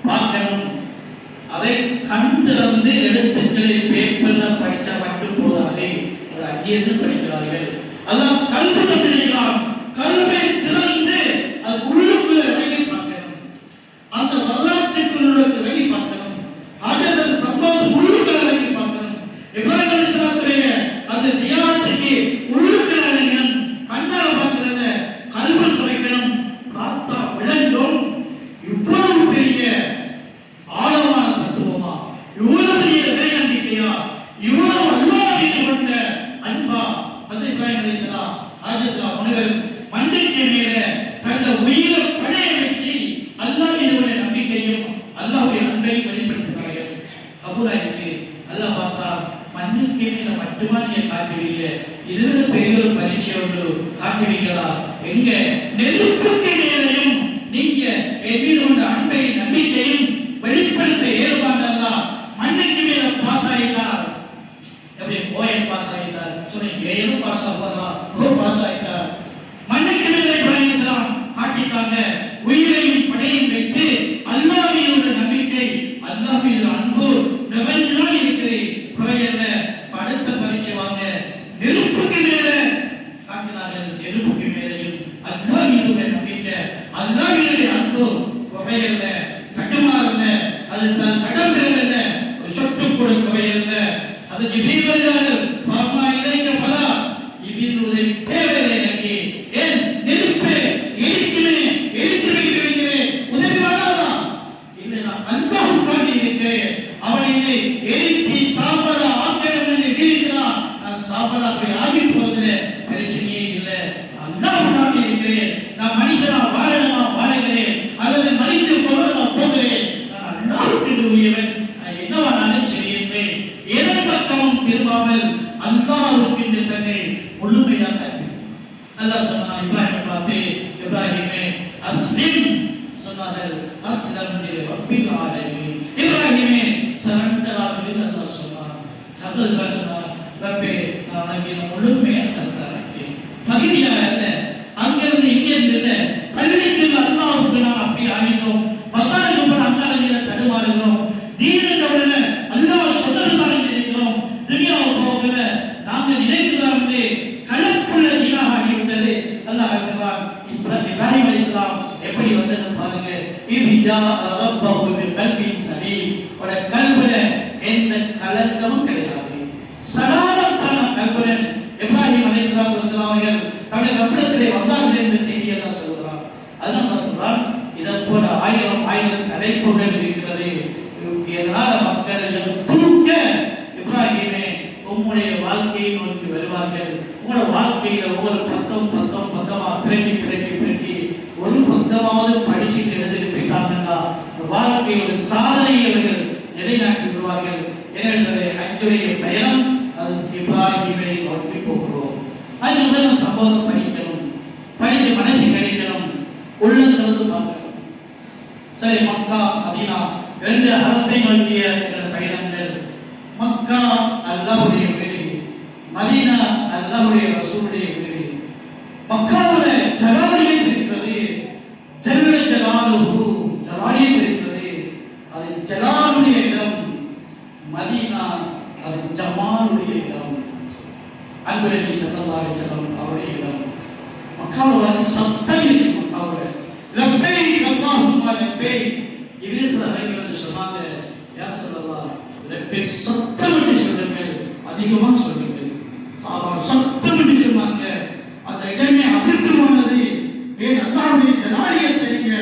பார்க்கணும். அதை கண் திறந்து எழுத்துக்களை பேப்பர்ல படிச்சா மட்டும் போதாது, அதை அங்கிருந்து படிக்கிறார்கள். அதான் கல்வி தந்திருக்கிறான். கல்வை திறந்து அது உள்ளுக்குள்ள இறங்கி பார்க்கணும். அந்த வரலாற்றுக்குள்ள இறங்கி பார்க்கணும். ஹாஜர் சம்பவம் உள்ளுக்குள்ள இறங்கி பார்க்கணும். இப்ராஹிம் அலைஹிஸ்ஸலாத்துடைய அந்த தியானத்துக்கு உள்ளுக்குள்ள இறங்கணும். கண்ணால பார்க்கிறத கல்வி துறைக்கணும். பார்த்தா விளங்கும் இவ்வளவு பெரிய ஆழமான தத்துவமா, இவ்வளவு பெரிய நம்பிக்கையா, இவ்வளவு அல்லாஹ்வை கொண்ட அன்பா. ஹஜ்ரத் இப்ராஹிம் அலைஹிஸ்ஸலாம் ஹாஜர் முனிவர் மண்ணுக்கு மேலே தங்கள் உயிரை பணைய வச்சு அல்லாஹ் மீது நம்பிக்கையும் அல்லாஹ்வுடைய அன்பையும் வெளிப்படுத்துகிறார்கள். கபூராயிருக்கு. அல்லாஹ் பார்த்தா மண்ணுக்கு மேல மட்டுமா நீங்க காட்டுவீங்க, இதுல பெரிய ஒரு பரீட்சை ஒன்று காட்டுவீங்களா? எங்க நெருப்புக்கு மேலையும் நீங்க என் மீது கொண்ட அன்பை நம்பிக்கையும் வெளிப்படுத்த ஏற்பாண்டா? மண்ணுக்கு மேல பாஸ் ஆயிட்டார். எப்படி ஓஎன் பாஸ் ஆயிட்டார் சொன்னீங்க, ஏனும் பாஸ் ஆகுதா? ஓ பாஸ் ஆயிட்டார். மண்ணுக்கு மேல இப்ராஹிம் அலைஹிஸ்ஸலாம் காட்டிட்டாங்க. உயிரையும் படையும் வைத்து அல்லாஹ் மீது நம்பிக்கை, அல்லாஹ் மீது அன்பு நிறைந்துதான் இருக்குது. குறையல்ல. அடுத்த பரீட்சை வாங்க. நெருப்புக்கு மேல காட்டினார்கள். நெருப்புக்கு மேலையும் அல்லாஹ் மீது நம்பிக்கை, அல்லாஹ் மீது அன்பு குறையல்ல, கட்டுமாறல்ல, அது கடற்கரையில் ஒரு சொட்டு கூட குறையல்ல. அது ஜிப்ரீல் வருகிறார்கள். ஃபர்மா இலைக்க ஃபலா, ஜிப்ரீல் உதவி தேவையில்லை எனக்கு. ஏன் நெருப்பு எரிக்குமே, எரித்து வைக்கிறேன், உதவி வேண்டாதா? இல்லை, நான் அல்லாஹ்வுக்காக இருக்கிறேன். அவன் என்னை எரித்து சாம்பல ஆக்கணும் என்று இருக்கிறான். நான் சாம்பல அப்படி ஆகி போவதில்லை, பிரச்சனையே இல்லை. அல்லாஹ்வுக்காக இருக்கிறேன். நான் மனுஷனா வாழணுமா வாழுகிறேன், அல்லது மனித போகணுமா போகிறேன். நான் அல்லாஹ்வுக்கு உரியவன். நான் என்னவானாலும் செய்கின்றேன். எதன் பக்கமும் திரும்பாமல் அல்லாஹ்வுக்கு தன்னை முழுமையாக அல்லாஹ் சொன்னான். இப்ராஹிமை பார்த்து, இப்ராஹிமே அஸ்லிம் சொன்னார்கள். அஸ்லம் ரப்பில் ஆலமீன். இப்ராஹிமே சரண்டர் ஆகு அல்லாஹ் சொன்னான். ஹஸரத் இப்ராஹிம் சொன்னார், ரப்பே நான் உனக்கு முழுமையா சரண்டர் ஆகிறேன். தகுதியா இல்ல, அங்கிருந்து இங்கே இல்ல, பள்ளிக்கு அல்லாஹ்வுக்கு நான் அப்படி ஆகிட்டோம். பசாருக்கு போன அங்காளங்களை தடுமாறுகிறோம். தீனவர்கள அல்லாஹ் சொன்னதுதான் நினைக்கிறோம். துனியாவை போகல நாங்க நினைக்கிறோம். கலப்புள்ள தீனாக ஆகிவிட்டது. அல்லாஹ் சொல்றான், இப்ராஹிம் அலைஹிஸ்ஸலாம் எப்படி வந்தது பாருங்க. இப்ஜா ரப்பஹு பிகல்பின் சலீம். ஒரு கல்புல எந்த கலக்கமும் கிடையாது. சலாமத்தான கல்புடன் இப்ராஹிம் அலைஹிஸ்ஸலாம் அவர்கள் தன்னுடைய ரப்பிடத்திலே வந்தார்கள் என்ற செய்தியை தான் சொல்கிறார். அதனால சொல்றான், இதை போல ஆயிரம் ஆயிரம் தலைப்புகள் இருக்கிறது. இதனால மக்கள் தூக்க இப்ராஹிமே உங்களுடைய வாழ்க்கையை நோக்கி வருவார்கள். உங்களோட வாழ்க்கையில ஒவ்வொரு பக்கமா பிரட்டி ஒரு பக்கமாவது படிச்சுட்டு எழுதிட்டு போயிட்டாங்கன்னா வாழ்க்கையோட சாதனையை அவர்கள் நிலைநாட்டி விடுவார்கள். என்ன சொல்ற ஹஜ்ஜுடைய பயணம் அது இப்ராஹிமை நோக்கி போகிறோம். அது முதல் சம்பவம் படிக்கணும், படிச்சு மனசு கிடைக்கணும், உள்ளத்திலிருந்து பார்க்கணும். சரி, மக்கா மதீனா ரெண்டு அறத்தை நோக்கிய பயணங்கள். மக்கா அல்லாஹ்வுடைய வீடு, மதீனா அல்லாஹ்வுடைய ரசூலுடைய வீடு. மக்காவுல ஜலாலியத் இருக்கிறது, ஜல்ல ஜலாலுஹு ஜலாலியத் இருக்கிறது. அது ஜலாலுடைய இடம். மதீனா அது ஜமாலுடைய இடம். அன்பு நபி ஸல்லல்லாஹு அலைஹி வஸல்லம் அவருடைய இடம். மக்காவுல சத்தம் இருக்கு. மக்காவுல லப்பைக் அல்லாஹும்ம லப்பைக். இப்ரீஸ் அலைஹிஸ்ஸலாம் சொன்னாங்க, யா ஸல்லல்லாஹு லப்பைக் சத்தமிட்டு சொல்லுங்கள், அதிகமா சொல்லுங்கள். சாபார் சத்தமிட்டு சொன்னாங்க. அந்த இடமே அதிர்ந்தது. ஏன் அல்லாஹ்வுடைய ஜலாலியத்தை நீங்க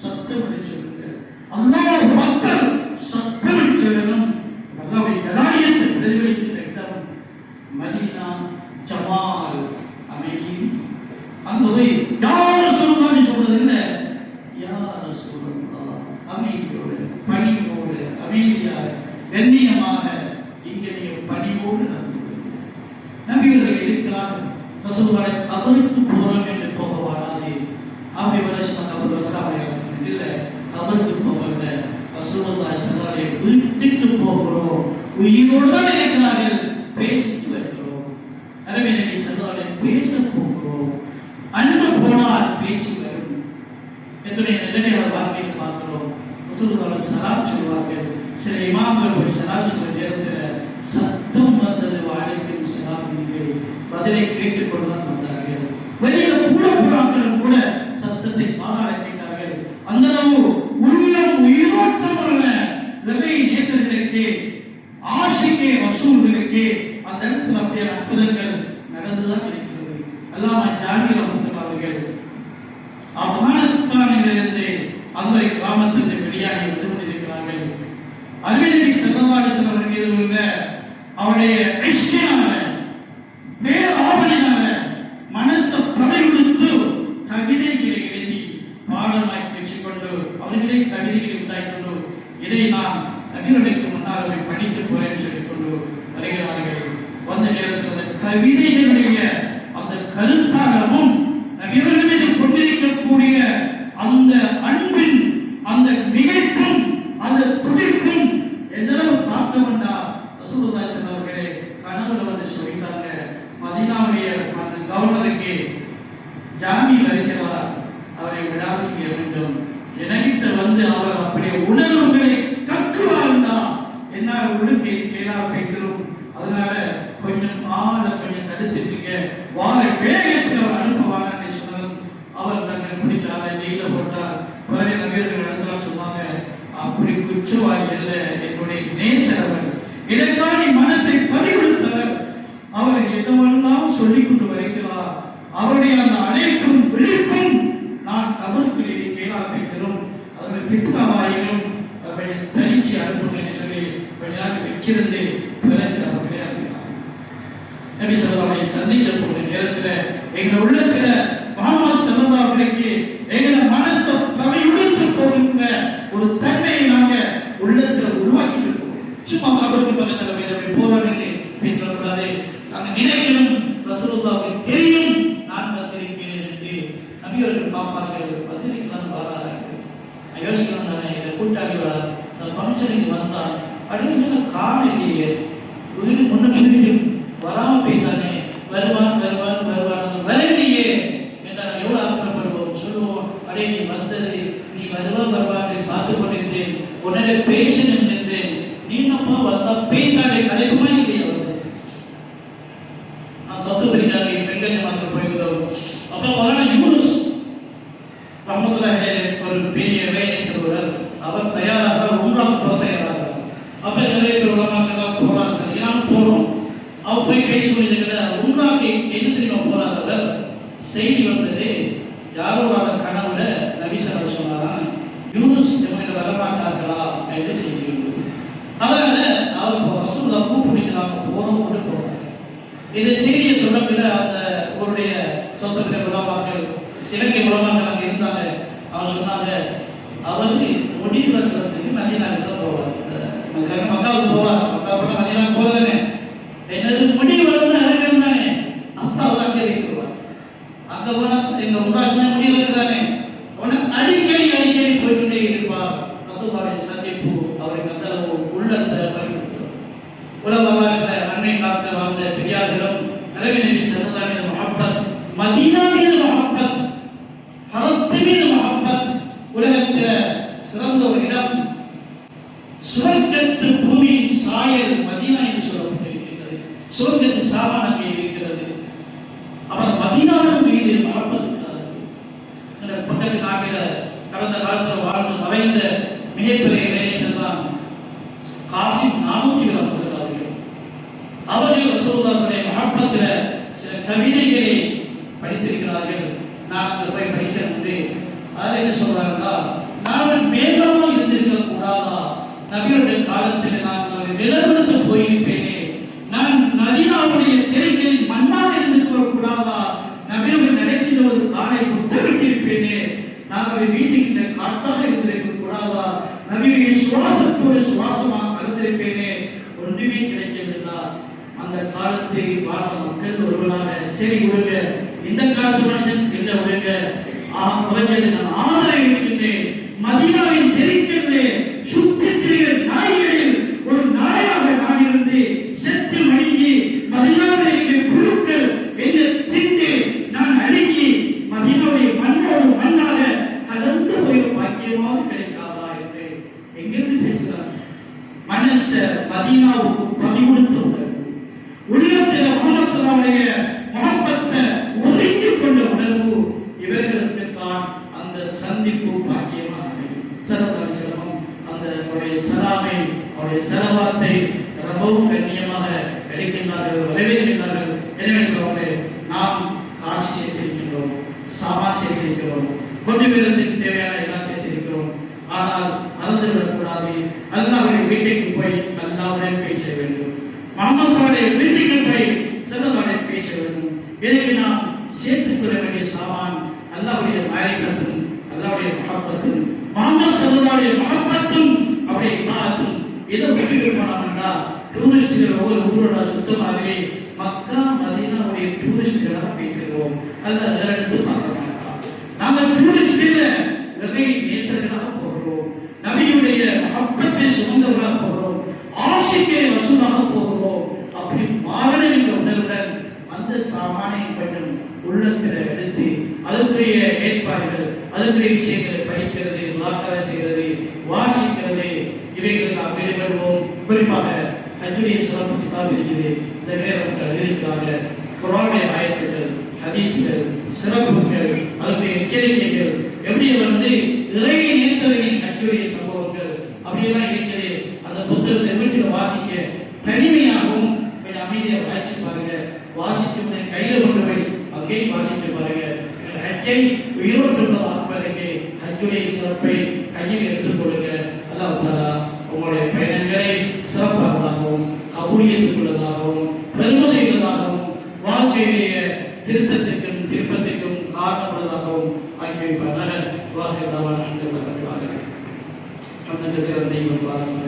சத்தமிட்டு சொல்லுங்க. அல்லாஹ் அக்பர் சத்தமிட்டு சொல்லணும். அல்லாஹ்வுடைய ஜலாலியத்தை பிரதிபலிக்கிற இடம் மதீனா, ஜமால், அமைதி. அந்த யார் உயிரோடு தான் இருக்கிறார்கள், பேசிட்டு வருகிறோம். எனவே நபி ஸல்லல்லாஹு அலைஹி வஸல்லம் பேச போகிறோம். அன்பு போனால் பேச்சு வரும். எத்தனை நிலைமைகள் வாழ்க்கையை பார்க்கிறோம். ரசூலுல்லாஹி ஸலாம் சொல்வார்கள், சில இமாம்கள் போய் ஸலாம் சொல்ற நேரத்தில் சத்தம் வந்தது, வாழைக்கும் ஸலாம் நீங்கள் பதிலை கேட்டுக்கொண்டுதான் வந்தார்கள். வெளியில புறாக்கள் கூட சத்தத்தை பாராள கேட்டார்கள். அந்த அளவு உள்ளம் உயிரோட்டமான நபி நேசர்களுக்கு, ஆஷிகே ரசூலுகளுக்கு அந்த இடத்துல அப்படியே அற்புதங்கள் நடந்துதான் இருக்கிறது. அல்லாமா ஜாமி ரஹ்மத்துல்லாஹி அவர்கள் ஆப்கானிஸ்தானிலிருந்து அந்த கிராமத்திலிருந்து வெளியாகி வந்து கொண்டிருக்கிறார்கள். அருமை நபி ஸல்லல்லாஹு அலைஹி வஸல்லம் அவர்கள் மீது உள்ள அவருடைய இஷ்டியான பேராவலினால மனச பிரமை கொடுத்து கவிதைகளை எழுதி பாடமாக்கி வச்சுக்கொண்டு அவர்களே கவிதைகளை உண்டாக்கிக்கொண்டு இதை நான் நபிகளுக்கு முன்னால் அவரை படிக்க போறேன்னு சொல்லிக்கொண்டு வருகிறார்கள். வந்த நேரத்தில் அந்த கவிதைகளுடைய அந்த கருத்தாகவும் நபிகள் மீது கொண்டிருக்கக்கூடிய அந்த அன்பின் அந்த மிகைப்பும் அந்த துடிப்பும் எந்தளவு தாக்கம்னா ரசூலுல்லாஹி ஸல்லல்லாஹு அலைஹி வஸல்லம் கனவுல வந்து சொல்லிட்டாங்க, மதீனாவுடைய அந்த கவர்னருக்கு ஜாமி வருகிறார், அவரை விடாதீங்க வேண்டும். என்கிட்ட வந்து அவர் அப்படியே உணர்வுகளை கக்குவார்னா என்ன உடுக்கை கேளா வைத்திரும். அதனால கொஞ்சம் கொஞ்சம் தடுத்துட்டீங்க, வார வேகத்தில் அவர் அனுப்புவாங்க சொன்னார். அவர் தங்கள் பிடிச்சார ஜெயில போட்டார். பிறகு நபியர்கள் இடத்துல சொன்னாங்க, அப்படி குற்றவாளி அல்ல, என்னுடைய நேசர் அவர், எனக்கான மனசை பறிகொடுத்தவர், அவர் எதுவெல்லாம் சொல்லிக் கொண்டு வருகிறார். அவருடைய அந்த அழைப்பும் விழிப்பும் நான் கபருக்குள்ளே கேளாமை தரும். அதனுடைய ஃபித்னாவாயிலும் அவரை தனிச்சு அனுப்புங்க என்று சொல்லி வெளிநாட்டு வச்சிருந்து பிறகு அவர்களே அனுப்பினார். நபி ஸல்லல்லாஹு அலைஹி வஸல்லம் சந்திக்க போகிற நேரத்தில் எங்கள் உள்ளத்துல முஹம்மது ஸல்லல்லாஹு அலைஹி எங்களை மனசை கவிழ்த்து போகின்ற ஒரு தன்மையை நாங்க உள்ளத்துல உருவாக்கி இருக்கோம். சும்மா கபருக்கு பக்கத்துல போய் போறோம்னு பேசக்கூடாது. நாங்க நினைக்கிறோம் ரசூலுல்லாஹ்வுக்கு தெரியும் நான் வந்திருக்கிறேன் என்று. நபியவர்கள் பார்ப்பார்கள், வந்திருக்கிறான் வராது. யோசிக்கிறோம் தானே, இந்த கூட்டாளி இந்த ஃபங்க்ஷனுக்கு வந்தான் அப்படின்னு காணலையே, வீடு முன்னே வராம போய்தானே, வருவான் வருவான் வருவான் வரலையே என்றால் எவ்வளவு ஆத்திரப்படுவோம். சொல்லுவோம், அடே நீ வந்தது, நீ வருவா வருவான் பார்த்து கொண்டிருந்தேன், உடனே பேசணும் என்றேன், நீ நம்ம வந்தா பேய்தானே கலைக்குமா இல்லையா வந்து நான் சொத்து பெரியாரு பெண்கள் மாத்திரம் போயிருந்தோம். அப்ப மௌலானா யூனுஸ் ரஹ்மத்துல்லாஹி அலைஹி ஒரு பெரிய வேலை செய்வார். அவர் தயாராக உம்ராவுக்கு போக தயாராக. அப்ப நிறைய பேர் உலமாக்கள் போறாங்க, சரி நாம போறோம். அவர் போய் பேச முடியல. உம்ராவுக்கு என்ன தெரியுமா போறாதவர் செய்தி வந்தது, யாரோ ஒரு கனவுல நபி ஸல்லல்லாஹு அலைஹி சொன்னாராம், யூனுஸ் இவங்க வரமாட்டார்களா என்று செய்தி வந்தது. அதனால அவர் ரசூலுல்லாஹ் கூப்பிடுறாங்க, போறோம் கொண்டு போறாங்க. இந்த செய்தியை சொன்ன பிறகு அந்த அவருடைய சொந்த உலமாக்கள் சிலங்கை உலமாக்கள் அங்கே இருந்தாங்க. அவர் சொன்னாங்க, அவர் முடிவு இருக்கிறதுக்கு மதீனாவுக்கு தான் போவார், மக்காவுக்கு போவார். மக்காவுக்கு மதீனாவுக்கு போதானே, என்னது முடிவு வந்து அரங்கன் தானே, அப்பா அவர் அங்கே இருக்கிறார். அங்க போனா எங்க உண்டாசின முடிவு இருக்குதானே, உனக்கு அடிக்கடி அடிக்கடி போய்கொண்டே இருப்பார். ரசூலுல்லாஹி சந்திப்பு அவருக்கு அந்த அளவு உள்ளத்தை பறிகொடுத்தார். உலக வரலாற்றில் அன்னை காலத்தில் வாழ்ந்த பெரியார்களும் நபி ஸல்லல்லாஹு அலைஹி வஸல்லம் முஹப்பத், மதீனா மீது முஹப்பத், ஹரத் மீது முஹப்பத், உலகத்தில் சிறந்த ஒரு இடம், சுவர்க்கத்து பூமியின் சாயல் மதீனா என்று சொல்லப்பட்டிருக்கிறது. சுவர்க்கத்து சாமான் அங்கே இருக்கிறது. அவர் மதீனாவின் மீது முஹப்பத் இருக்கிறார். பக்கத்து நாட்டில் கடந்த காலத்தில் வாழ்ந்து மறைந்த மிகப்பெரிய இளைஞர் தான் காசிம் நானூத்தி அவர்கள். அவர்கள் ரசூலுல்லாஹ்வுடைய முஹப்பத்தில் சில கவிதைகளை படித்திருக்கிறார்கள். நான் அங்கே போய் படிக்கிறேன். அதில் என்ன சொல்றாங்கன்னா, நான் மேகமாக இருந்திருக்க கூடாதா, நபியுடைய காலத்தில் நான் நிலவரத்து போயிருப்பேனே, நான் மதீனாவுடைய தெருக்களில் மண்ணாக இருந்திருக்க கூடாதா, நபியுடைய நடக்கின்ற ஒரு காலை புத்தரிட்டிருப்பேனே, நான் வீசுகின்ற காற்றாக இருந்திருக்க கூடாதா, நபியுடைய சுவாசத்தோடு சுவாசமாக கலந்திருப்பேனே, ஒன்றுமே கிடைக்கவில்லை. அந்த காலத்தை வாழ்ந்த மக்கள் ஒருவனாக சரி விடுங்க, இந்த காலத்து மனுஷன் என்ன விடுங்க, குறைஞ்சது நான் ஆதரவு இருக்கின்றேன். மதீனாவின் தெருக்களிலே சுற்றித் திரிகிற நாய்களில் ஒரு நாயாக நான் மதீனாவுக்கு பணிவுடுத்த உணர்வு, உள்ளத்தில் முஹம்மது ஸல்லல்லாஹு முஹப்பத்தை உறிஞ்சிக் கொண்ட உணர்வு இவர்களுக்கு தான் அந்த சந்திப்பு பாக்கியமாக அமையும். ஸல்லல்லாஹு அலைஹி வஸல்லம் அந்த அவருடைய சலாமை, அவருடைய ஸலவாத்தை ரொம்பவும் கண்ணியமாக எடுக்கின்றார்கள், வரவேற்கின்றார்கள். எனவே சொல்றே, நாம் காசு சேர்த்திருக்கிறோம், சாமான் சேர்த்திருக்கிறோம், கொஞ்சம் பேருக்கு தேவையான எல்லாம் சேர்த்திருக்கிறோம். ஆனால் மறந்துவிடக்கூடாது, அல்லாஹ்வுடைய வீட்டுக்கு போய் அல்லாஹ்வுடன் பேச வேண்டும், முஹம்மது ஸல்லல்லாஹு வீட்டுக்கு போய் ஸல்லல்லாஹு பேச வேண்டும். எதுக்கு நாம் சேர்த்துக் கொள்ள வேண்டிய சாமான் அல்லாஹ்வுடைய மாரிஃபத்தும், அல்லாஹ்வுடைய முஹப்பத்தும், முஹம்மது ஸல்லல்லாஹு முஹப்பத்தும், அவருடைய இபாதத்தும். இதை விட்டுவிட்டு போனோம்னா டூரிஸ்டுகள் ஒவ்வொரு ஊரோட சுத்தமாகவே மக்கா மதீனாவுடைய டூரிஸ்டுகளாக வைக்கிறோம், அல்ல எடுத்து பார்க்க மாட்டோம். நாங்கள் டூரிஸ்டில் நிறைய நேசர்களாக போகிறோம், நபியுடைய முஹப்பத்தை சுமந்தவர்களாக போகிறோம், ஆஷிக்கை வசூலாக போகிறோம். அப்படி மாறன என்ற உணர்வுடன் அந்த சாமானை கொஞ்சம் உள்ளத்தில் எடுத்து அதற்குரிய ஏற்பாடுகள், அதற்குரிய விஷயங்களை படிக்கிறது, வாக்கரை செய்கிறது, வாசிக்கிறது, இவைகள் நாம் ஈடுபடுவோம். குறிப்பாக ஹஜ்ஜுடைய சிறப்பு கிதாப் இருக்குது, ஜெகரேரத்தில் எழுதியிருக்கிறாங்க. குர்ஆனுடைய ஆயத்துகள், ஹதீஸ்கள், சிறப்புகள், அதற்குரிய எச்சரிக்கைகள், எப்படி இறை நேசர்களின் ஹஜ்ஜுடைய சம்பவங்கள் அப்படியெல்லாம் இருக்குது. அந்த புத்தகத்தை வீட்டில் வாசிக்க தனிமையாகவும் கொஞ்சம் அமைதியாக வாசிச்சு பாருங்க. வாசித்து கையில் கொண்டு போய் அங்கேயும் வாசித்து பாருங்க. ஹஜ்ஜை உயிரோட்டுவதாக்குவதற்கு ஹஜ்ஜுடைய சிறப்பை கையில் எடுத்துக் கொள்ளுங்க. அல்லாஹ் தஆலா உங்களுடைய பயணங்களை சிறப்பானதாகவும், கபூலியத்துக்குள்ளதாகவும், பெருமதியுள்ளதாகவும், வாழ்க்கையுடைய திருத்தத்திற்கும் திருப்பத்திற்கும் காரணமுள்ளதாகவும் ஆக்கி வைப்பார்கள். வாஹிர் தவானா அல்ஹம்துலில்லாஹி ரப்பில் ஆலமீன். حمدا كثيرا طيبا مباركا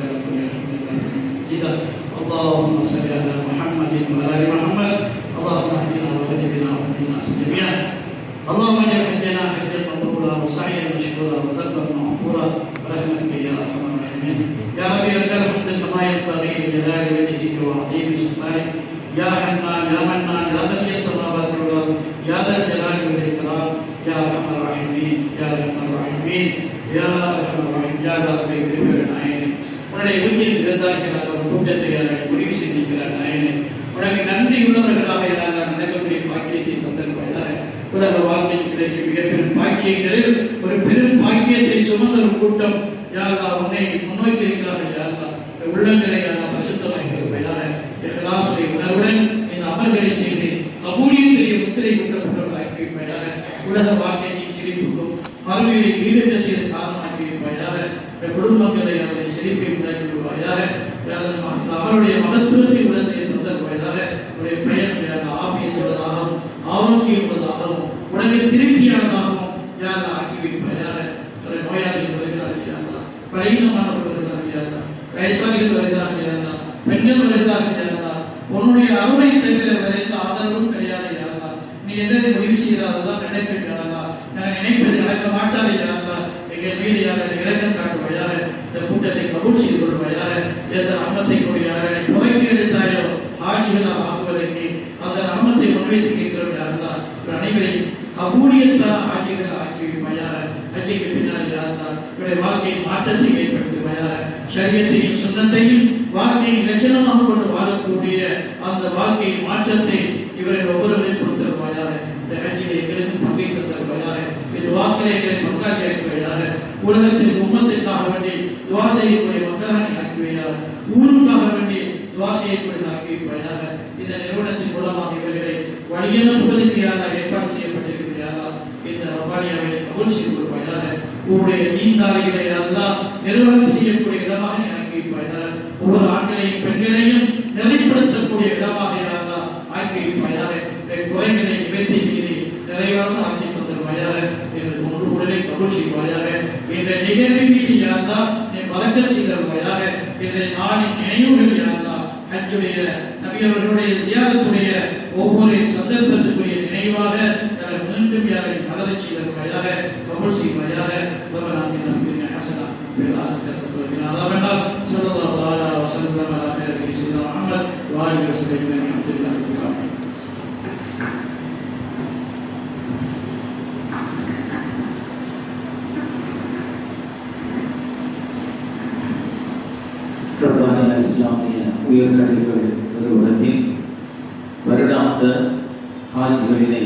فيها. اللهم صل على محمد وعلى ال محمد. اللهم اهدنا واهدنا واهد الناس جميعا. اللهم اجعل حجنا حجا مبرورا وسعيا مشكورا وذنبا مغفورا برحمتك يا ارحم الراحمين. يا ربي لك الحمد كما ينبغي لجلال وجهك وعظيم سلطانك. يا حنان يا منان يا بديع السماوات والارض يا ذا الجلال والاكرام. يا ارحم الراحمين يا ارحم الراحمين يا ارحم الراحمين. يا ربي கிருபையுள்ள நாயனே, உன்னுடைய வீட்டில் இருந்தார்களாக ஒரு கூட்டத்தை முடிவு செய்திருக்கிறார் நாயனே. உனக்கு நன்றி உள்ளவர்களாக நடக்கக்கூடிய பாக்கியத்தை தந்திருப்பாயாக. உலக வாழ்க்கையில் கிடைக்கும் மிகப்பெரும் பாக்கியங்களில் ஒரு பெரும் பாக்கியத்தை சுமந்த ஒரு கூட்டம் யா அல்லாஹ் உன்னை முன்னோக்கி இருக்கிறார்கள். யா அல்லாஹ் உள்ளங்களை பரிசுத்தமாயிருப்பாயாக. இஹ்லாஸுடைய உணர்வுடன் இந்த அமல்களை செய்து கபூலியத்துடைய முத்திரை கொண்டவர்கள் ஆக்கி வைப்பாயாக. உலக வாழ்க்கையை சிரிப்புக்கும் மறுமையை ஈடுபடுத்திய காரணமாக்கி வைப்பாயாக. குடும்பங்களை அவருடைய சிரிப்பை உண்டாக்கி விடுவாயாக. அவருடைய மகத்துவத்தை உலகத்தை தந்தருவாயாக. அவருடைய பெயர் ஆஃபியத் உள்ளதாகவும் ஆரோக்கியம் உள்ளதாகவும் உலகை திருப்தியானதாகவும் யார் ஆக்கி வைப்பாயாக. நோயாளிகள் வருகிறார்கள் யாரா, பலகீனமானவர்கள் வருகிறார்கள் யாரா, வயசாளிகள் வருகிறார்கள் யாரா, பெண்கள் வருகிறார்கள் யாரா. உன்னுடைய அருளை தவிர வேற எந்த ஆதரவும் கிடையாது யாரா. நீ எதை முடிவு செய்தால்தான் நடக்கும் யாரா. நான் நினைப்பது நடக்க மாட்டாது யாரா. எங்கள் மீது யாரை இறக்கம் காட்டுவாயாக. இந்த கூட்டத்தை கபூல் செய்து கொள்வாயாக. எந்த ரஹ்மத்தை கொடியாக புகைக்கு எடுத்தாயோ ஹாஜிகளாக ஆகுவதற்கு அந்த ரஹ்மத்தை முன்வைத்து கேட்கிறோம் யாருந்தா. அனைவரையும் கபூலியத்தான ஹாஜிகள் ஆக்கி வைப்பாயாக. ஹஜ்ஜுக்கு பின்னால் யாருந்தா இவருடைய வாழ்க்கையின் மாற்றத்தை ஏற்படுத்துவாயாக. ஷரியத்தையும் சுன்னத்தையும் வாழ்க்கையின் லட்சணமாக கொண்டு வாழக்கூடிய அந்த வாழ்க்கையின் மாற்றத்தை இவர்கள் ஒவ்வொருவரையும் கொடுத்திருப்பாயாக. இந்த ஹஜ்ஜில் எங்களுக்கு பங்கை தந்திருப்பாயாக. இது வாக்களை எங்களை பங்காளி ஆக்குவையாக. உலகத்தின் உம்மத்திற்காக வேண்டி துவா செய்யக்கூடிய மக்களாக ஆக்குவையாக. ஊருக்காக வேண்டி துவா செய்யக்கூடிய ஆக்கிவையாக. இந்த நிறுவனத்தின் மூலமாக இவர்களை வழியனுப்புவதற்கு யாரால் ஏற்பாடு செய்யப்பட்டிருக்கிறது யாரா. இந்த ரபானியாவை கபூல் செய்து கொள்வாயாக. உங்களுடைய தீன்தாரிகளை எல்லாம் நிர்வாகம் செய்யக்கூடிய இடமாக ஆக்கிவைப்பாயாக. ஒவ்வொரு ஆண்களையும் பெண்களையும் நிலைப்படுத்தக்கூடிய இடமாக யாரா ஆக்கி வைப்பாயாக. குறைகளை நிவர்த்தி செய்து நிறைவாக ஆக்கி தந்துருவாயாக. எங்களுக்கு ஒன்று உடலை கபூல் செய்வாயாக. என்ற நிகழ்வின் மீது யாரா நீ வழக்க செய்தருவாயாக. என்ற நாளின் நினைவுகள் யாரா ஹஜ்ஜுடைய நபி அவர்களுடைய ஜியாரத்துடைய ஒவ்வொரு சந்தர்ப்பத்துக்குரிய நினைவாக மீண்டும் யாரை மலரச் செய்தருவாயாக. கபூல் செய்வாயாக. ரப்பனா ஆத்தினா ஹஸனா ஃபில் ஆখিরাতি ஹஸனா வ கினா அஸாபன்னார். ஸல்லல்லாஹு அலைஹி வஸல்லம் அலா கைரி சய்யிதினா முஹம்மத் வ ஆலிஹி வஸல்லம். அல்ஹம்துலில்லாஹி ரப்பில் ஆலமீன். ரப்பானியா இஸ்லாமிய உயர்கல்விகள் நிறுவனத்தின் வருடாந்த காட்சிகளினை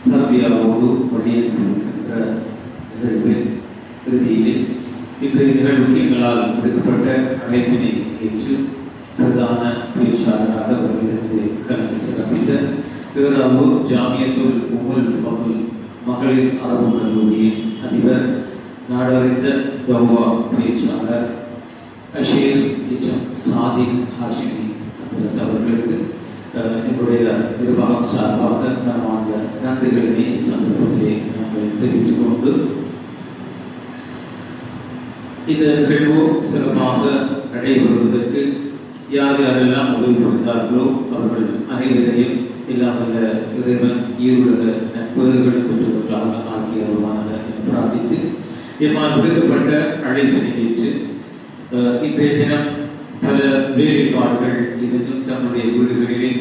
தரபியாவோடு வழியனுப்பியிருக்கின்ற நிகழ்வின் இறுதியிலே இன்றைய நிகழ்வுக்கு எங்களால் விடுக்கப்பட்ட அழைப்பினை ஏற்று பிரதான பேச்சாளராக வருகிறது கலந்து சிறப்பித்த பேராவூர் ஜாமியத்துல் உமுல் ஃபதுல் மகளிர் அரபு கல்லூரியின் அதிபர் நாடறிந்த தௌவா பேச்சாளர் அஷீர் இச்சம் சாதிக் ஹாஷிமி ஹசரத் அவர்களுக்கு எங்களுடைய நிர்வாகம் சார்பாக மனமார்ந்த நன்றிகளை சந்தர்ப்பத்திலே நாங்கள் தெரிவித்துக் கொண்டு இந்த நிகழ்வு சிறப்பாக நடைபெறுவதற்கு யார் யாரெல்லாம் உதவி புரிந்தார்களோ அவர்கள் அனைவரையும் இல்லாமல் இறைவன் ஈருலக நட்புறவுகளை பெற்றவர்களாக ஆகியவர்களாக பிரார்த்தித்து எம்மால் விடுக்கப்பட்ட அழைப்பினை ஏற்று இன்றைய தினம் பல வேலைப்பாடுகள் இருந்தும் தன்னுடைய வீடுகளிலே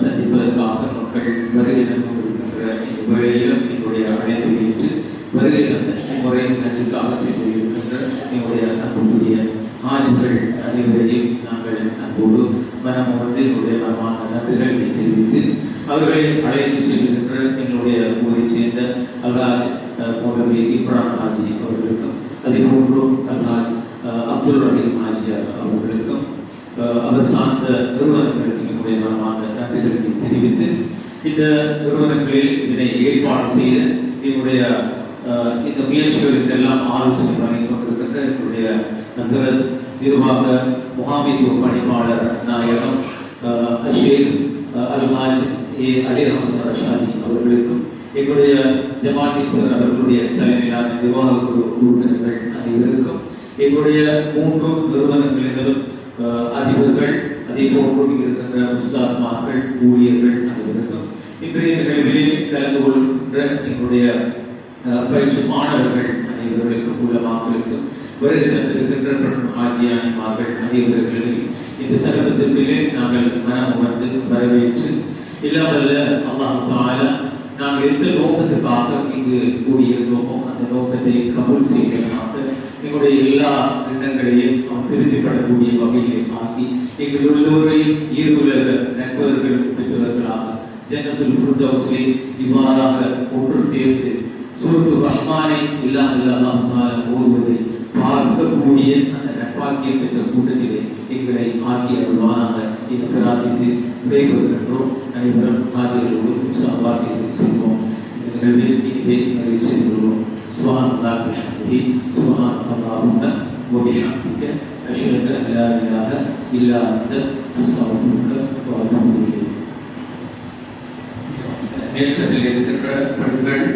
சந்திப்பதற்காக மக்கள் வருகை தந்திருக்கின்ற இந்த வேளையிலும் எங்களுடைய அழைப்பை ஏற்று வருகை தந்த முறை நச்சுக்காக சென்று இருக்கின்ற எங்களுடைய அன்புடைய ஆட்சிகள் அனைவரையும் நாங்கள் அன்போடு மனமுணர்ந்து எங்களுடைய மனமான நன்றிகளை தெரிவித்து அவர்களை அழைத்து செல்கின்ற எங்களுடைய ஊரை சேர்ந்த அல்ஹாஜ் மௌலவி இப்ரான் ஹாஜி அவர்களுக்கும் அதே போன்று அல்ஹாஜ் அப்துல் ரஹீம் ஹாஜியார் அவர்களுக்கும் அவர் சார்ந்த நிறுவனங்களுக்கு எங்களுடைய மனமான நன்றிகளை தெரிவித்து இந்த நிறுவனங்களில் இதனை ஏற்பாடு செய்த எங்களுடைய இந்த முயற்சிகளுக்கு எல்லாம் ஆலோசனை வழங்கிக் கொண்டிருக்கின்ற எங்களுடைய நசரத் நிர்வாக முகாமைத்துவ பணிப்பாளர் நாயகம் அஷேக் அல்ஹாஜ் ஏ அலி அஹமது ரஷாதி அவர்களுக்கும் எங்களுடைய ஜமாத்தீஸ்வர் அவர்களுடைய தலைமையிலான நிர்வாக குழு உறுப்பினர்கள் அனைவருக்கும் எங்களுடைய 3 நிறுவனங்களிலும் அதிபர்கள் அதே போன்று இருக்கின்ற உஸ்தாத்மார்கள் ஊழியர்கள் அனைவருக்கும் இன்றைய நிகழ்வில் கலந்து கொள்கின்ற எங்களுடைய பயிற்சி மாணவர்கள் அனைவர்களுக்கும் உலமாக்களுக்கும் வருகை தந்திருக்கின்ற ஆஜியானிமார்கள் அனைவர்களையும் இந்த சகலத்திற்குள்ளே நாங்கள் மனம் உணர்ந்து வரவேற்று இல்லாமல்ல அல்லாஹ் தஆலா நாங்கள் எந்த நோக்கத்துக்காக இங்கு கூடியிருந்தோமோ அந்த நோக்கத்தை கபூல் செய்வதற்காக எங்களுடைய எல்லா எண்ணங்களையும் திருப்திப்படக்கூடிய வகையிலே ஆக்கி எங்கள் எல்லோரையும் ஈருலக நண்பர்கள் பெற்றவர்களாக ஜன்னத்துல் ஃபிர்தௌஸிலே இவ்வாறாக ஒன்று சேர்ந்து சூரத்து ரஹ்மானை இல்லாமல் அல்லாஹ் தஆலா ஓதுவதை பார்க்கக்கூடிய அந்த நட்பாக்கியம் பெற்ற கூட்டத்திலே எங்களை ஆக்கிய அருள்வானாக என்று பிரார்த்தித்து விடைபெறுகின்றோம். அனைவரும் ஆஜர்களோடு வாசித்து செல்வோம். இந்த நிகழ்வில் இதை நிறைவு செய்து கொள்வோம். சுப்ஹானல்லாஹி வ பிஹம்திஹி சுப்ஹானல்லாஹி வ பிஹம்திஹி அஷ்ஹது அன் லா இலாஹ இல்லா அன்த அஸ்தக்ஃபிருக வ அத்தூபு இலைக். நேரத்தில் இருக்கின்ற பெண்கள்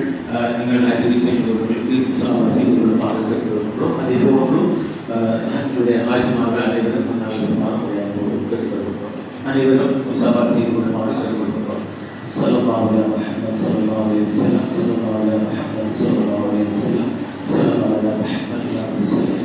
நீங்கள் அஜிரி செய்தவர்களுக்கு செய்து கொள்ளுமாறு கேட்டுக்கொள்கிறோம். அதே போன்று எங்களுடைய ஆஜிமார்கள் அனைவருக்கும் நாங்கள் பார்வையாக கேட்டுக்கொள்கிறோம். அனைவரும் முசாபா செய்து கொள்ளுமாறு கேட்டுக்கொள்கிறோம். ஸல்லல்லாஹு அலைஹி வஸல்லம் ஸல்லல்லாஹு அலைஹி வஸல்லம் ஸல்லல்லாஹு அலைஹி வஸல்லம் ஸல்லல்லாஹு அலைஹி வஸல்லம் ஸல்லல்லாஹு அலைஹி வஸல்லம்.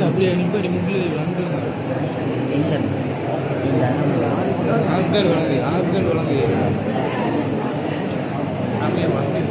அப்படியே நிப்பாடி முக்கில் ஆப்கான் வழங்கு அப்படியே வந்து